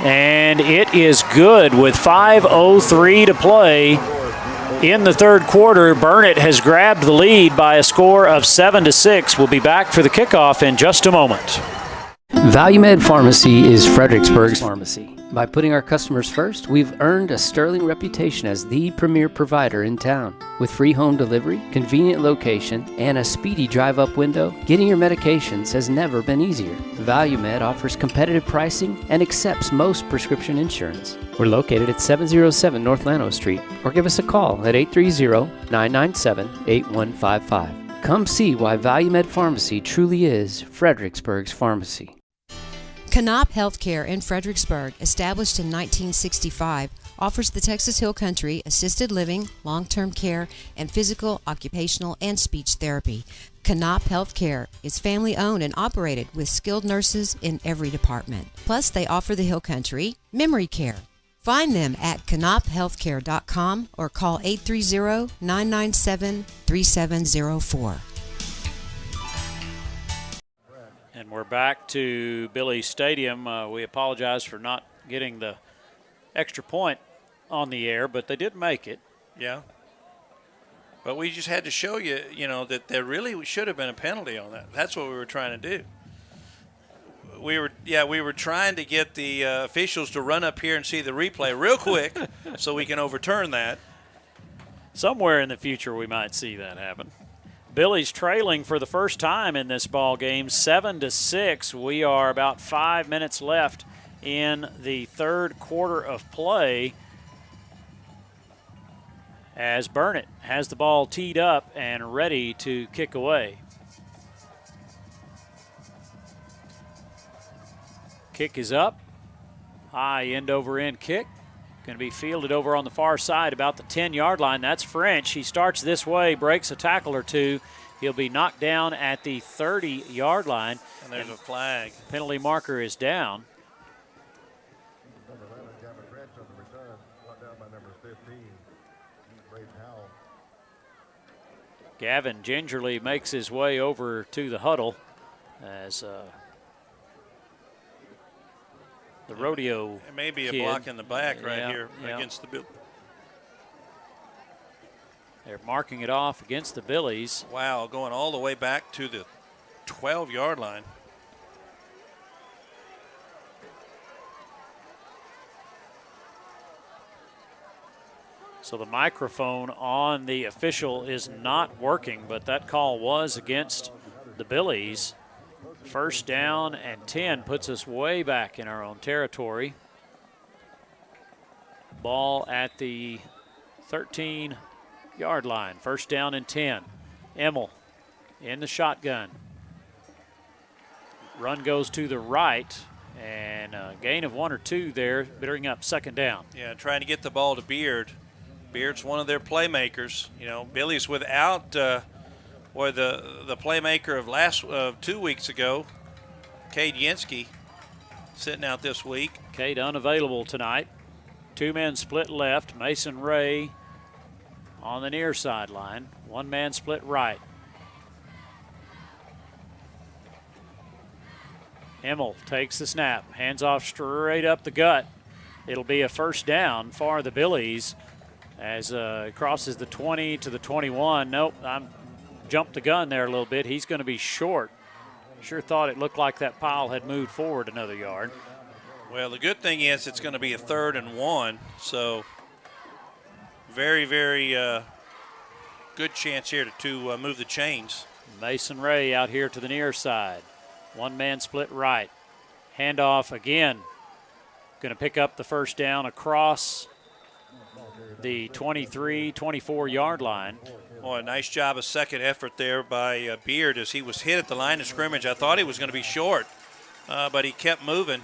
S2: and it is good with 5:03 to play. In the third quarter, Burnet has grabbed the lead by a score of 7-6. We'll be back for the kickoff in just a moment.
S10: ValueMed Pharmacy is Fredericksburg's pharmacy. By putting our customers first, we've earned a sterling reputation as the premier provider in town. With free home delivery, convenient location, and a speedy drive-up window, getting your medications has never been easier. ValueMed offers competitive pricing and accepts most prescription insurance. We're located at 707 North Llano Street, or give us a call at 830-997-8155. Come see why ValueMed Pharmacy truly is Fredericksburg's pharmacy.
S5: Canop Healthcare in Fredericksburg, established in 1965, offers the Texas Hill Country assisted living, long-term care, and physical, occupational, and speech therapy. Canop Healthcare is family-owned and operated with skilled nurses in every department. Plus, they offer the Hill Country memory care. Find them at canophealthcare.com or call 830-997-3704.
S2: And we're back to Billy's Stadium. We apologize for not getting the extra point on the air, but they did make it.
S3: Yeah. But we just had to show you, that there really should have been a penalty on that. That's what we were trying to do. We were trying to get the officials to run up here and see the replay real quick so we can overturn that.
S2: Somewhere in the future we might see that happen. Billy's trailing for the first time in this ball game, 7-6. We are about 5 minutes left in the third quarter of play as Burnet has the ball teed up and ready to kick away. Kick is up, High end-over-end kick. Going to be fielded over on the far side about the 10-yard line. That's French. He starts this way, breaks a tackle or two. He'll be knocked down at the 30-yard line.
S3: And there's a flag.
S2: Penalty marker is down. Gavin gingerly makes his way over to the huddle as the rodeo
S3: It may be a
S2: kid.
S3: block in the back right
S2: Yeah,
S3: here
S2: yeah.
S3: against the Bill.
S2: They're marking it off against the Billies.
S3: Wow, going all the way back to the 12-yard line.
S2: So the microphone on the official is not working, but that call was against the Billies. First down and 10 puts us way back in our own territory. Ball at the 13-yard line. First down and 10. Emmel in the shotgun. Run goes to the right, and a gain of 1 or 2 there, bring up second down.
S3: Yeah, trying to get the ball to Beard. Beard's one of their playmakers. You know, Billy's without the playmaker of 2 weeks ago, Cade Yansky, sitting out this week.
S2: Cade unavailable tonight. 2 men split left. Mason Ray on the near sideline. 1 man split right. Emmel takes the snap. Hands off straight up the gut. It'll be a first down for the Billies as it crosses the 20 to the 21. Nope, I jumped the gun there a little bit. He's going to be short. Sure thought it looked like that pile had moved forward another yard.
S3: Well, the good thing is it's going to be a 3rd and 1, so very, very good chance here to move the chains.
S2: Mason Ray out here to the near side. 1 man split right. Handoff again. Going to pick up the first down across the 23, 24-yard line.
S3: Oh, a nice job, a second effort there by Beard as he was hit at the line of scrimmage. I thought he was going to be short, but he kept moving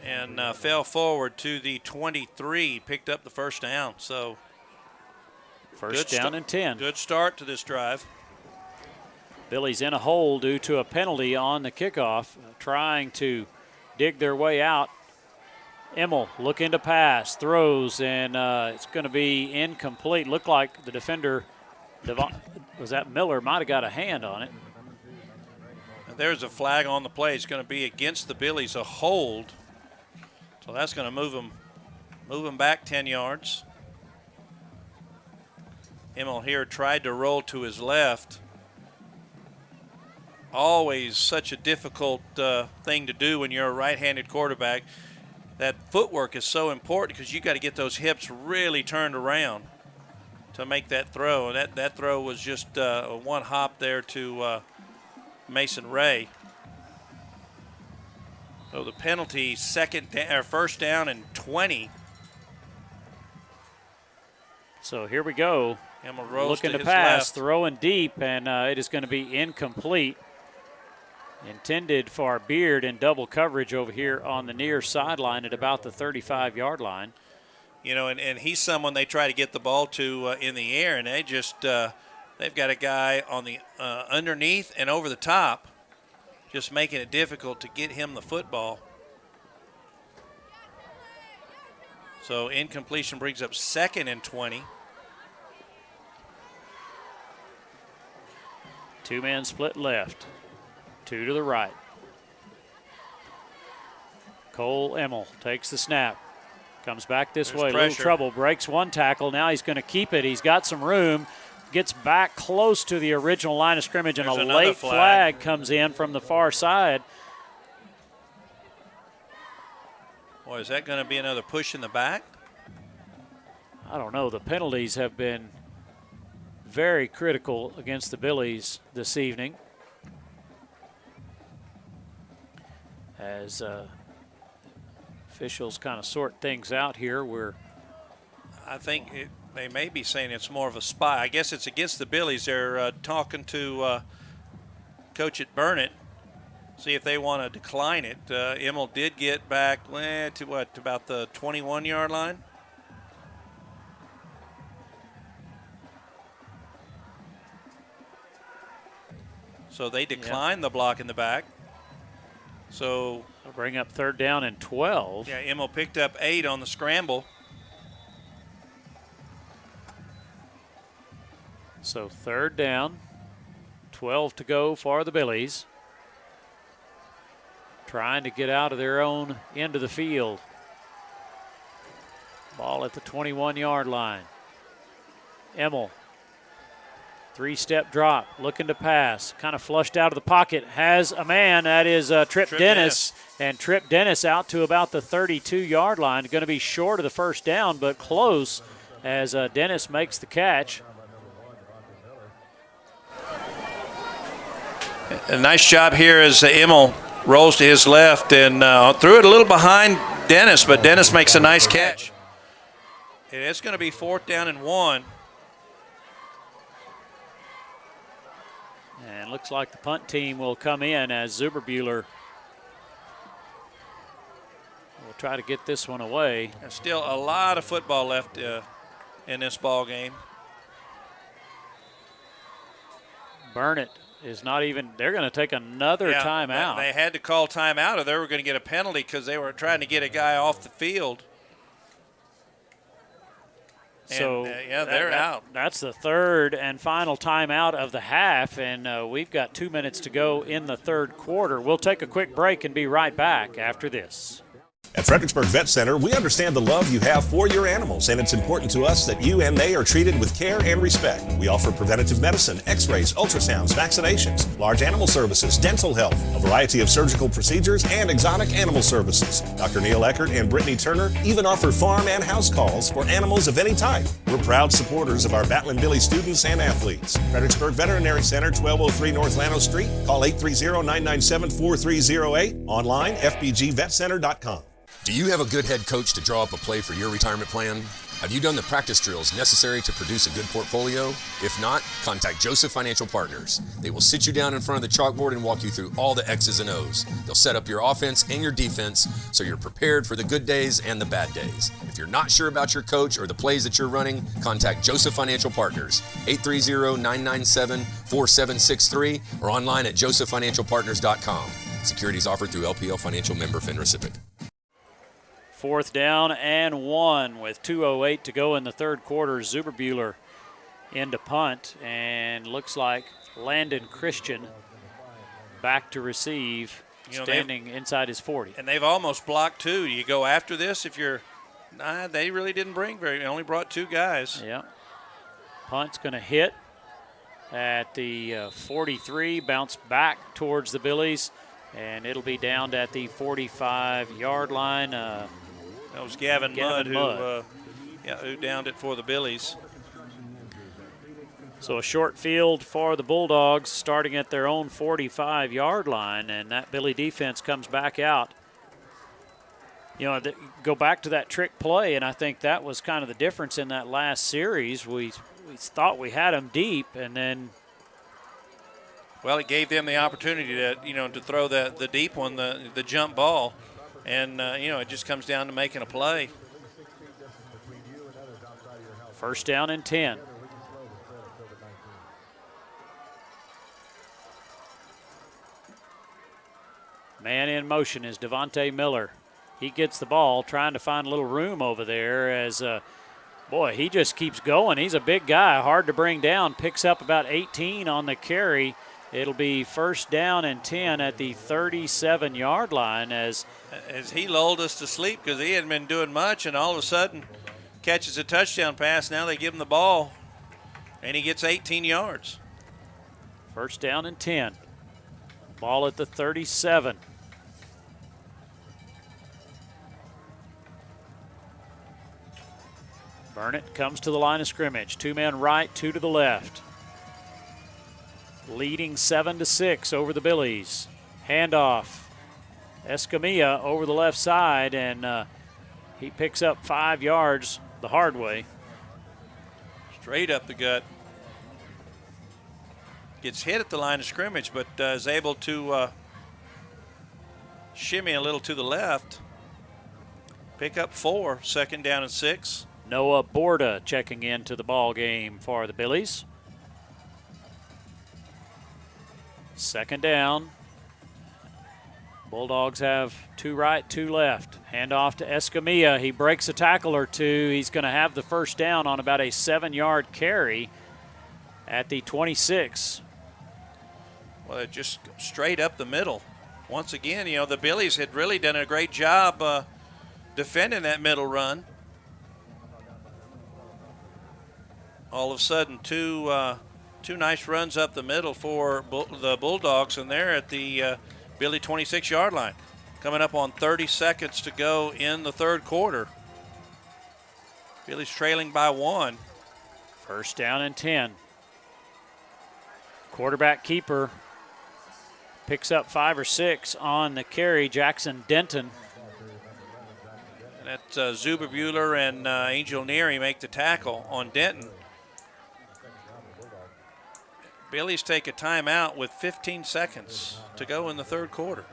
S3: and fell forward to the 23, picked up the first down. So
S2: first down and 10.
S3: Good start to this drive.
S2: Billy's in a hole due to a penalty on the kickoff, trying to dig their way out. Emmel looking to pass, throws, and it's going to be incomplete. Looked like the defender, was that Miller, might have got a hand on it.
S3: And there's a flag on the play. It's going to be against the Billies, a hold. So that's going to move them back 10 yards. Emmel here tried to roll to his left. Always such a difficult thing to do when you're a right-handed quarterback. That footwork is so important because you got to get those hips really turned around to make that throw. And that throw was just a one hop there to Mason Ray. So the penalty, first down and 20.
S2: So here we go.
S3: Emmel rolls
S2: looking to
S3: his
S2: pass,
S3: left.
S2: throwing deep, and it is going to be incomplete. Intended for Beard in double coverage over here on the near sideline at about the 35-yard line.
S3: You know, and he's someone they try to get the ball to in the air, and they just they've got a guy on the underneath and over the top, just making it difficult to get him the football. So incompletion brings up 2nd and 20.
S2: 2 men split left. 2 to the right. Cole Emmel takes the snap. Comes back this way.
S3: Pressure.
S2: Little trouble. Breaks 1 tackle. Now he's going to keep it. He's got some room. Gets back close to the original line of scrimmage, and
S3: There's
S2: a
S3: another
S2: late flag comes in from the far side.
S3: Boy, is that going to be another push in the back?
S2: I don't know. The penalties have been very critical against the Billies this evening. As officials kind of sort things out here,
S3: I think they may be saying it's more of a spy. I guess it's against the Billies. They're talking to coach at Burnet, see if they want to decline it. Immel did get back to about the 21-yard line. So they declined the block in the back. So
S2: they'll bring up 3rd down and 12.
S3: Yeah, Immel picked up 8 on the scramble.
S2: So 3rd down, 12 to go for the Billies. Trying to get out of their own end of the field. Ball at the 21-yard line. Immel, 3-step drop, looking to pass. Kind of flushed out of the pocket. Has a man. That is Trip Dennis. And Trip Dennis out to about the 32-yard line. Going to be short of the 1st down, but close as Dennis makes the catch.
S3: A nice job here as Immel rolls to his left and threw it a little behind Dennis, but Dennis makes a nice catch. And it's going to be 4th down and 1.
S2: And looks like the punt team will come in as Zuberbuehler will try to get this one away.
S3: There's still a lot of football left in this ball game.
S2: Burnet is not even, they're going to take another timeout.
S3: They had to call timeout or they were going to get a penalty because they were trying to get a guy off the field.
S2: So
S3: and, they're out.
S2: That's the 3rd and final timeout of the half, and we've got 2 minutes to go in the 3rd quarter. We'll take a quick break and be right back after this.
S12: At Fredericksburg Vet Center, we understand the love you have for your animals, and it's important to us that you and they are treated with care and respect. We offer preventative medicine, x-rays, ultrasounds, vaccinations, large animal services, dental health, a variety of surgical procedures, and exotic animal services. Dr. Neil Eckert and Brittany Turner even offer farm and house calls for animals of any type. We're proud supporters of our Battling Billy students and athletes. Fredericksburg Veterinary Center, 1203 North Llano Street. Call 830-997-4308. Online, fbgvetcenter.com.
S13: Do you have a good head coach to draw up a play for your retirement plan? Have you done the practice drills necessary to produce a good portfolio? If not, contact Joseph Financial Partners. They will sit you down in front of the chalkboard and walk you through all the X's and O's. They'll set up your offense and your defense so you're prepared for the good days and the bad days. If you're not sure about your coach or the plays that you're running, contact Joseph Financial Partners, 830-997-4763 or online at josephfinancialpartners.com. Securities offered through LPL Financial member FINRA.
S2: 4th down and 1 with 2:08 to go in the 3rd quarter. Zuberbuehler into punt, and looks like Landon Christian back to receive, standing inside his 40.
S3: And they've almost blocked 2. You go after this if you're they really didn't bring they only brought 2 guys.
S2: Yeah. Punt's going to hit at the 43, bounce back towards the Billies, and it'll be downed at the 45-yard line.
S3: That was Gavin Mudd who downed it for the Billies.
S2: So a short field for the Bulldogs starting at their own 45-yard line, and that Billy defense comes back out. Go back to that trick play, and I think that was kind of the difference in that last series. We thought we had them deep, and then
S3: it gave them the opportunity to throw the deep one, the jump ball. And, it just comes down to making a play.
S2: 1st down and 10. Man in motion is Devontae Miller. He gets the ball, trying to find a little room over there as, he just keeps going. He's a big guy, hard to bring down. Picks up about 18 on the carry. It'll be 1st down and 10 at the 37-yard line as
S3: he lulled us to sleep because he hadn't been doing much, and all of a sudden catches a touchdown pass. Now they give him the ball, and he gets 18 yards.
S2: 1st down and 10. Ball at the 37. Burnet comes to the line of scrimmage. 2 men right, 2 to the left. Leading 7-6 over the Billies. Handoff. Escamilla over the left side, and he picks up 5 yards the hard way.
S3: Straight up the gut. Gets hit at the line of scrimmage, but is able to shimmy a little to the left. Pick up 4, 2nd down and 6.
S2: Noah Borda checking into the ball game for the Billies. 2nd down. Bulldogs have 2 right, 2 left. Hand off to Escamilla. He breaks a tackle or 2. He's going to have the 1st down on about a 7-yard carry at the 26.
S3: Well, just straight up the middle. Once again, you know, the Billies had really done a great job defending that middle run. All of a sudden, two nice runs up the middle for the Bulldogs, and they're at the Billy 26-yard line. Coming up on 30 seconds to go in the 3rd quarter. Billy's trailing by 1.
S2: 1st down and 10. Quarterback keeper picks up 5 or 6 on the carry, Jackson Denton.
S3: And that's Zuberbuehler and Angel Neary make the tackle on Denton. Billy's take a timeout with 15 seconds to go in the 3rd quarter.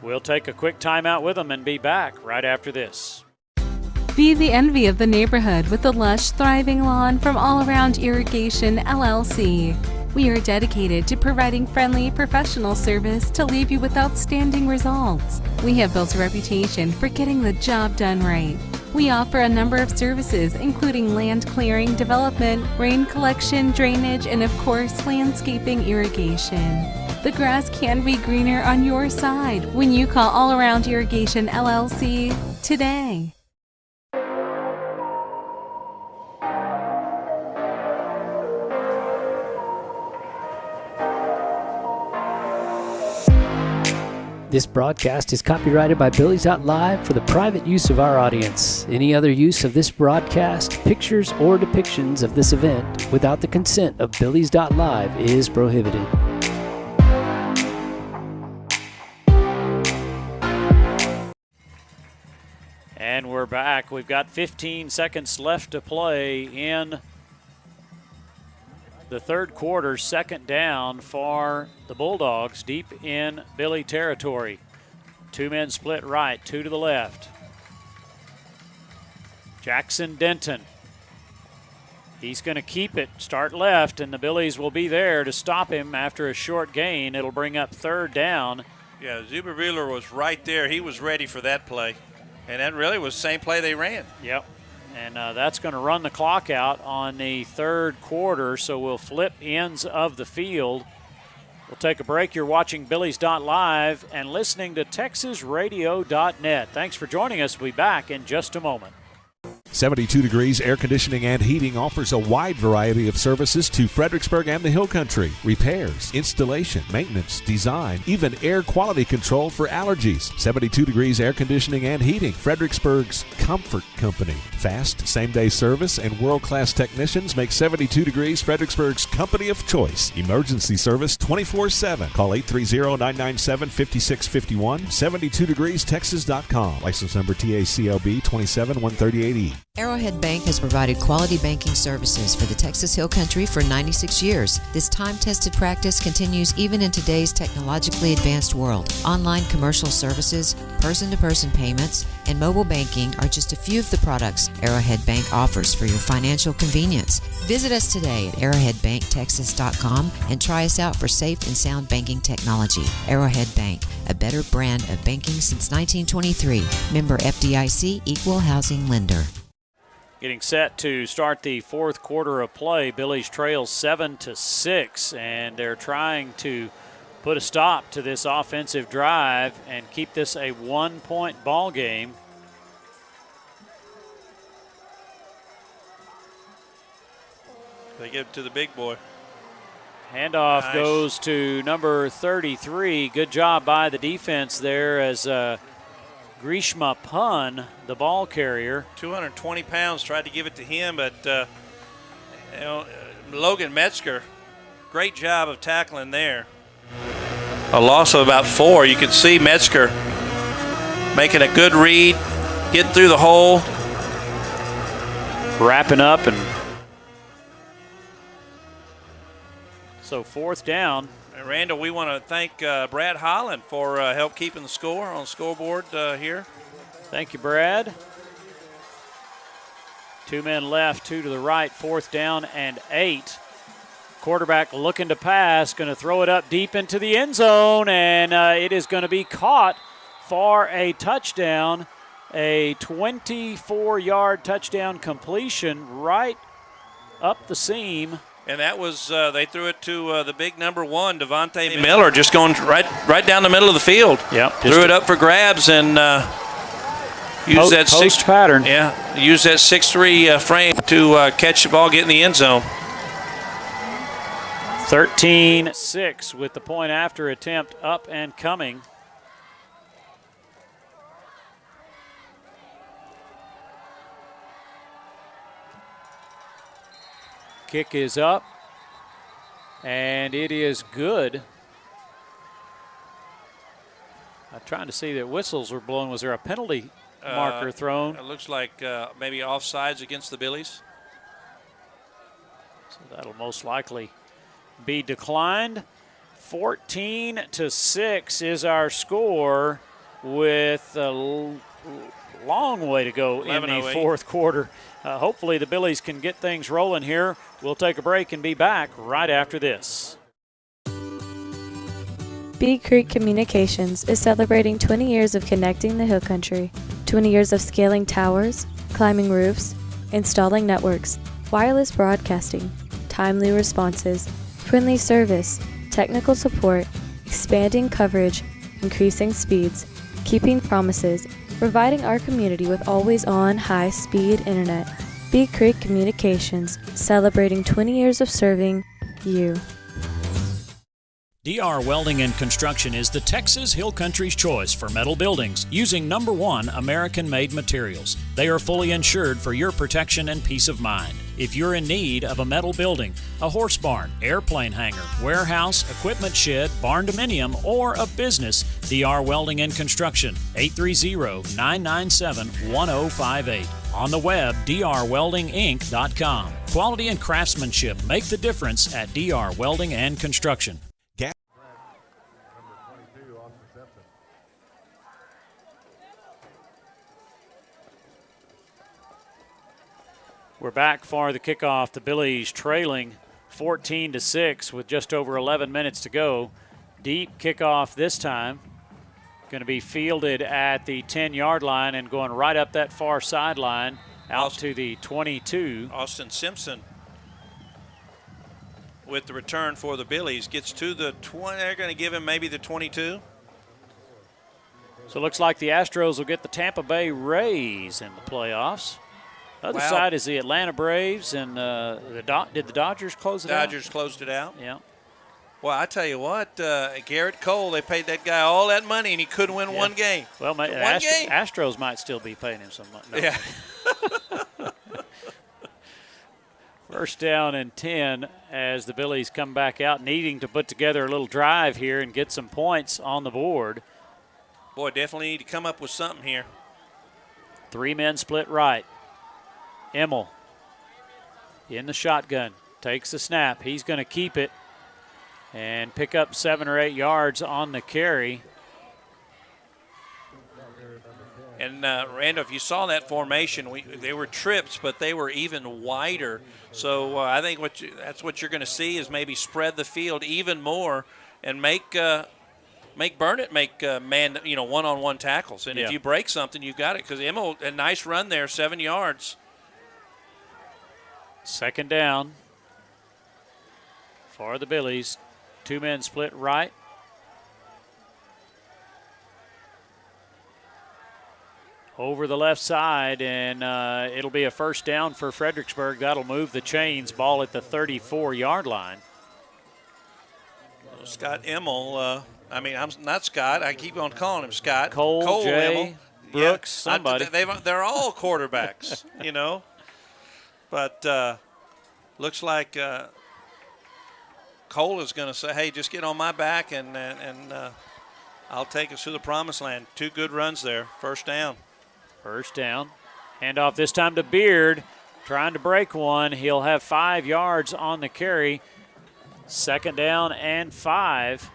S2: We'll take a quick timeout with them and be back right after this.
S14: Be the envy of the neighborhood with the lush, thriving lawn from All Around Irrigation, LLC. We are dedicated to providing friendly, professional service to leave you with outstanding results. We have built a reputation for getting the job done right. We offer a number of services, including land clearing, development, rain collection, drainage, and of course, landscaping irrigation. The grass can be greener on your side when you call All Around Irrigation, LLC today.
S10: This broadcast is copyrighted by Billy's.Live for the private use of our audience. Any other use of this broadcast, pictures, or depictions of this event without the consent of Billy's.Live is prohibited.
S2: And we're back. We've got 15 seconds left to play in the 3rd quarter. 2nd down for the Bulldogs deep in Billy territory. 2 men split right, 2 to the left. Jackson Denton. He's going to keep it, start left, and the Billies will be there to stop him after a short gain. It'll bring up 3rd down.
S3: Yeah, Zuberbuehler was right there. He was ready for that play. And that really was the same play they ran.
S2: Yep. And that's going to run the clock out on the 3rd quarter, so we'll flip ends of the field. We'll take a break. You're watching Billies.Live and listening to TexasRadio.net. Thanks for joining us. We'll be back in just a moment.
S4: 72 Degrees Air Conditioning and Heating offers a wide variety of services to Fredericksburg and the Hill Country. Repairs, installation, maintenance, design, even air quality control for allergies. 72 Degrees Air Conditioning and Heating, Fredericksburg's comfort company. Fast, same-day service and world-class technicians make 72 Degrees Fredericksburg's company of choice. Emergency service 24/7. Call 830-997-5651. 72degreestexas.com. License number TACLB 27138E.
S5: Arrowhead Bank has provided quality banking services for the Texas Hill Country for 96 years. This time-tested practice continues even in today's technologically advanced world. Online commercial services, person-to-person payments, and mobile banking are just a few of the products Arrowhead Bank offers for your financial convenience. Visit us today at arrowheadbanktexas.com and try us out for safe and sound banking technology. Arrowhead Bank, a better brand of banking since 1923. Member FDIC, Equal Housing Lender.
S2: Getting set to start the 4th quarter of play. Billy's trails 7-6, and they're trying to put a stop to this offensive drive and keep this a 1-point ball game.
S3: They give it to the big boy.
S2: Handoff goes to number 33. Good job by the defense there as Grishma Pun, the ball carrier.
S3: 220 pounds, tried to give it to him, but Logan Metzger, great job of tackling there. A loss of about 4. You can see Metzger making a good read, getting through the hole.
S2: Wrapping up, and so 4th down.
S3: Randall, we want to thank Brad Holland for help keeping the score on the scoreboard here.
S2: Thank you, Brad. 2 men left, 2 to the right, 4th down and 8. Quarterback looking to pass, going to throw it up deep into the end zone, and it is going to be caught for a touchdown, a 24-yard touchdown completion right up the seam.
S3: And that was, they threw it to the big number 1, Devontae Miller, just going right down the middle of the field.
S2: Yep.
S3: Threw it up for grabs and used that
S2: post pattern.
S3: Yeah, used that 6'3" frame to catch the ball, get in the end zone.
S2: 13-6 with the point after attempt up and coming. Kick is up, and it is good. I'm trying to see that whistles were blown. Was there a penalty marker thrown?
S3: It looks like maybe offsides against the Billies.
S2: So that'll most likely be declined. 14-6 is our score with a long way to go in the 4th quarter. Hopefully the Billies can get things rolling here. We'll take a break and be back right after this.
S6: Bee Creek Communications is celebrating 20 years of connecting the Hill Country. 20 years of scaling towers, climbing roofs, installing networks, wireless broadcasting, timely responses, friendly service, technical support, expanding coverage, increasing speeds, keeping promises, providing our community with always-on high-speed internet. Bee Creek Communications, celebrating 20 years of serving you.
S7: DR Welding and Construction is the Texas Hill Country's choice for metal buildings using #1 American-made materials. They are fully insured for your protection and peace of mind. If you're in need of a metal building, a horse barn, airplane hangar, warehouse, equipment shed, barn dominium, or a business, DR Welding and Construction, 830-997-1058. On the web, drweldinginc.com. Quality and craftsmanship make the difference at DR Welding and Construction.
S2: We're back for the kickoff. The Billies trailing 14-6 with just over 11 minutes to go. Deep kickoff this time. Going to be fielded at the 10-yard line and going right up that far sideline out to the 22.
S3: Austin Simpson with the return for the Billies gets to the 20. They're going to give him maybe the 22.
S2: So it looks like the Astros will get the Tampa Bay Rays in the playoffs. Other side is the Atlanta Braves, and did the Dodgers close it out?
S3: Dodgers closed it out.
S2: Yeah.
S3: Well, I tell you what, Garrett Cole, they paid that guy all that money, and he couldn't win one game.
S2: Well, Astros might still be paying him some money. No.
S3: Yeah.
S2: First down and 10 as the Billies come back out, needing to put together a little drive here and get some points on the board.
S3: Boy, definitely need to come up with something here.
S2: 3 men split right. Emmel in the shotgun, takes the snap. He's going to keep it and pick up 7 or 8 yards on the carry.
S3: And, Randall, if you saw that formation, they were trips, but they were even wider. So I think that's what you're going to see is maybe spread the field even more and make Burnet make one-on-one tackles. And if you break something, you've got it. Because Emmel, a nice run there, 7 yards.
S2: Second down for the Billies. 2 men split right. Over the left side, and it'll be a first down for Fredericksburg. That'll move the chains. Ball at the 34-yard line.
S3: Scott Emmel, I'm not Scott. I keep on calling him Scott.
S2: Cole Jay,
S3: Emmel.
S2: Brooks, somebody.
S3: They're all quarterbacks, But looks like Cole is going to say, hey, just get on my back and I'll take us to the promised land. 2 good runs there. First down.
S2: First down. Handoff this time to Beard. Trying to break one. He'll have 5 yards on the carry. 2nd down and 5.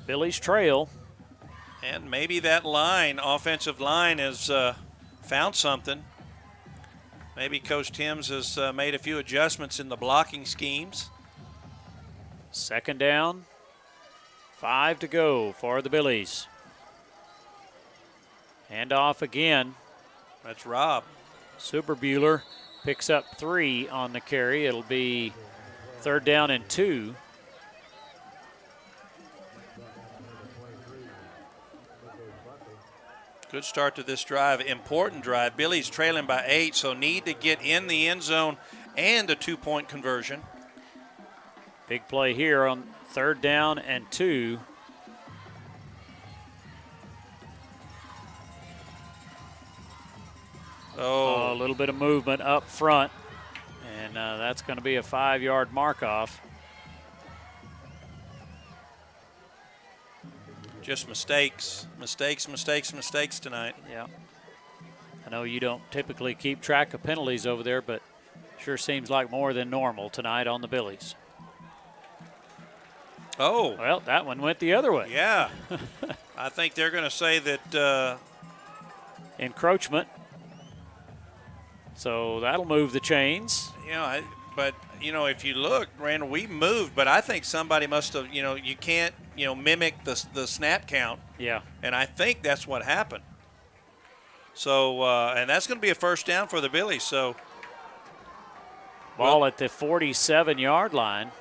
S2: Billy's trail.
S3: And maybe that line, offensive line, has found something. Maybe Coach Timms has made a few adjustments in the blocking schemes.
S2: 2nd down, 5 to go for the Billies. Hand off again.
S3: That's Rob.
S2: Superbuehler picks up 3 on the carry. It'll be 3rd down and 2.
S3: Good start to this drive. Important drive. Billy's trailing by 8, so need to get in the end zone and a 2-point conversion.
S2: Big play here on 3rd down and 2.
S3: Oh,
S2: a little bit of movement up front, and that's going to be a 5-yard mark-off.
S3: Just mistakes tonight.
S2: Yeah. I know you don't typically keep track of penalties over there, but sure seems like more than normal tonight on the Billies.
S3: Oh.
S2: Well, that one went the other way.
S3: Yeah. I think they're going to say that
S2: encroachment. So that'll move the chains.
S3: But if you look, Randall, we moved, but I think somebody must have, you can't, mimic the snap count.
S2: Yeah.
S3: And I think that's what happened. So, and that's going to be a 1st down for the Billies. So,
S2: ball at the 47-yard line.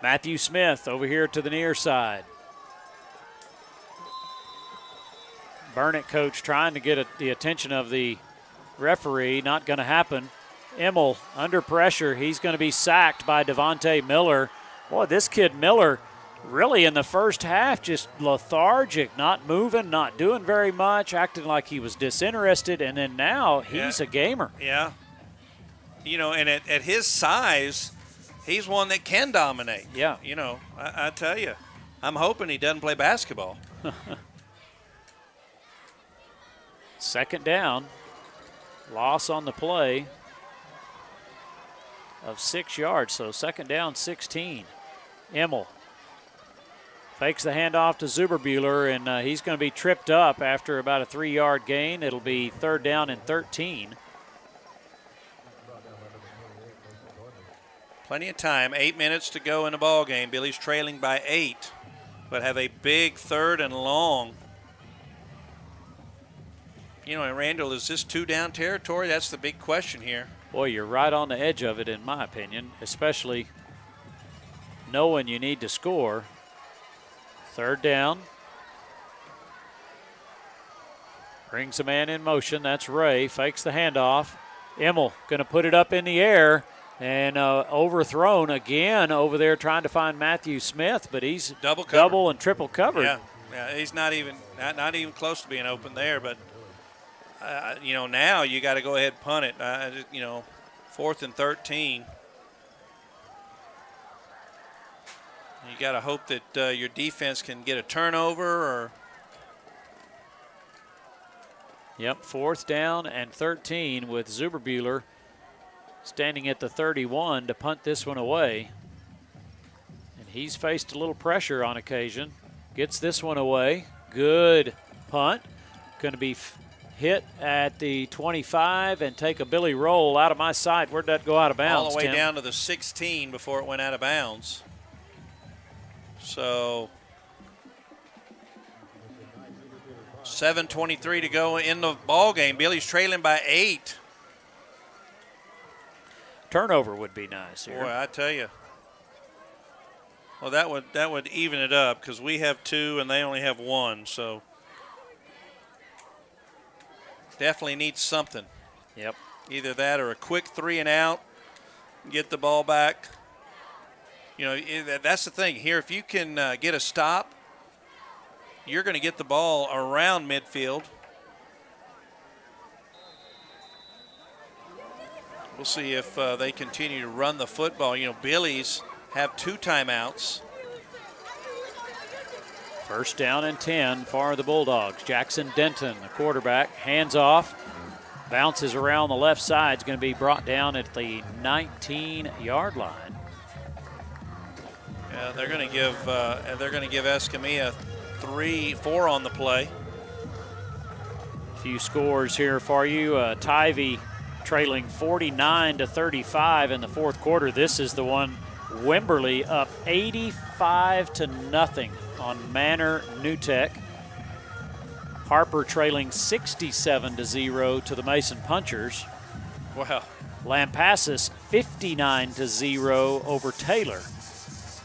S2: Matthew Smith over here to the near side. Burnet coach trying to get the attention of the referee. Not going to happen. Emmel under pressure. He's going to be sacked by Devontae Miller. Boy, this kid Miller really in the first half just lethargic, not moving, not doing very much, acting like he was disinterested, and then now he's a gamer.
S3: Yeah. And at his size, he's one that can dominate.
S2: Yeah.
S3: I tell you, I'm hoping he doesn't play basketball.
S2: 2nd down. Loss on the play of 6 yards, so 2nd down, 16. Emmel fakes the handoff to Superbuehler, and he's going to be tripped up after about a 3-yard gain. It'll be 3rd down and 13.
S3: Plenty of time, 8 minutes to go in the ball game. Billy's trailing by 8, but have a big 3rd and long. Randall, is this 2-down territory? That's the big question here.
S2: Boy, you're right on the edge of it, in my opinion, especially knowing you need to score. 3rd down. Brings a man in motion. That's Ray. Fakes the handoff. Emmel going to put it up in the air and overthrown again over there trying to find Matthew Smith, but he's double and triple covered.
S3: Yeah, he's not even close to being open there, but now you got to go ahead and punt it. 4th and 13. You got to hope that your defense can get a turnover or.
S2: Yep, 4th down and 13 with Superbuehler standing at the 31 to punt this one away. And he's faced a little pressure on occasion. Gets this one away. Good punt. Going to be hit at the 25 and take a Billy roll out of my sight. Where'd that go out of bounds,
S3: all the way
S2: Tim?
S3: down to the 16 before it went out of bounds. So 7:23 to go in the ball game. Billy's trailing by 8.
S2: Turnover would be nice here.
S3: Boy, I tell you. Well, that would even it up because we have 2 and they only have 1. So definitely needs something.
S2: Yep.
S3: Either that or a quick 3 and out, get the ball back. That's the thing here. If you can get a stop, you're going to get the ball around midfield. We'll see if they continue to run the football. Billy's have 2 timeouts.
S2: 1st down and 10 for the Bulldogs. Jackson Denton, the quarterback, hands off. Bounces around the left side. It's going to be brought down at the 19-yard line.
S3: Yeah, they're going to give Escamilla 4 on the play.
S2: A few scores here for you. Tivy trailing 49-35 in the fourth quarter. This is the one. Wimberley up 85-0 on Manor Newtek. Harper trailing 67-0 to the Mason Punchers.
S3: Wow.
S2: Lampasas 59-0 over Taylor.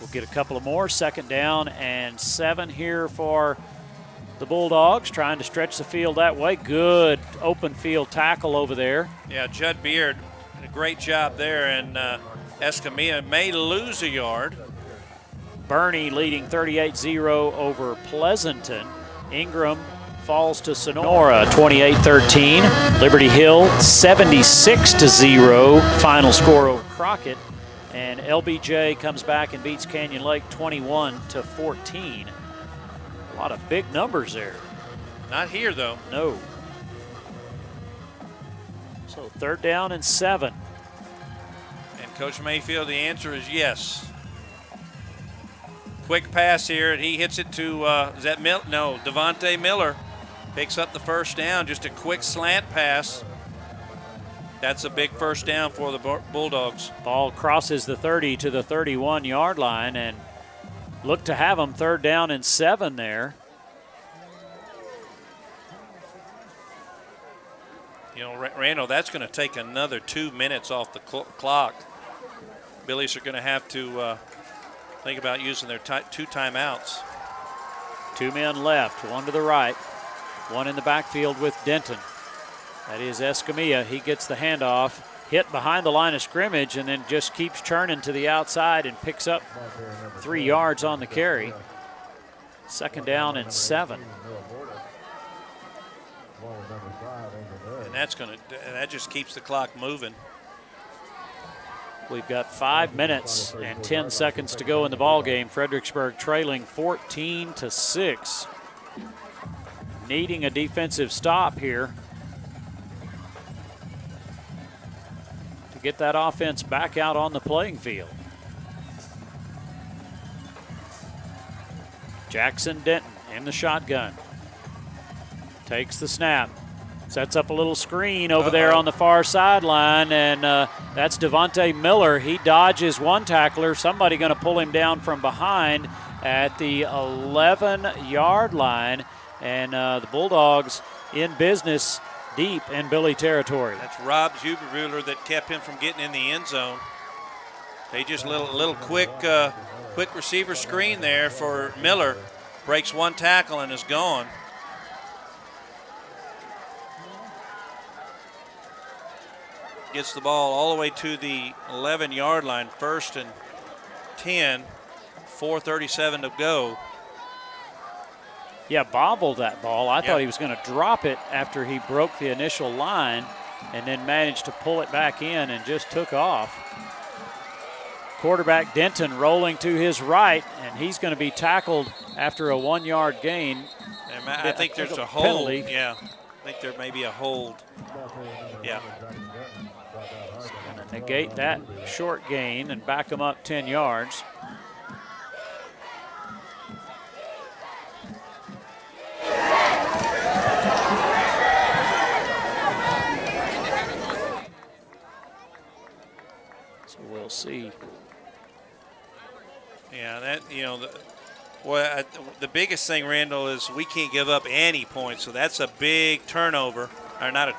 S2: We'll get a couple of more. 2nd down and 7 here for the Bulldogs, trying to stretch the field that way. Good open field tackle over there.
S3: Yeah, Judd Beard, a great job there, and Escamilla may lose a yard.
S2: Bernie leading 38-0 over Pleasanton. Ingram falls to Sonora 28-13. Liberty Hill 76-0 final score over Crockett. And LBJ comes back and beats Canyon Lake 21-14. A lot of big numbers there.
S3: Not here, though.
S2: No. So 3rd down and 7.
S3: And Coach Mayfield, the answer is yes. Quick pass here, and he hits it to, is that Miller? No, Devontae Miller picks up the 1st down. Just a quick slant pass. That's a big 1st down for the Bulldogs.
S2: Ball crosses the 30 to the 31-yard line, and look to have them 3rd down and 7 there.
S3: You know, Randall, that's going to take another 2 minutes off the clock. Billies are going to have to think about using their 2 timeouts.
S2: 2 men left, 1 to the right, 1 in the backfield with Denton. That is Escamilla. He gets the handoff, hit behind the line of scrimmage, and then just keeps churning to the outside and picks up 3 yards on the carry. 2nd down and 7.
S3: And that just keeps the clock moving.
S2: We've got 5 minutes and 10 seconds to go in the ball game. Fredericksburg trailing 14-6. Needing a defensive stop here to get that offense back out on the playing field. Jackson Denton in the shotgun. Takes the snap. Sets up a little screen over there on the far sideline, and that's Devontae Miller. He dodges one tackler. Somebody going to pull him down from behind at the 11-yard line, and the Bulldogs in business deep in Billy territory.
S3: That's Rob Zuberbuehler that kept him from getting in the end zone. They just little quick receiver screen there for Miller. Breaks one tackle and is gone. Gets the ball all the way to the 11-yard line. 1st and 10, 4:37 to go.
S2: Yeah, bobbled that ball. I thought he was going to drop it after he broke the initial line and then managed to pull it back in and just took off. Quarterback Denton rolling to his right, and he's going to be tackled after a 1-yard gain.
S3: And I think there's a hold.
S2: Penalty.
S3: Yeah, I think there may be a hold. Yeah.
S2: Going to negate that short gain and back him up 10 yards. So we'll see.
S3: Yeah, the biggest thing, Randall, is we can't give up any points. So that's a big turnover. Or not a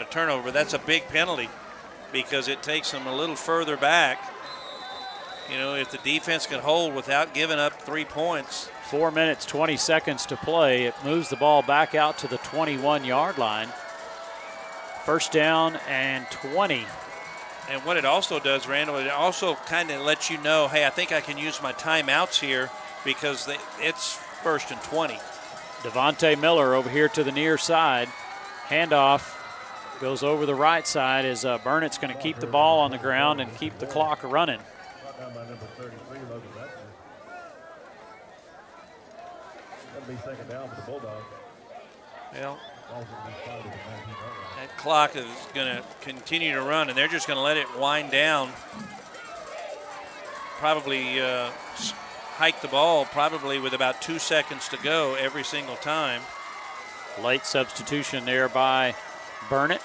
S3: turnover, but that's a big penalty because it takes them a little further back. You know, if the defense can hold without giving up 3 points.
S2: 4 minutes, 20 seconds to play. It moves the ball back out to the 21-yard line. 1st down and 20.
S3: And what it also does, Randall, it also kind of lets you know, hey, I think I can use my timeouts here because it's 1st and 20.
S2: Devontae Miller over here to the near side. Handoff goes over the right side as Burnet's going to keep the ball on the ground and keep the clock running.
S1: That'll be 2nd down for the Bulldogs.
S3: Well, that clock is going to continue to run, and they're just going to let it wind down. Probably hike the ball probably with about 2 seconds to go every single time.
S2: Late substitution there by Burnet.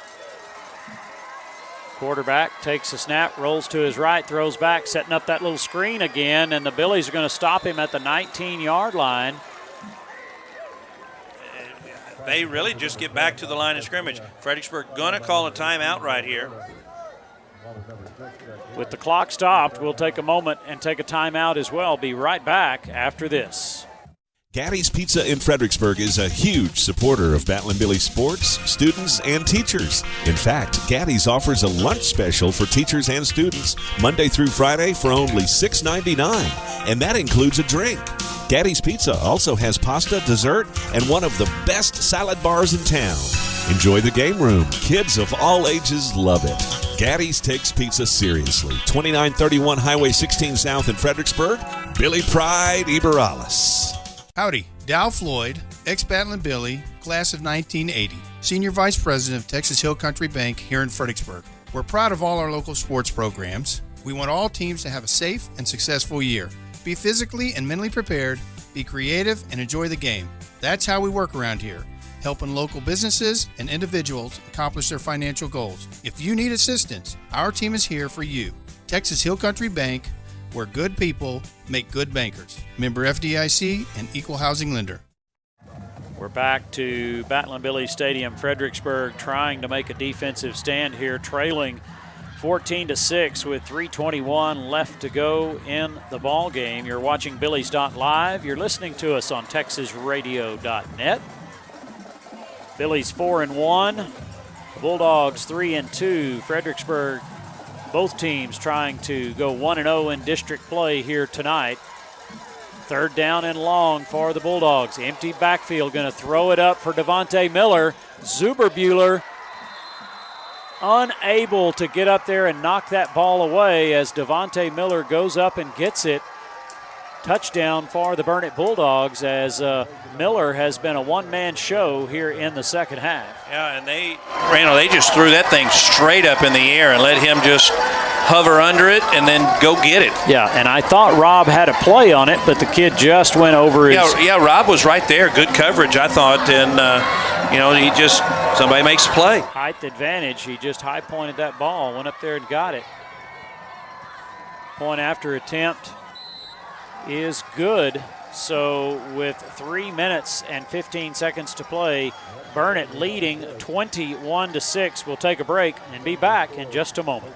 S2: Quarterback takes a snap, rolls to his right, throws back, setting up that little screen again, and the Billies are going to stop him at the 19-yard line.
S3: They really just get back to the line of scrimmage. Fredericksburg going to call a timeout right here.
S2: With the clock stopped, we'll take a moment and take a timeout as well. Be right back after this.
S4: Gaddy's Pizza in Fredericksburg is a huge supporter of Battle and Billy sports, students, and teachers. In fact, Gaddy's offers a lunch special for teachers and students Monday through Friday for only $6.99, and that includes a drink. Gaddy's Pizza also has pasta, dessert, and one of the best salad bars in town. Enjoy the game room. Kids of all ages love it. Gaddy's takes pizza seriously. 2931 Highway 16 South in Fredericksburg. Billy Pride, Iberales.
S8: Howdy, Dow Floyd, ex-Battle and Billy, class of 1980, Senior Vice President of Texas Hill Country Bank here in Fredericksburg. We're proud of all our local sports programs. We want all teams to have a safe and successful year. Be physically and mentally prepared, be creative, and enjoy the game. That's how we work around here, helping local businesses and individuals accomplish their financial goals. If you need assistance, our team is here for you. Texas Hill Country Bank, where good people make good bankers. Member FDIC and equal housing lender.
S2: We're back to Battle and Billy Stadium, Fredericksburg, trying to make a defensive stand here, trailing 14-6 with 3:21 left to go in the ball game. You're watching Billies.live. You're listening to us on TexasRadio.net. Billies 4-1, Bulldogs 3-2. Fredericksburg, both teams trying to go 1-0 in district play here tonight. Third down and long for the Bulldogs. Empty backfield, going to throw it up for Devontae Miller. Zuberbuehler unable to get up there and knock that ball away as Devontae Miller goes up and gets it. Touchdown for the Burnet Bulldogs as Miller has been a one-man show here in the second half.
S3: Yeah, and they just threw that thing straight up in the air and let him just hover under it and then go get it.
S2: Yeah, and I thought Rob had a play on it, but the kid just went over his...
S3: Yeah, Rob was right there. Good coverage, I thought, and, somebody makes a play.
S2: Height advantage. He just high-pointed that ball, went up there and got it. Point after attempt is good. So with 3 minutes and 15 seconds to play, Burnet leading 21-6. We'll take a break and be back in just a moment.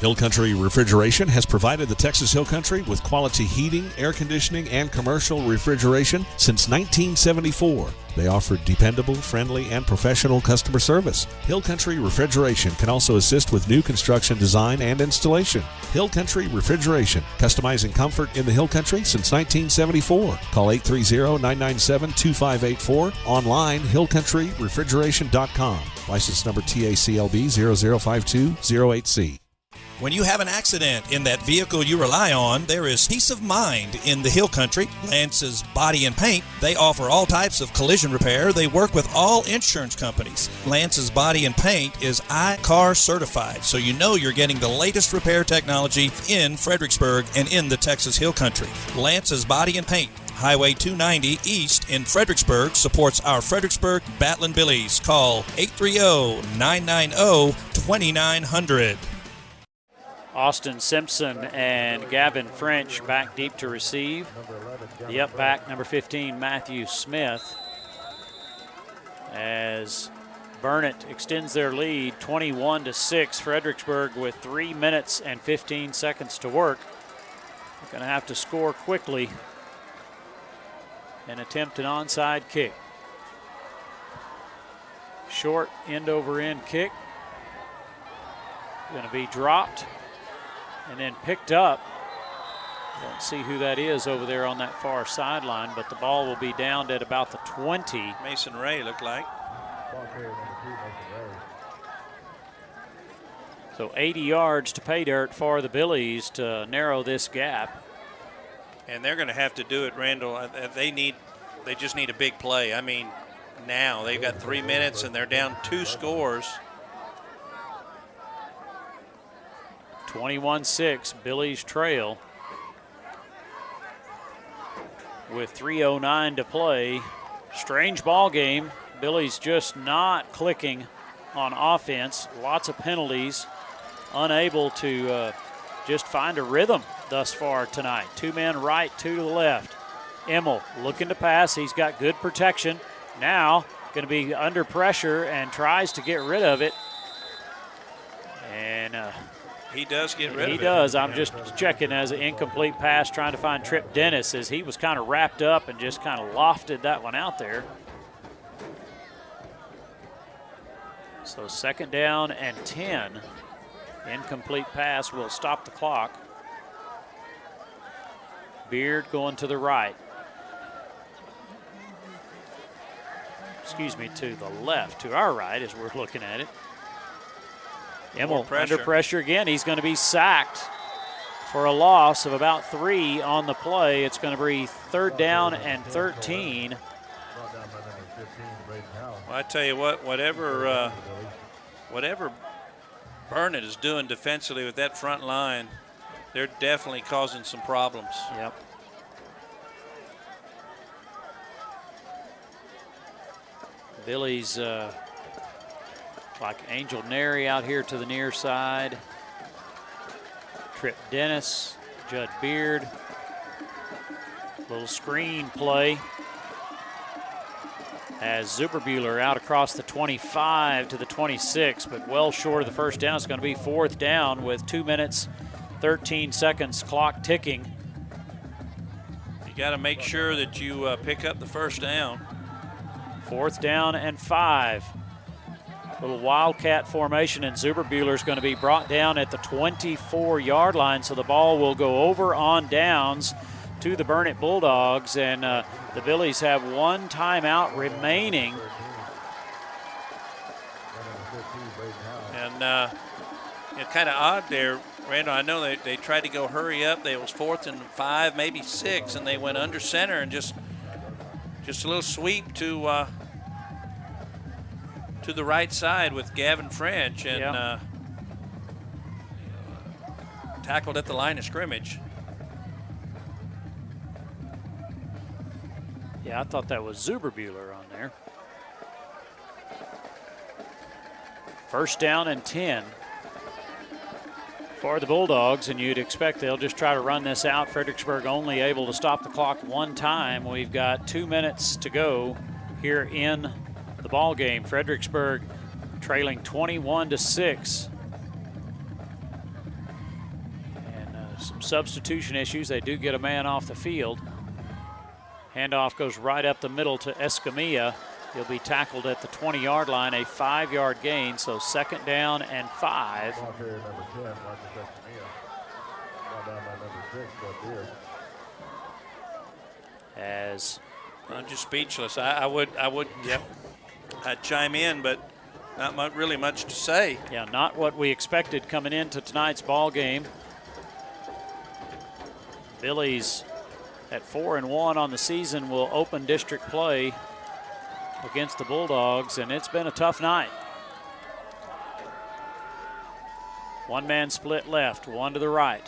S4: Hill Country Refrigeration has provided the Texas Hill Country with quality heating, air conditioning, and commercial refrigeration since 1974. They offer dependable, friendly, and professional customer service. Hill Country Refrigeration can also assist with new construction design and installation. Hill Country Refrigeration, customizing comfort in the Hill Country since 1974. Call 830-997-2584. Online, hillcountryrefrigeration.com. License number TACLB 005208C.
S9: When you have an accident in that vehicle you rely on, there is peace of mind in the Hill Country. Lance's Body and Paint, they offer all types of collision repair. They work with all insurance companies. Lance's Body and Paint is iCar certified, so you know you're getting the latest repair technology in Fredericksburg and in the Texas Hill Country. Lance's Body and Paint, Highway 290 East in Fredericksburg, supports our Fredericksburg Battlin' Billies. Call 830-990-2900.
S2: Austin Simpson and Gavin French back deep to receive. The up back, number 15, Matthew Smith. As Burnet extends their lead 21-6. Fredericksburg with 3 minutes and 15 seconds to work. They're going to have to score quickly and attempt an onside kick. Short end over end kick. Going to be dropped and then picked up. Don't see who that is over there on that far sideline, but the ball will be downed at about the 20.
S3: Mason Ray looked like.
S2: So 80 yards to pay dirt for the Billies to narrow this gap.
S3: And they're going to have to do it, Randall. They just need a big play. I mean, now. They've got 3 minutes, and they're down 2 scores.
S2: 21-6, Billy's trail. With 3:09 to play. Strange ball game. Billy's just not clicking on offense. Lots of penalties. Unable to just find a rhythm thus far tonight. 2 men right, 2 to the left. Emmel looking to pass. He's got good protection. Now going to be under pressure and tries to get rid of it. And
S3: he does get rid of it.
S2: He does. I'm just checking as an incomplete pass, trying to find Trip Dennis as he was kind of wrapped up and just kind of lofted that one out there. So 2nd down and 10. Incomplete pass will stop the clock. Beard going to the right. Excuse me, to the left, to our right as we're looking at it. Emmel under pressure again. He's going to be sacked for a loss of about 3 on the play. It's going to be 3rd down and 13.
S3: Well, I tell you what, whatever Burnet is doing defensively with that front line, they're definitely causing some problems.
S2: Yep. Billy's like Angel Neri out here to the near side. Trip Dennis, Judd Beard. Little screen play as Zuberbuehler out across the 25 to the 26, but well short of the 1st down. It's going to be 4th down with 2 minutes, 13 seconds, clock ticking.
S3: You got to make sure that you pick up the 1st down.
S2: 4th down and 5. Little wildcat formation, and Zuberbuehler's going to be brought down at the 24-yard line, so the ball will go over on downs to the Burnet Bulldogs, and the Billies have 1 timeout remaining.
S3: And it's kind of odd there, Randall. I know they tried to go hurry up. It was 4th and 5, maybe 6, and they went under center and just a little sweep to the right side with Gavin French, and tackled at the line of scrimmage.
S2: Yeah, I thought that was Zuberbuehler on there. 1st down and 10 for the Bulldogs, and you'd expect they'll just try to run this out. Fredericksburg only able to stop the clock 1 time. We've got 2 minutes to go here in the ball game. Fredericksburg trailing 21-6. And some substitution issues. They do get a man off the field. Handoff goes right up the middle to Escamilla. He'll be tackled at the 20-yard line, a 5-yard gain, so 2nd down and 5. As
S3: I'm just speechless. I would, yep. I'd chime in, but not really much to say.
S2: Yeah, not what we expected coming into tonight's ball game. Billy's at 4-1 on the season will open district play against the Bulldogs, and it's been a tough night. 1-man split left, 1 to the right.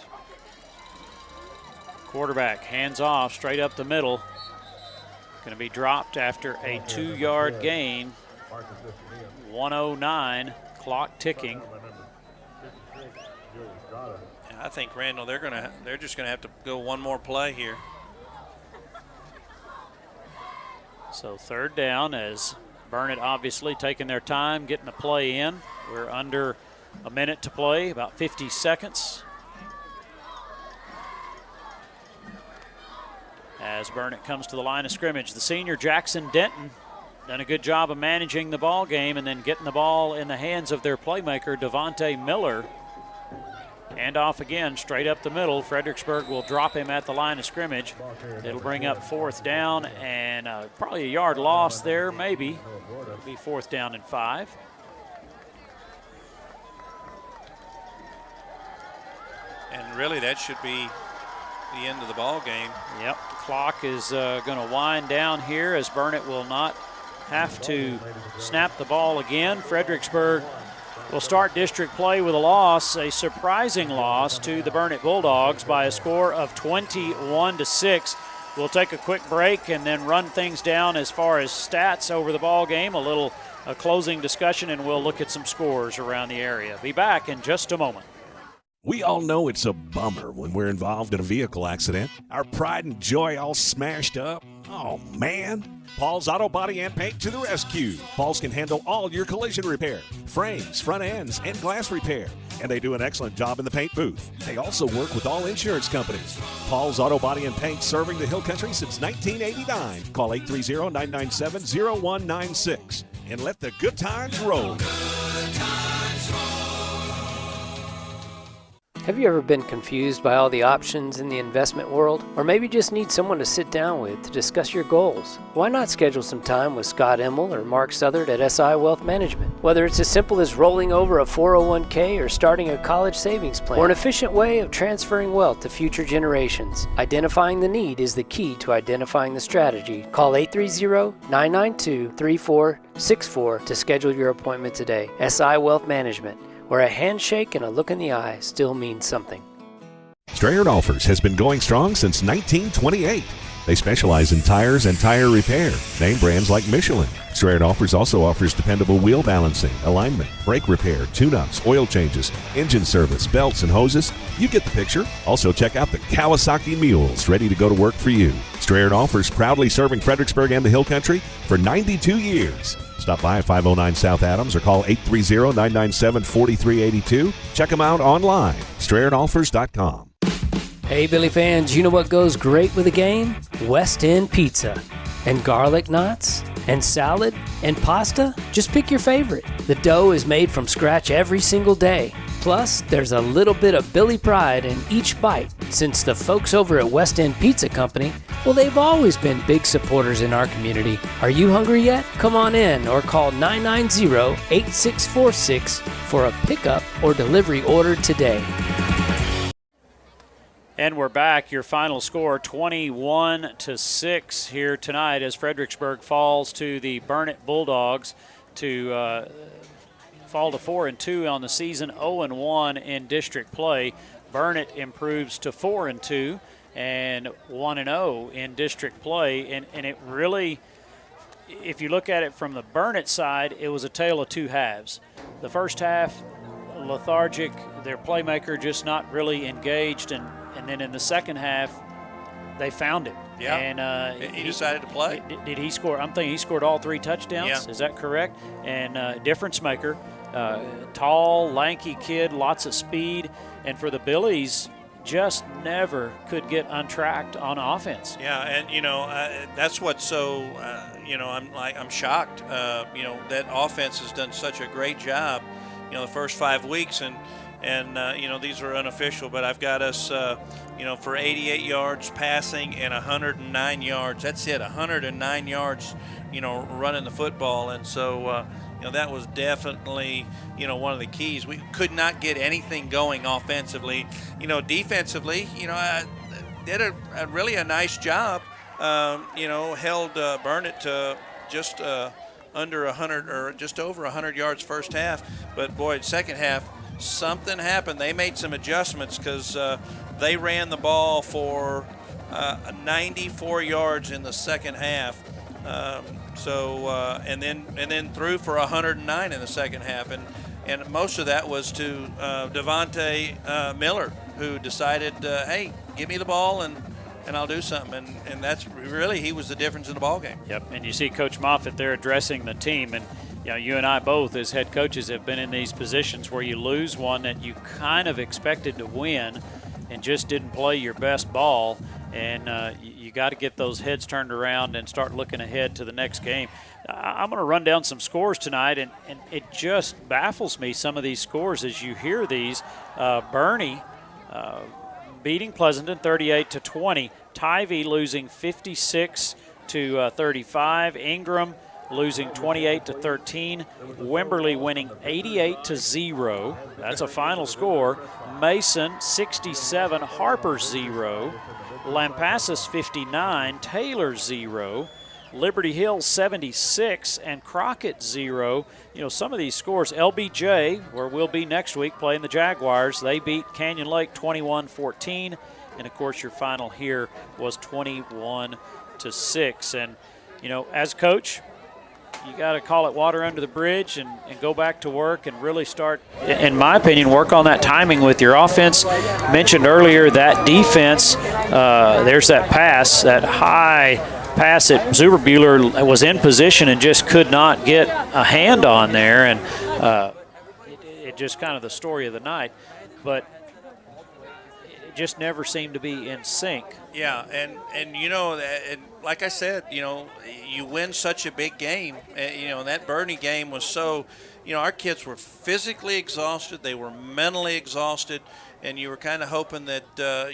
S2: Quarterback hands off straight up the middle. Going to be dropped after a 2-yard gain. 1:09, clock ticking.
S3: I think, Randall, they're just gonna have to go 1 more play here.
S2: So 3rd down, as Burnet obviously taking their time getting the play in. We're under a minute to play, about 50 seconds. As Burnet comes to the line of scrimmage, the senior Jackson Denton done a good job of managing the ball game and then getting the ball in the hands of their playmaker, Devontae Miller. Hand off again, straight up the middle. Fredericksburg will drop him at the line of scrimmage. It'll bring up 4th down and probably a yard loss there, maybe. It'll be 4th down and 5.
S3: And really, that should be the end of the ball game.
S2: Yep, the clock is going to wind down here as Burnet will not have to snap the ball again. Fredericksburg will start district play with a loss, a surprising loss to the Burnet Bulldogs by a score of 21-6. We'll take a quick break and then run things down as far as stats over the ball game, a closing discussion, and we'll look at some scores around the area. Be back in just a moment.
S4: We all know it's a bummer when we're involved in a vehicle accident. Our pride and joy all smashed up. Oh, man. Paul's Auto Body and Paint to the rescue. Paul's can handle all your collision repair, frames, front ends, and glass repair. And they do an excellent job in the paint booth. They also work with all insurance companies. Paul's Auto Body and Paint, serving the Hill Country since 1989. Call 830-997-0196 and let the good times roll.
S10: Have you ever been confused by all the options in the investment world? Or maybe just need someone to sit down with to discuss your goals? Why not schedule some time with Scott Emmel or Mark Southard at SI Wealth Management? Whether it's as simple as rolling over a 401k or starting a college savings plan, or an efficient way of transferring wealth to future generations, identifying the need is the key to identifying the strategy. Call 830-992-3464 to schedule your appointment today. SI Wealth Management, where a handshake and a look in the eye still means something.
S4: Strayer Offers has been going strong since 1928. They specialize in tires and tire repair. Name brands like Michelin. Strayer Offers also offers dependable wheel balancing, alignment, brake repair, tune-ups, oil changes, engine service, belts, and hoses. You get the picture. Also check out the Kawasaki Mules, ready to go to work for you. Strayer Offers, proudly serving Fredericksburg and the Hill Country for 92 years. Stop by at 509 South Adams or call 830-997-4382. Check them out online, StrayerOffers.com.
S10: Hey Billy fans, you know what goes great with a game? West End pizza. And garlic knots? And salad? And pasta? Just pick your favorite. The dough is made from scratch every single day. Plus, there's a little bit of Billy pride in each bite, since the folks over at West End Pizza Company, well, they've always been big supporters in our community. Are you hungry yet? Come on in or call 990-8646 for a pickup or delivery order today.
S2: And we're back. Your final score, 21-6 here tonight as Fredericksburg falls to the Burnet Bulldogs to fall to 4-2 on the season, 0-1 in district play. Burnet improves to 4-2 and 1-0 in district play. And it really, if you look at it from the Burnet side, it was a tale of two halves. The first half, lethargic, their playmaker just not really engaged, and then in the second half, they found him.
S3: Yeah,
S2: and
S3: he decided to play.
S2: Did he score? I'm thinking he scored all 3 touchdowns.
S3: Yeah.
S2: Is that correct? And difference maker, tall, lanky kid, lots of speed. And for the Billies, just never could get untracked on offense.
S3: Yeah, and that's what's so I'm shocked. That offense has done such a great job. The first 5 weeks, and these are unofficial, but I've got us for 88 yards passing and 109 yards. That's it, 109 yards. Running the football, and so that was definitely one of the keys. We could not get anything going offensively. Defensively, did a really nice job. Held Burnet to just under 100 or just over 100 yards first half, but boy, second half something happened. They made some adjustments because they ran the ball for 94 yards in the second half. And then threw for 109 in the second half, and most of that was to Devontae Miller, who decided, hey, give me the ball and I'll do something, and that's really, he was the difference in the ball game.
S2: Yep, and you see Coach Moffitt there addressing the team, and you and I both as head coaches have been in these positions where you lose one that you kind of expected to win and just didn't play your best ball, and you got to get those heads turned around and start looking ahead to the next game. I'm going to run down some scores tonight, and it just baffles me, some of these scores as you hear these. Bernie beating Pleasanton 38-20. Tivy losing 56-35. Ingram losing 28-13. Wimberley winning 88-0. That's a final score. Mason 67. Harper 0. Lampasas 59. Taylor 0. Liberty Hill 76, and Crockett 0. You know, some of these scores, LBJ, where we'll be next week playing the Jaguars, they beat Canyon Lake 21-14. And, of course, your final here was 21-6. And, you know, as coach, you got to call it water under the bridge and go back to work and really start, in my opinion, work on that timing with your offense. Mentioned earlier that defense, there's that pass, that high pass that Zuberbuehler was in position and just could not get a hand on there. And it just kind of the story of the night. But it just never seemed to be in sync.
S3: Yeah, and you know, and like I said, you know, you win such a big game. You know, that Burnet game was so, you know, our kids were physically exhausted, they were mentally exhausted, and you were kind of hoping that,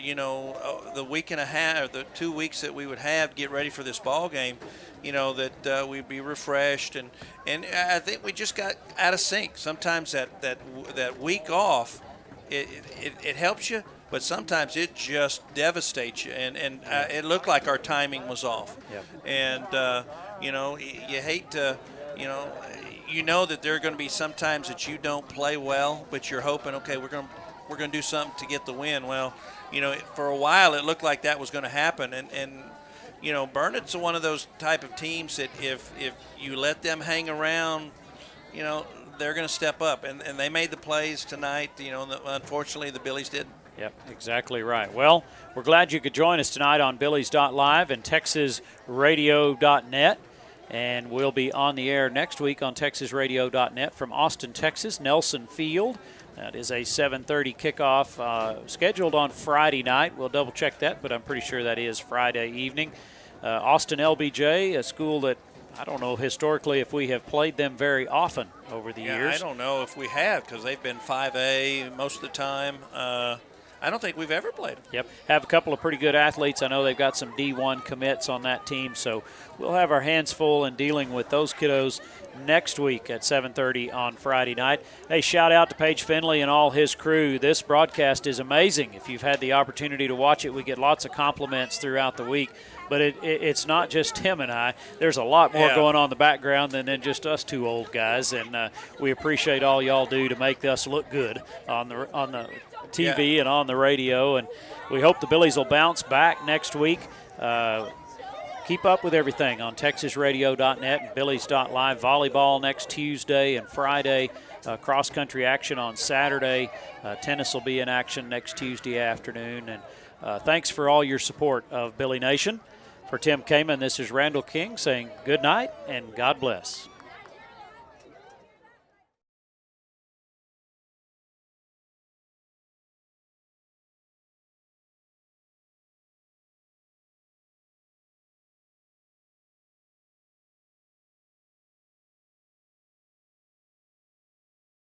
S3: you know, the week and a half, or the 2 weeks that we would have to get ready for this ball game, you know, that we'd be refreshed, and I think we just got out of sync. Sometimes that week off, it helps you. But sometimes it just devastates you, and it looked like our timing was off.
S2: Yep.
S3: And, you know, you hate to, you know that there are going to be some times that you don't play well, but you're hoping, okay, we're going to do something to get the win. Well, you know, for a while it looked like that was going to happen, and you know, Burnet's one of those type of teams that if you let them hang around, you know, they're going to step up, and they made the plays tonight. You know, unfortunately the Billies didn't.
S2: Yep, exactly right. Well, we're glad you could join us tonight on Billies.live and TexasRadio.net. And we'll be on the air next week on TexasRadio.net from Austin, Texas, Nelson Field. That is a 7:30 kickoff scheduled on Friday night. We'll double-check that, but I'm pretty sure that is Friday evening. Austin LBJ, a school that I don't know historically if we have played them very often over the years.
S3: I don't know if we have, because they've been 5A most of the time. I don't think we've ever played them.
S2: Yep. Have a couple of pretty good athletes. I know they've got some D1 commits on that team, so we'll have our hands full in dealing with those kiddos next week at 7:30 on Friday night. Hey, shout out to Paige Finley and all his crew. This broadcast is amazing. If you've had the opportunity to watch it, we get lots of compliments throughout the week. But it's not just him and I. There's a lot more going on in the background than just us two old guys, and we appreciate all y'all do to make us look good on the TV and on the radio. And we hope the Billies will bounce back next week. Keep up with everything on TexasRadio.net and Billies.live. Volleyball next Tuesday and Friday. Cross-country action on Saturday. Tennis will be in action next Tuesday afternoon. And thanks for all your support of Billy Nation. For Tim Kaman, this is Randall King saying good night and God bless.